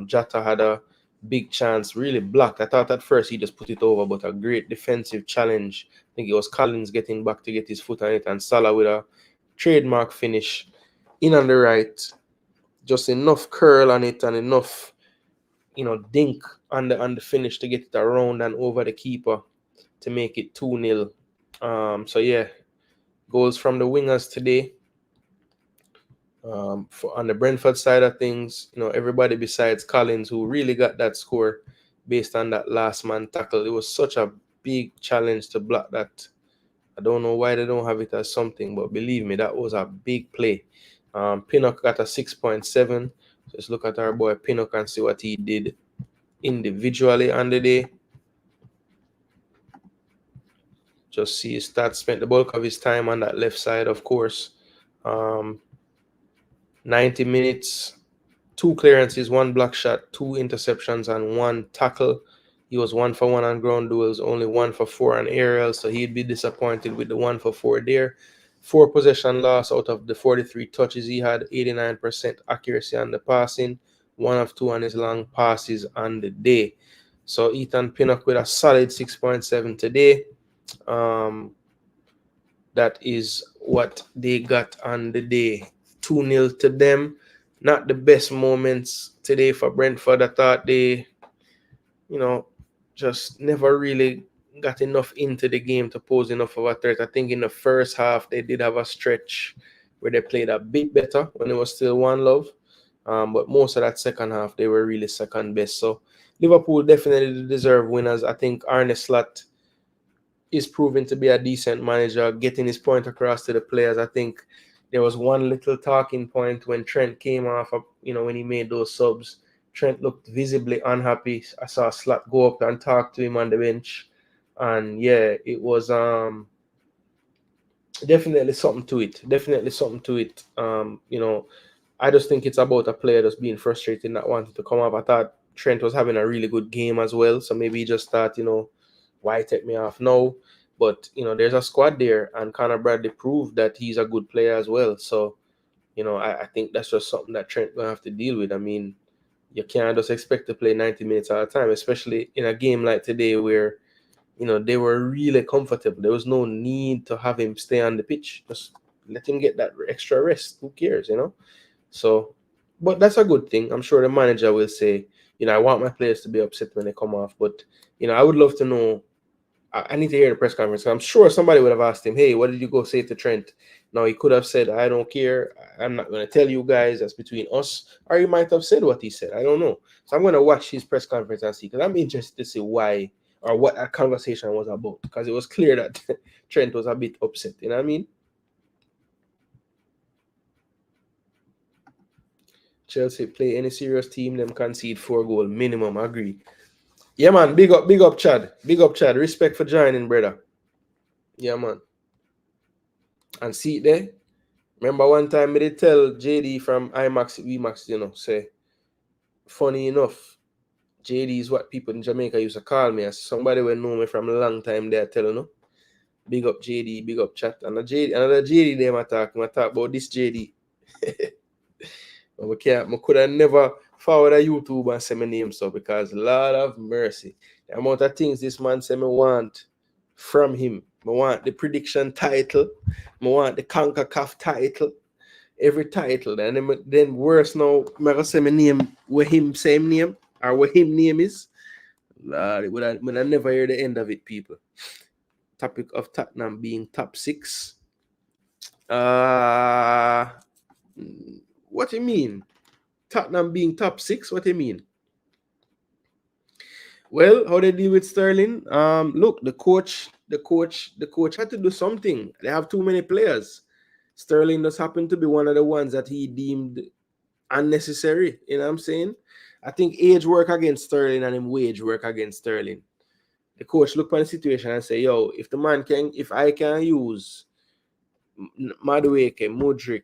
Speaker 1: Jota had a big chance, really blocked. I thought at first he just put it over, but a great defensive challenge. I think it was Collins getting back to get his foot on it, and Salah with a trademark finish in on the right. Just enough curl on it and enough, dink on the finish to get it around and over the keeper to make it 2-0. So yeah, goals from the wingers today. On the Brentford side of things, everybody besides Collins, who really got that score based on that last man tackle. It was such a big challenge to block that. I don't know why they don't have it as something, but believe me, that was a big play. Pinnock got a 6.7. Just look at our boy Pinnock and see what he did individually on the day. Just see his stats. Spent the bulk of his time on that left side, of course. 90 minutes, 2 clearances, 1 block shot, 2 interceptions, and 1 tackle. He was 1 for 1 on ground duels, only 1 for 4 on aerial, so he'd be disappointed with the 1 for 4 there. 4 possession loss out of the 43 touches he had, 89% accuracy on the passing, 1 of 2 on his long passes on the day. So Ethan Pinnock with a solid 6.7 today. That is what they got on the day. 2-0 to them. Not the best moments today for Brentford. I thought they, just never really got enough into the game to pose enough of a threat. I think in the first half, they did have a stretch where they played a bit better when it was still 1-0. But most of that second half, they were really second best. So Liverpool definitely deserve winners. I think Arne Slot is proven to be a decent manager, getting his point across to the players. I think there was one little talking point when Trent came off, when he made those subs. Trent looked visibly unhappy. I saw Slot go up and talk to him on the bench. And yeah, it was definitely something to it. I just think it's about a player just being frustrated, not wanting to come up. I thought Trent was having a really good game as well. So maybe he just thought, why take me off now? But, there's a squad there, and Conor Bradley proved that he's a good player as well. So, I think that's just something that Trent going to have to deal with. I mean, you can't just expect to play 90 minutes at a time, especially in a game like today where, they were really comfortable. There was no need to have him stay on the pitch. Just let him get that extra rest. Who cares, So, but that's a good thing. I'm sure the manager will say, I want my players to be upset when they come off. But, I would love to know. I need to hear the press conference. I'm sure somebody would have asked him, hey, what did you go say to Trent? Now, he could have said, I don't care. I'm not going to tell you guys. That's between us. Or he might have said what he said. I don't know. So I'm going to watch his press conference and see, because I'm interested to see why or what that conversation was about, because it was clear that Trent was a bit upset. You know what I mean? Chelsea play any serious team, them concede 4 goal minimum. Agree. Yeah, man. Big up, Chad. Big up, Chad. Respect for joining, brother. Yeah, man. And see it there. Remember one time I did tell JD from IMAX, VMAX, say, funny enough, JD is what people in Jamaica used to call me. As somebody will know me from a long time there, telling you. Big up JD, big up chat. And another JD there, I talk about this JD. I could have never forward a YouTube and say my name so, because Lord of mercy, the amount of things this man say me want from him. I want the prediction title. I want the CONCACAF title. Every title. And then worse now, I'm going to say my name where him same name or where him name is. Lord, I never hear the end of it, people. Topic of Tottenham being top 6. What do you mean? Tottenham being top 6? What do you mean? Well, how they deal with Sterling? Look, the coach had to do something. They have too many players. Sterling just happened to be one of the ones that he deemed unnecessary. You know what I'm saying? I think age work against Sterling and him wage work against Sterling. The coach look on the situation and say, yo, if I can use Madueke, Mudryk,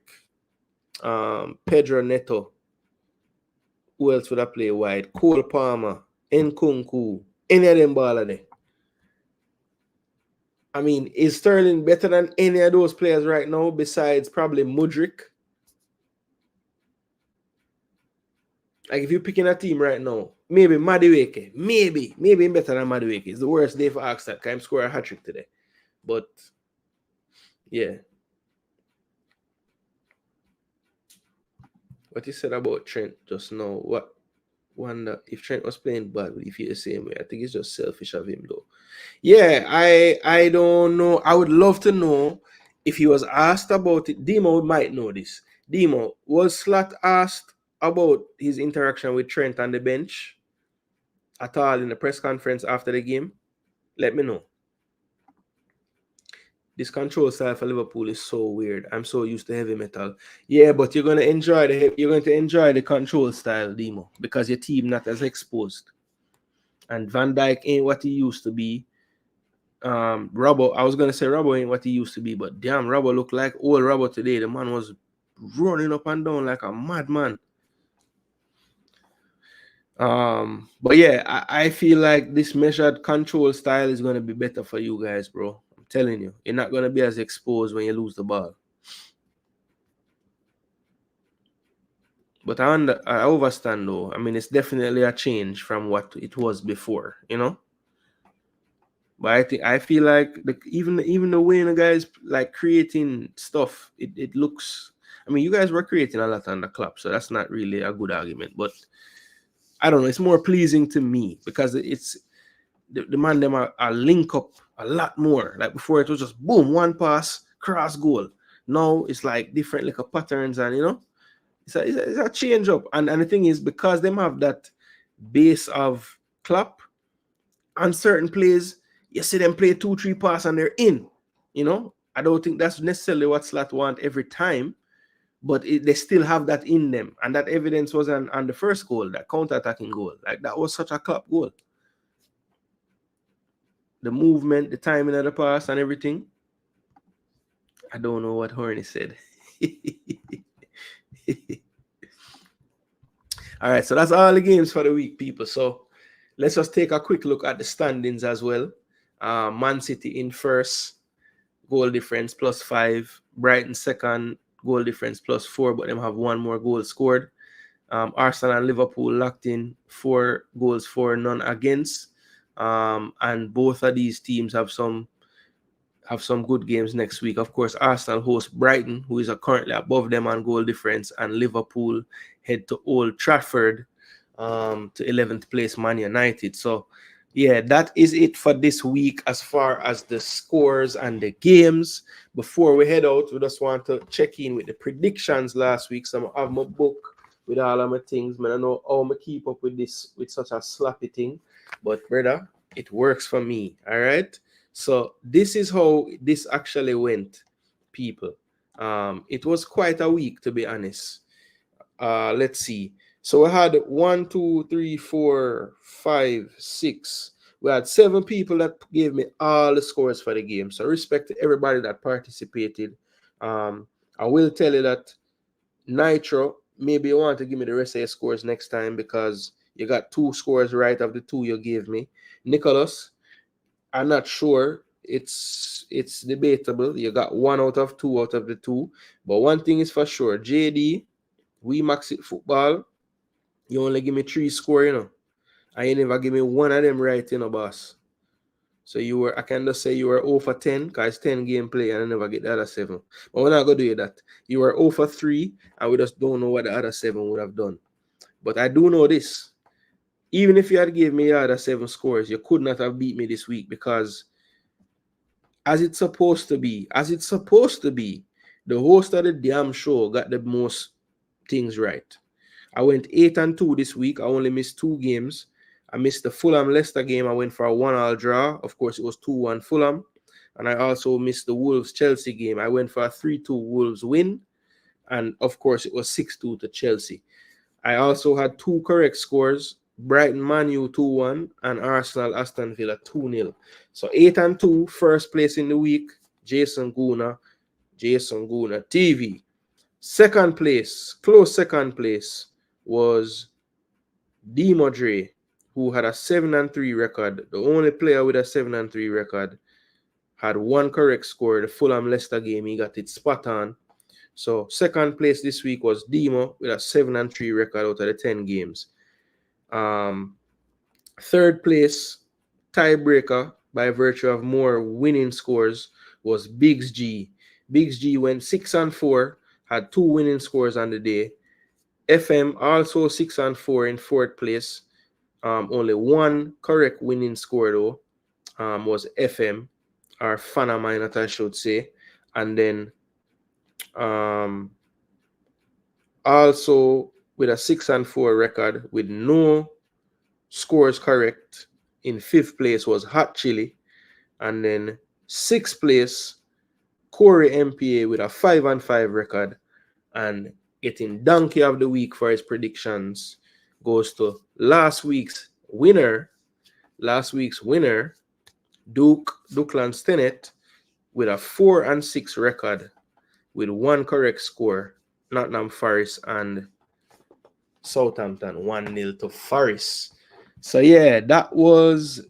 Speaker 1: Pedro Neto, who else would I play wide? Cole Palmer, Nkunku, any of them baller there. I mean, is Sterling better than any of those players right now besides probably Mudryk? Like if you're picking a team right now, maybe Madueke, maybe better than Madueke. It's the worst day for ask that. Can score a hat-trick today. But yeah. What you said about Trent just now, wonder if Trent was playing bad, would he feel the same way? I think it's just selfish of him though. Yeah, I don't know. I would love to know if he was asked about it. Demo might know this. Demo, was Slat asked about his interaction with Trent on the bench at all in the press conference after the game? Let me know. This control style for Liverpool is so weird. I'm so used to heavy metal. Yeah, but you're going to enjoy the control style, Demo, because your team not as exposed. And Van Dijk ain't what he used to be. Robbo, I was going to say Robbo ain't what he used to be, but damn, Robbo looked like old Robbo today. The man was running up and down like a madman. But yeah, I feel like this measured control style is going to be better for you guys, bro. I'm telling you, you're not going to be as exposed when you lose the ball. But I understand though. I mean, it's definitely a change from what it was before, you know. But I feel like even the way the guys like creating stuff, it looks. I mean, you guys were creating a lot on the club, so that's not really a good argument. But I don't know. It's more pleasing to me because it's the man them are link up a lot more. Like before, it was just boom, one pass, cross goal. Now it's like different little patterns, and you know, it's a change up. And the thing is, because them have that base of Klopp on certain plays, you see them play 2-3 pass and they're in. You know, I don't think that's necessarily what Slat want every time, but they still have that in them. And that evidence was on the first goal, that counter-attacking goal. Like that was such a Klopp goal. The movement, the timing of the pass and everything. I don't know what Horny said. All right, so that's all the games for the week, people. So let's just take a quick look at the standings as well. Man City in first, goal difference +5. Brighton second, goal difference +4, but them have one more goal scored. Arsenal and Liverpool locked in 4 goals for, none against. And both of these teams have some good games next week. Of course, Arsenal host Brighton, who is currently above them on goal difference, and Liverpool head to Old Trafford to 11th place Man United. So yeah, that is it for this week as far as the scores and the games. Before we head out, we just want to check in with the predictions last week. So I have my book with all of my things. I don't know how I keep up with this with such a slappy thing, but brother, it works for me. All right. So this is how this actually went, people. It was quite a week, to be honest. Let's see. So we had 1, 2, 3, 4, 5, 6. We had 7 people that gave me all the scores for the game. So respect to everybody that participated. I will tell you that Nitro, maybe you want to give me the rest of your scores next time because you got 2 scores right of the 2 you gave me. Nicholas, I'm not sure. It's debatable. You got 1 out of 2 out of the 2. But one thing is for sure. JD, we max it football. You only give me 3 score, you know. And you never give me one of them right, you know, boss. So I can just say you were 0 for 10 because 10 gameplay and I never get the other 7. But we're not going to do that. You were 0 for 3 and we just don't know what the other 7 would have done. But I do know this. Even if you had given me the other 7 scores, you could not have beat me this week because as it's supposed to be, the host of the damn show got the most things right. I went 8-2 this week. I only missed 2 games. I missed the Fulham-Leicester game. I went for a 1-1 draw. Of course, it was 2-1 Fulham. And I also missed the Wolves-Chelsea game. I went for a 3-2 Wolves win. And, of course, it was 6-2 to Chelsea. I also had 2 correct scores Brighton Man U 2-1, and Arsenal Aston Villa 2-0. So 8-2, first place in the week, Jason Gooner TV. Second place, close second place, was Demo Dre, who had a 7-3 record. The only player with a 7-3 record had one correct score. The Fulham Leicester game, he got it spot on. So second place this week was Demo with a 7-3 record out of the 10 games. Third place, tiebreaker by virtue of more winning scores, was Biggs G. Biggs G went 6-4, had 2 winning scores on the day. FM also 6-4 in fourth place. Only 1 correct winning score though, was FM, or fan of mine, that I should say. And then also with a 6-4 record with no scores correct in fifth place was Hot Chili. And then sixth place, Corey MPA with a 5-5 record. And getting donkey of the week for his predictions goes to last week's winner, Dukeland Stennett, with a 4-6 record with 1 correct score. Nottingham Forest and Southampton 1-0 to Forest. So yeah, that was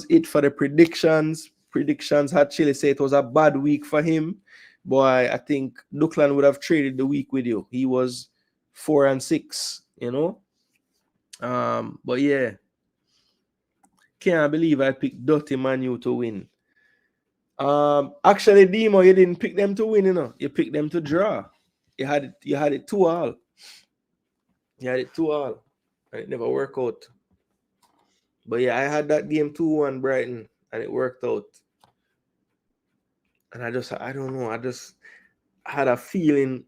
Speaker 1: it for the predictions. Predictions had Chile say it was a bad week for him. Boy, I think Dukeland would have traded the week with you. He was 4-6, you know. But yeah, can't believe I picked Dirty Manu to win. Actually, Demo, you didn't pick them to win, you know. You picked them to draw. You had it 2-all. You had it 2-all. And it never worked out. But yeah, I had that game 2-1 Brighton, and it worked out. And I don't know. I just had a feeling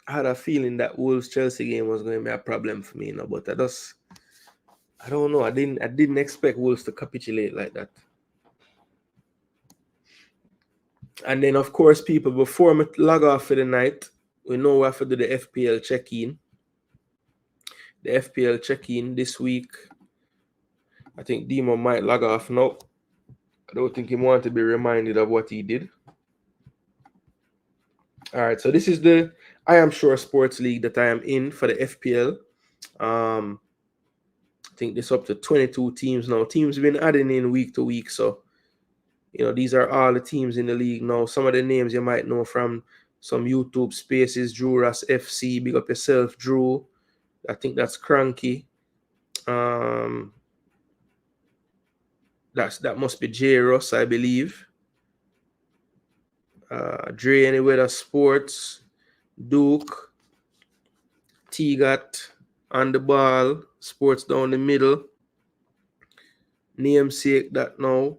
Speaker 1: that Wolves Chelsea game was going to be a problem for me, you know. But I don't know. I didn't expect Wolves to capitulate like that. And then, of course, people, before we log off for the night, we know we have to do the FPL check-in. The FPL check-in this week. I think Demo might log off now. I don't think he wanted to be reminded of what he did. All right, so this is the I Am Sure Sports League that I am in for the FPL. I think this up to 22 teams now. Teams have been adding in week to week, so you know these are all the teams in the league now. Some of the names you might know from some YouTube spaces. Drew Ross FC, big up yourself, Drew. I think that's Cranky. That must be J Ross, I believe. Dre Anyweather Sports, Duke, T-Got on the ball, Sports down the middle, Namesake that now,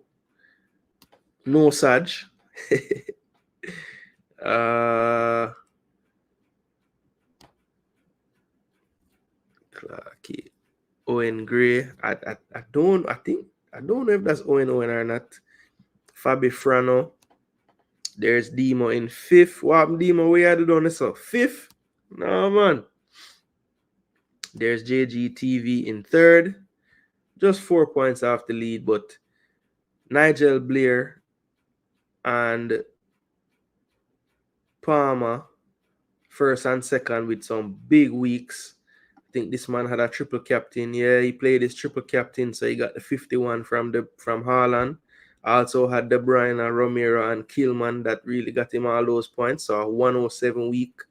Speaker 1: No Saj, Clarky, Owen Gray. I don't know if that's Owen or not. Fabi Frano. There's Demo in fifth. What happened, Demo? Where you done this up? Fifth? No, man. There's JGTV in third. Just 4 points off the lead, but Nigel Blair and Palmer first and second with some big weeks. I think this man had a triple captain. Yeah, he played his triple captain, so he got the 51 from Haaland. Also had De Bruyne and Romero and Killman that really got him all those points. So a 107 week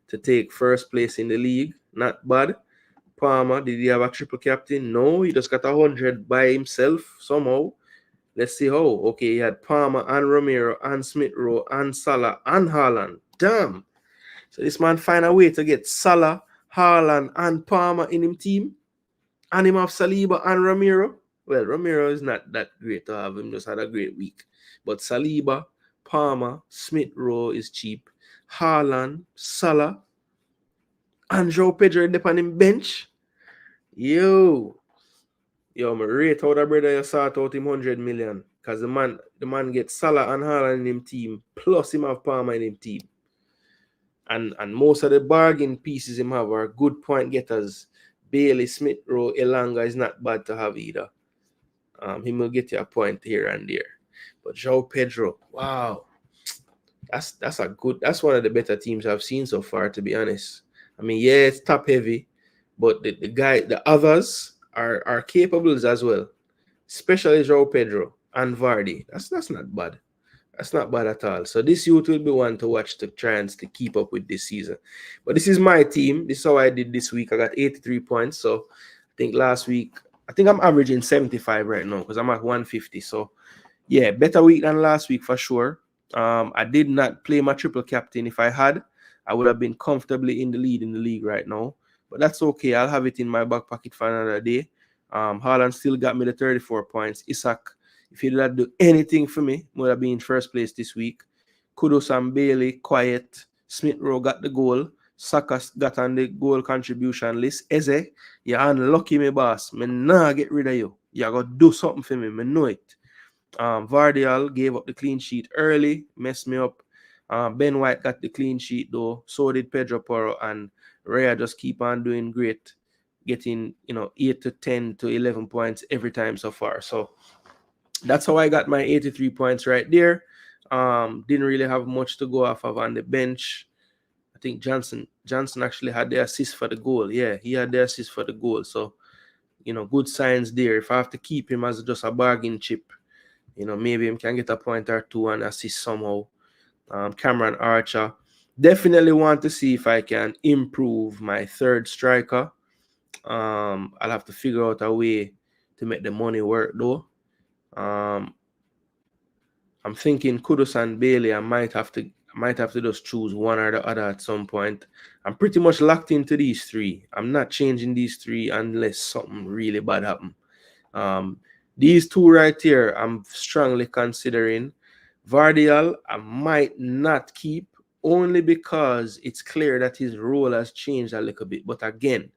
Speaker 1: to take first place in the league. Not bad. Palmer, did he have a triple captain? No, he just got 100 by himself somehow. Let's see how. Okay, he had Palmer and Romero and Smith Rowe and Salah and Haaland. Damn. So this man find a way to get Salah, Haaland and Palmer in him team. And him have Saliba and Romero. Well, Romero is not that great to have. Him just had a great week. But Saliba, Palmer, Smith Rowe is cheap. Haaland, Salah, and Joe Pedro dip on him bench. Yo, my rate how that brother you sort out him 100 million. Because the man gets Salah and Haaland in him team, plus him have Palmer in him team. And most of the bargain pieces him have are good point getters. Bailey, Smith Rowe, Elanga is not bad to have either. He will get you a point here and there. But João Pedro, wow. That's one of the better teams I've seen so far, to be honest. I mean, yeah, it's top heavy, but the others are capable as well. Especially João Pedro and Vardy. That's not bad. That's not bad at all. So this youth will be one to watch to try and to keep up with this season. But this is my team. This is how I did this week. I got 83 points. So I think last week, I think I'm averaging 75 right now because I'm at 150. So yeah, better week than last week for sure. I did not play my triple captain. If I had, I would have been comfortably in the lead in the league right now. But that's okay. I'll have it in my back pocket for another day. Haaland still got me the 34 points. Isak, if he did not do anything for me, would have been in first place this week. Kudus and Bailey, quiet. Smith Rowe got the goal. Saka got on the goal contribution list. Eze, you're unlucky, me boss. Me nah get rid of you. You gotta do something for me. Me know it. Vardial gave up the clean sheet early, messed me up. Ben White got the clean sheet though. So did Pedro Porro, and Rhea just keep on doing great, getting 8 to 10 to 11 points every time so far. So that's how I got my 83 points right there. Didn't really have much to go off of on the bench. I think Johnson actually had the assist for the goal. Yeah, he had the assist for the goal. So good signs there. If I have to keep him as just a bargain chip, maybe him can get a point or two and assist somehow. Cameron Archer. Definitely want to see if I can improve my third striker. I'll have to figure out a way to make the money work though. I'm thinking Kudus and Bailey. I might have to just choose one or the other at some point. I'm pretty much locked into these three. I'm not changing these three unless something really bad happens. These two right here, I'm strongly considering. Vardial, I might not keep only because it's clear that his role has changed a little bit. But again,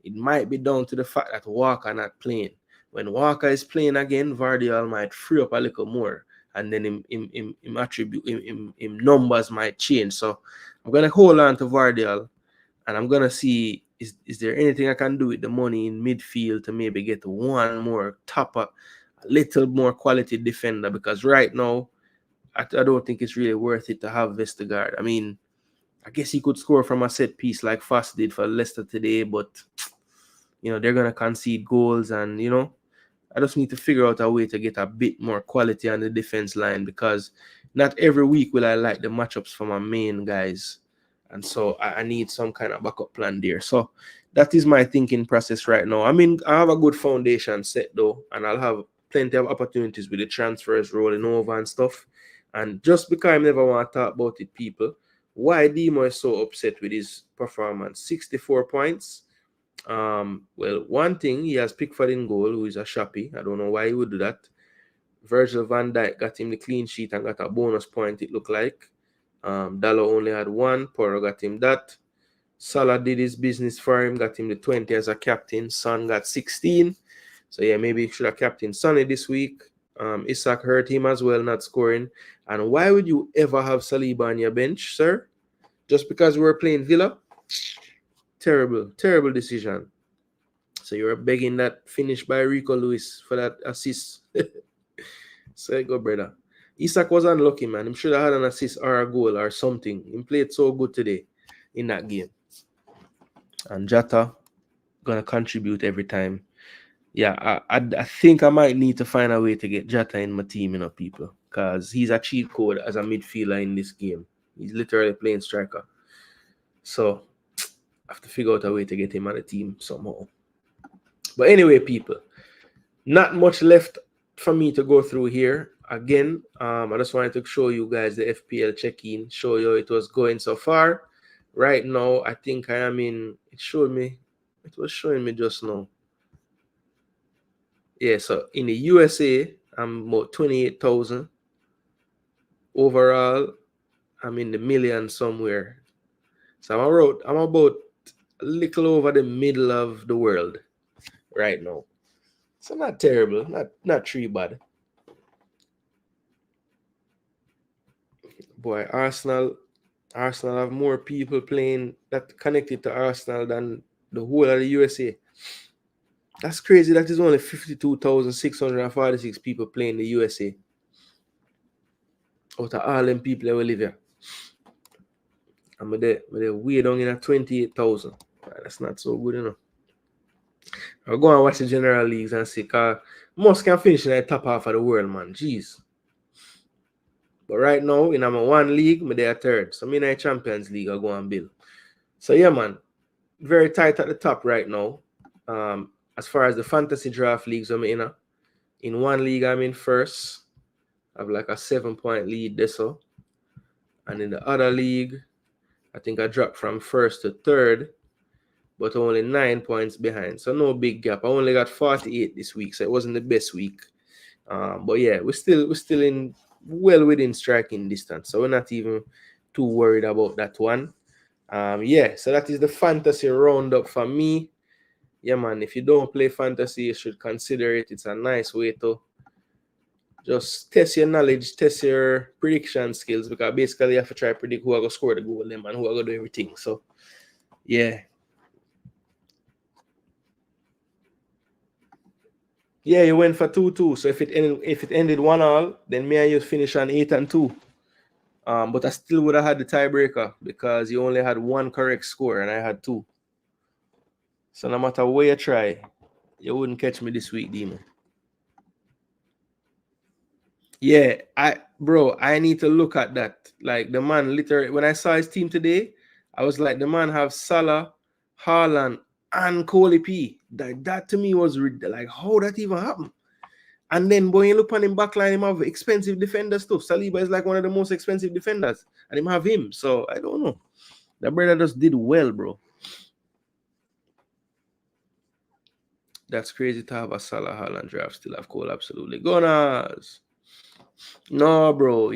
Speaker 1: it might be down to the fact that Walker not playing. When Walker is playing again, Vardial might free up a little more, and then him numbers might change. So I'm gonna hold on to Vardial, and I'm gonna see is there anything I can do with the money in midfield to maybe get one more topper, a little more quality defender, because right now I don't think it's really worth it to have Vestergaard. I mean, I guess he could score from a set piece like Fast did for Leicester today, but they're gonna concede goals, and I just need to figure out a way to get a bit more quality on the defense line, because not every week will I like the matchups for my main guys. And so I need some kind of backup plan there. So that is my thinking process right now. I mean, I have a good foundation set though, and I'll have plenty of opportunities with the transfers rolling over and stuff. And just because I never want to talk about it, people, why Demo is so upset with his performance? 64 points. Well, one thing, he has Pickford in goal, who is a shoppy. I don't know why he would do that. Virgil van Dijk got him the clean sheet and got a bonus point, it looked like. Dallo only had one. Porro got him that. Salah did his business for him, got him the 20 as a captain. Son got 16. So yeah, maybe he should have captain Sonny this week. Isak hurt him as well, not scoring. And why would you ever have Saliba on your bench, sir? Just because we were playing Villa? Terrible decision. So you're begging that finish by Rico Lewis for that assist. So go, brother. Isak was unlucky, man. He should have had an assist or a goal or something. He played so good today in that game. And Jota gonna contribute every time. Yeah, I think I might need to find a way to get Jota in my team, people, because he's a cheat code as a midfielder in this game. He's literally playing striker. So I have to figure out a way to get him on the team somehow. But anyway, people, not much left for me to go through here. Again, I just wanted to show you guys the FPL check-in, show you how it was going so far. Right now, I think I am in, it was showing me just now. Yeah, so in the USA, I'm about 28,000. Overall, I'm in the million somewhere. So I'm about a little over the middle of the world right now. So not terrible, not too bad. Boy, Arsenal have more people playing that connected to Arsenal than the whole of the USA. That's crazy. That is only 52,646 people playing the USA. Out of all them people that will live here. And they're way down in at 28,000. That's not so good enough. I'll go and watch the general leagues and see, because most can finish in the top half of the world, man. Jeez. But right now, in my one league, they are third. So me in the Champions League, I go and build. So yeah, man. Very tight at the top right now. As far as the fantasy draft leagues I'm in one league I'm in first. I have like a 7-point lead this so. And in the other league, I think I dropped from first to third, but only 9 points behind. So no big gap. I only got 48 this week, so it wasn't the best week. But yeah, we're still in well within striking distance. So we're not even too worried about that one. Yeah, so that is the fantasy roundup for me. Yeah, man, if you don't play fantasy, you should consider it. It's a nice way to just test your knowledge, test your prediction skills, because basically you have to try to predict who are going to score the goal and who are going to do everything. So, yeah. Yeah, you went for 2-2. So if it ended 1-1, then me and you finish on 8-2. But I still would have had the tiebreaker because you only had one correct score and I had 2. So no matter where you try, you wouldn't catch me this week, Demon. Yeah, I need to look at that. Like the man literally, when I saw his team today, I was like, the man have Salah, Haaland, and Coley P. That to me was like, how that even happened? And then when you look on him backline, him have expensive defenders too. Saliba is like one of the most expensive defenders, and him have him. So I don't know. That brother just did well, bro. That's crazy to have a Salah Haaland draft. Still have Cole, absolutely. Gunners. No, bro.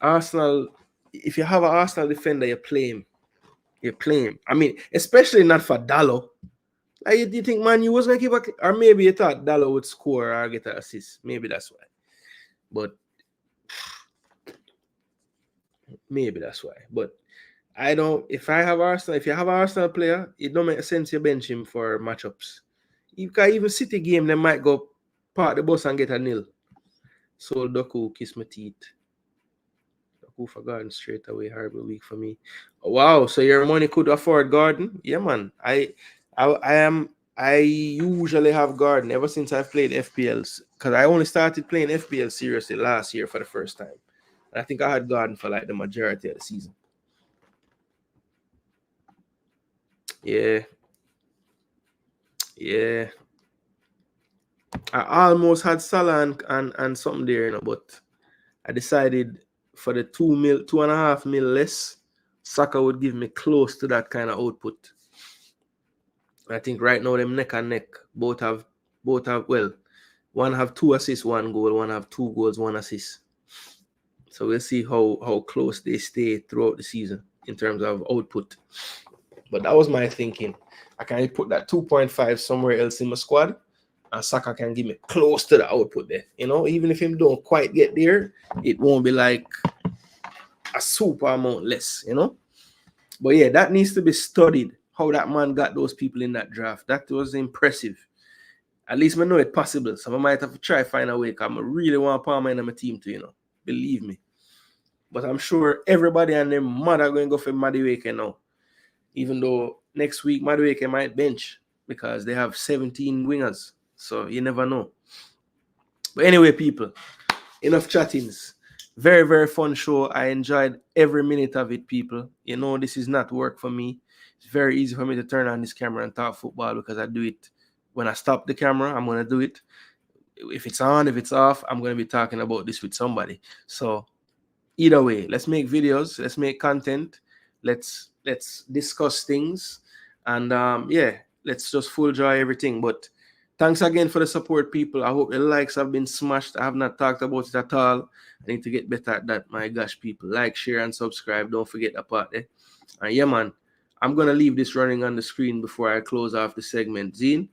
Speaker 1: Arsenal, if you have an Arsenal defender, you play him. You play him. I mean, especially not for Dallo. Like, you think, man, you was going to keep or maybe you thought Dallo would score or get an assist. Maybe that's why. But maybe that's why. But I don't, if you have an Arsenal player, it don't make sense you bench him for matchups. You can even City game, they might go park the bus and get a nil. So Doku, kiss my teeth. Doku for Garden straight away. Horrible week for me. Wow, so your money could afford Garden? Yeah, man. I usually have Garden ever since I've played FPLs, because I only started playing FPL seriously last year for the first time. And I think I had Garden for like the majority of the season. Yeah. Yeah. I almost had Salah and something there, but I decided for the 2.5 mil less, Saka would give me close to that kind of output. I think right now them neck and neck. Both have well, one have 2 assists, 1 goal, one have 2 goals, 1 assist. So we'll see how close they stay throughout the season in terms of output. But that was my thinking. I can put that 2.5 somewhere else in my squad, and Saka can give me close to the output there. Even if him don't quite get there, it won't be like a super amount less, But yeah, that needs to be studied, how that man got those people in that draft. That was impressive. At least I know it's possible. So I might have to try find a way, because I really want Palmer in my team too, Believe me. But I'm sure everybody and their mother are going to go for Matchweek now. Even though next week Matchweek might bench because they have 17 wingers. So you never know. But anyway, people, enough chattings. Very, very fun show. I enjoyed every minute of it, people. This is not work for me. It's very easy for me to turn on this camera and talk football, because I do it. When I stop the camera, I'm going to do it. If it's on, if it's off, I'm going to be talking about this with somebody. So either way, let's make videos. Let's make content. Let's discuss things. And yeah, let's just full joy everything. But thanks again for the support, people. I hope the likes have been smashed. I have not talked about it at all. I need to get better at that. My gosh, people. Like, share, and subscribe. Don't forget that part there. And yeah, man, I'm going to leave this running on the screen before I close off the segment. Zine,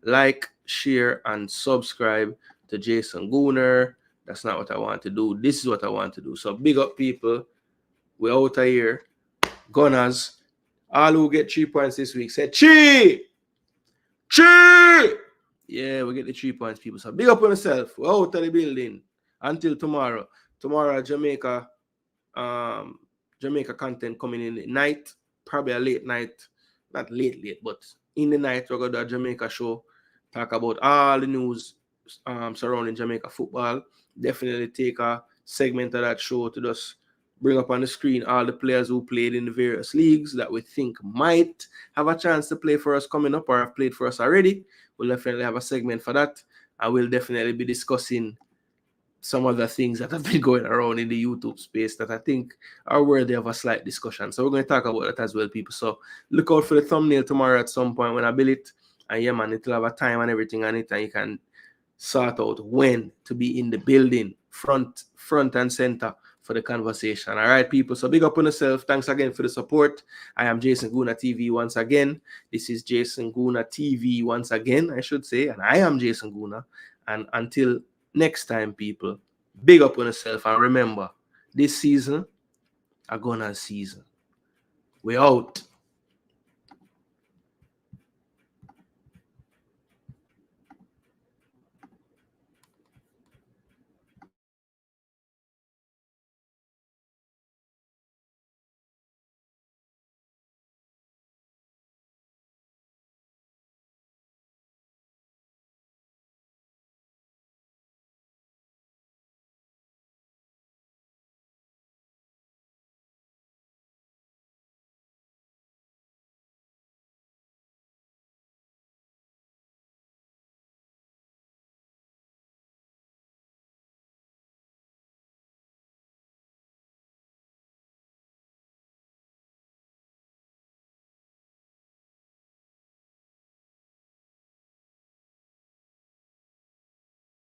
Speaker 1: like, share, and subscribe to Jason Gooner. That's not what I want to do. This is what I want to do. So big up, people. We're out of here. Gunners. All who get 3 points this week, say, Chi! Chi! Yeah, we get the 3 points, people. So big up on yourself. We're out of the building until tomorrow. Tomorrow, Jamaica content coming in at night, probably a late night, not late, but in the night we're gonna do a Jamaica show, talk about all the news surrounding Jamaica football. Definitely take a segment of that show to just bring up on the screen all the players who played in the various leagues that we think might have a chance to play for us coming up or have played for us already. We'll definitely have a segment for that. And we'll definitely be discussing some other things that have been going around in the YouTube space that I think are worthy of a slight discussion. So we're going to talk about that as well, people. So look out for the thumbnail tomorrow at some point when I build it. And yeah, man, it'll have a time and everything on it, and you can sort out when to be in the building, front and center for the conversation. All right, people. So big up on yourself. Thanks again for the support. I am Jason Gooner TV once again. This is Jason Gooner TV once again, I should say. And I am Jason Gooner. And until next time, people, big up on yourself. And remember, this season, a Gunner season. We out.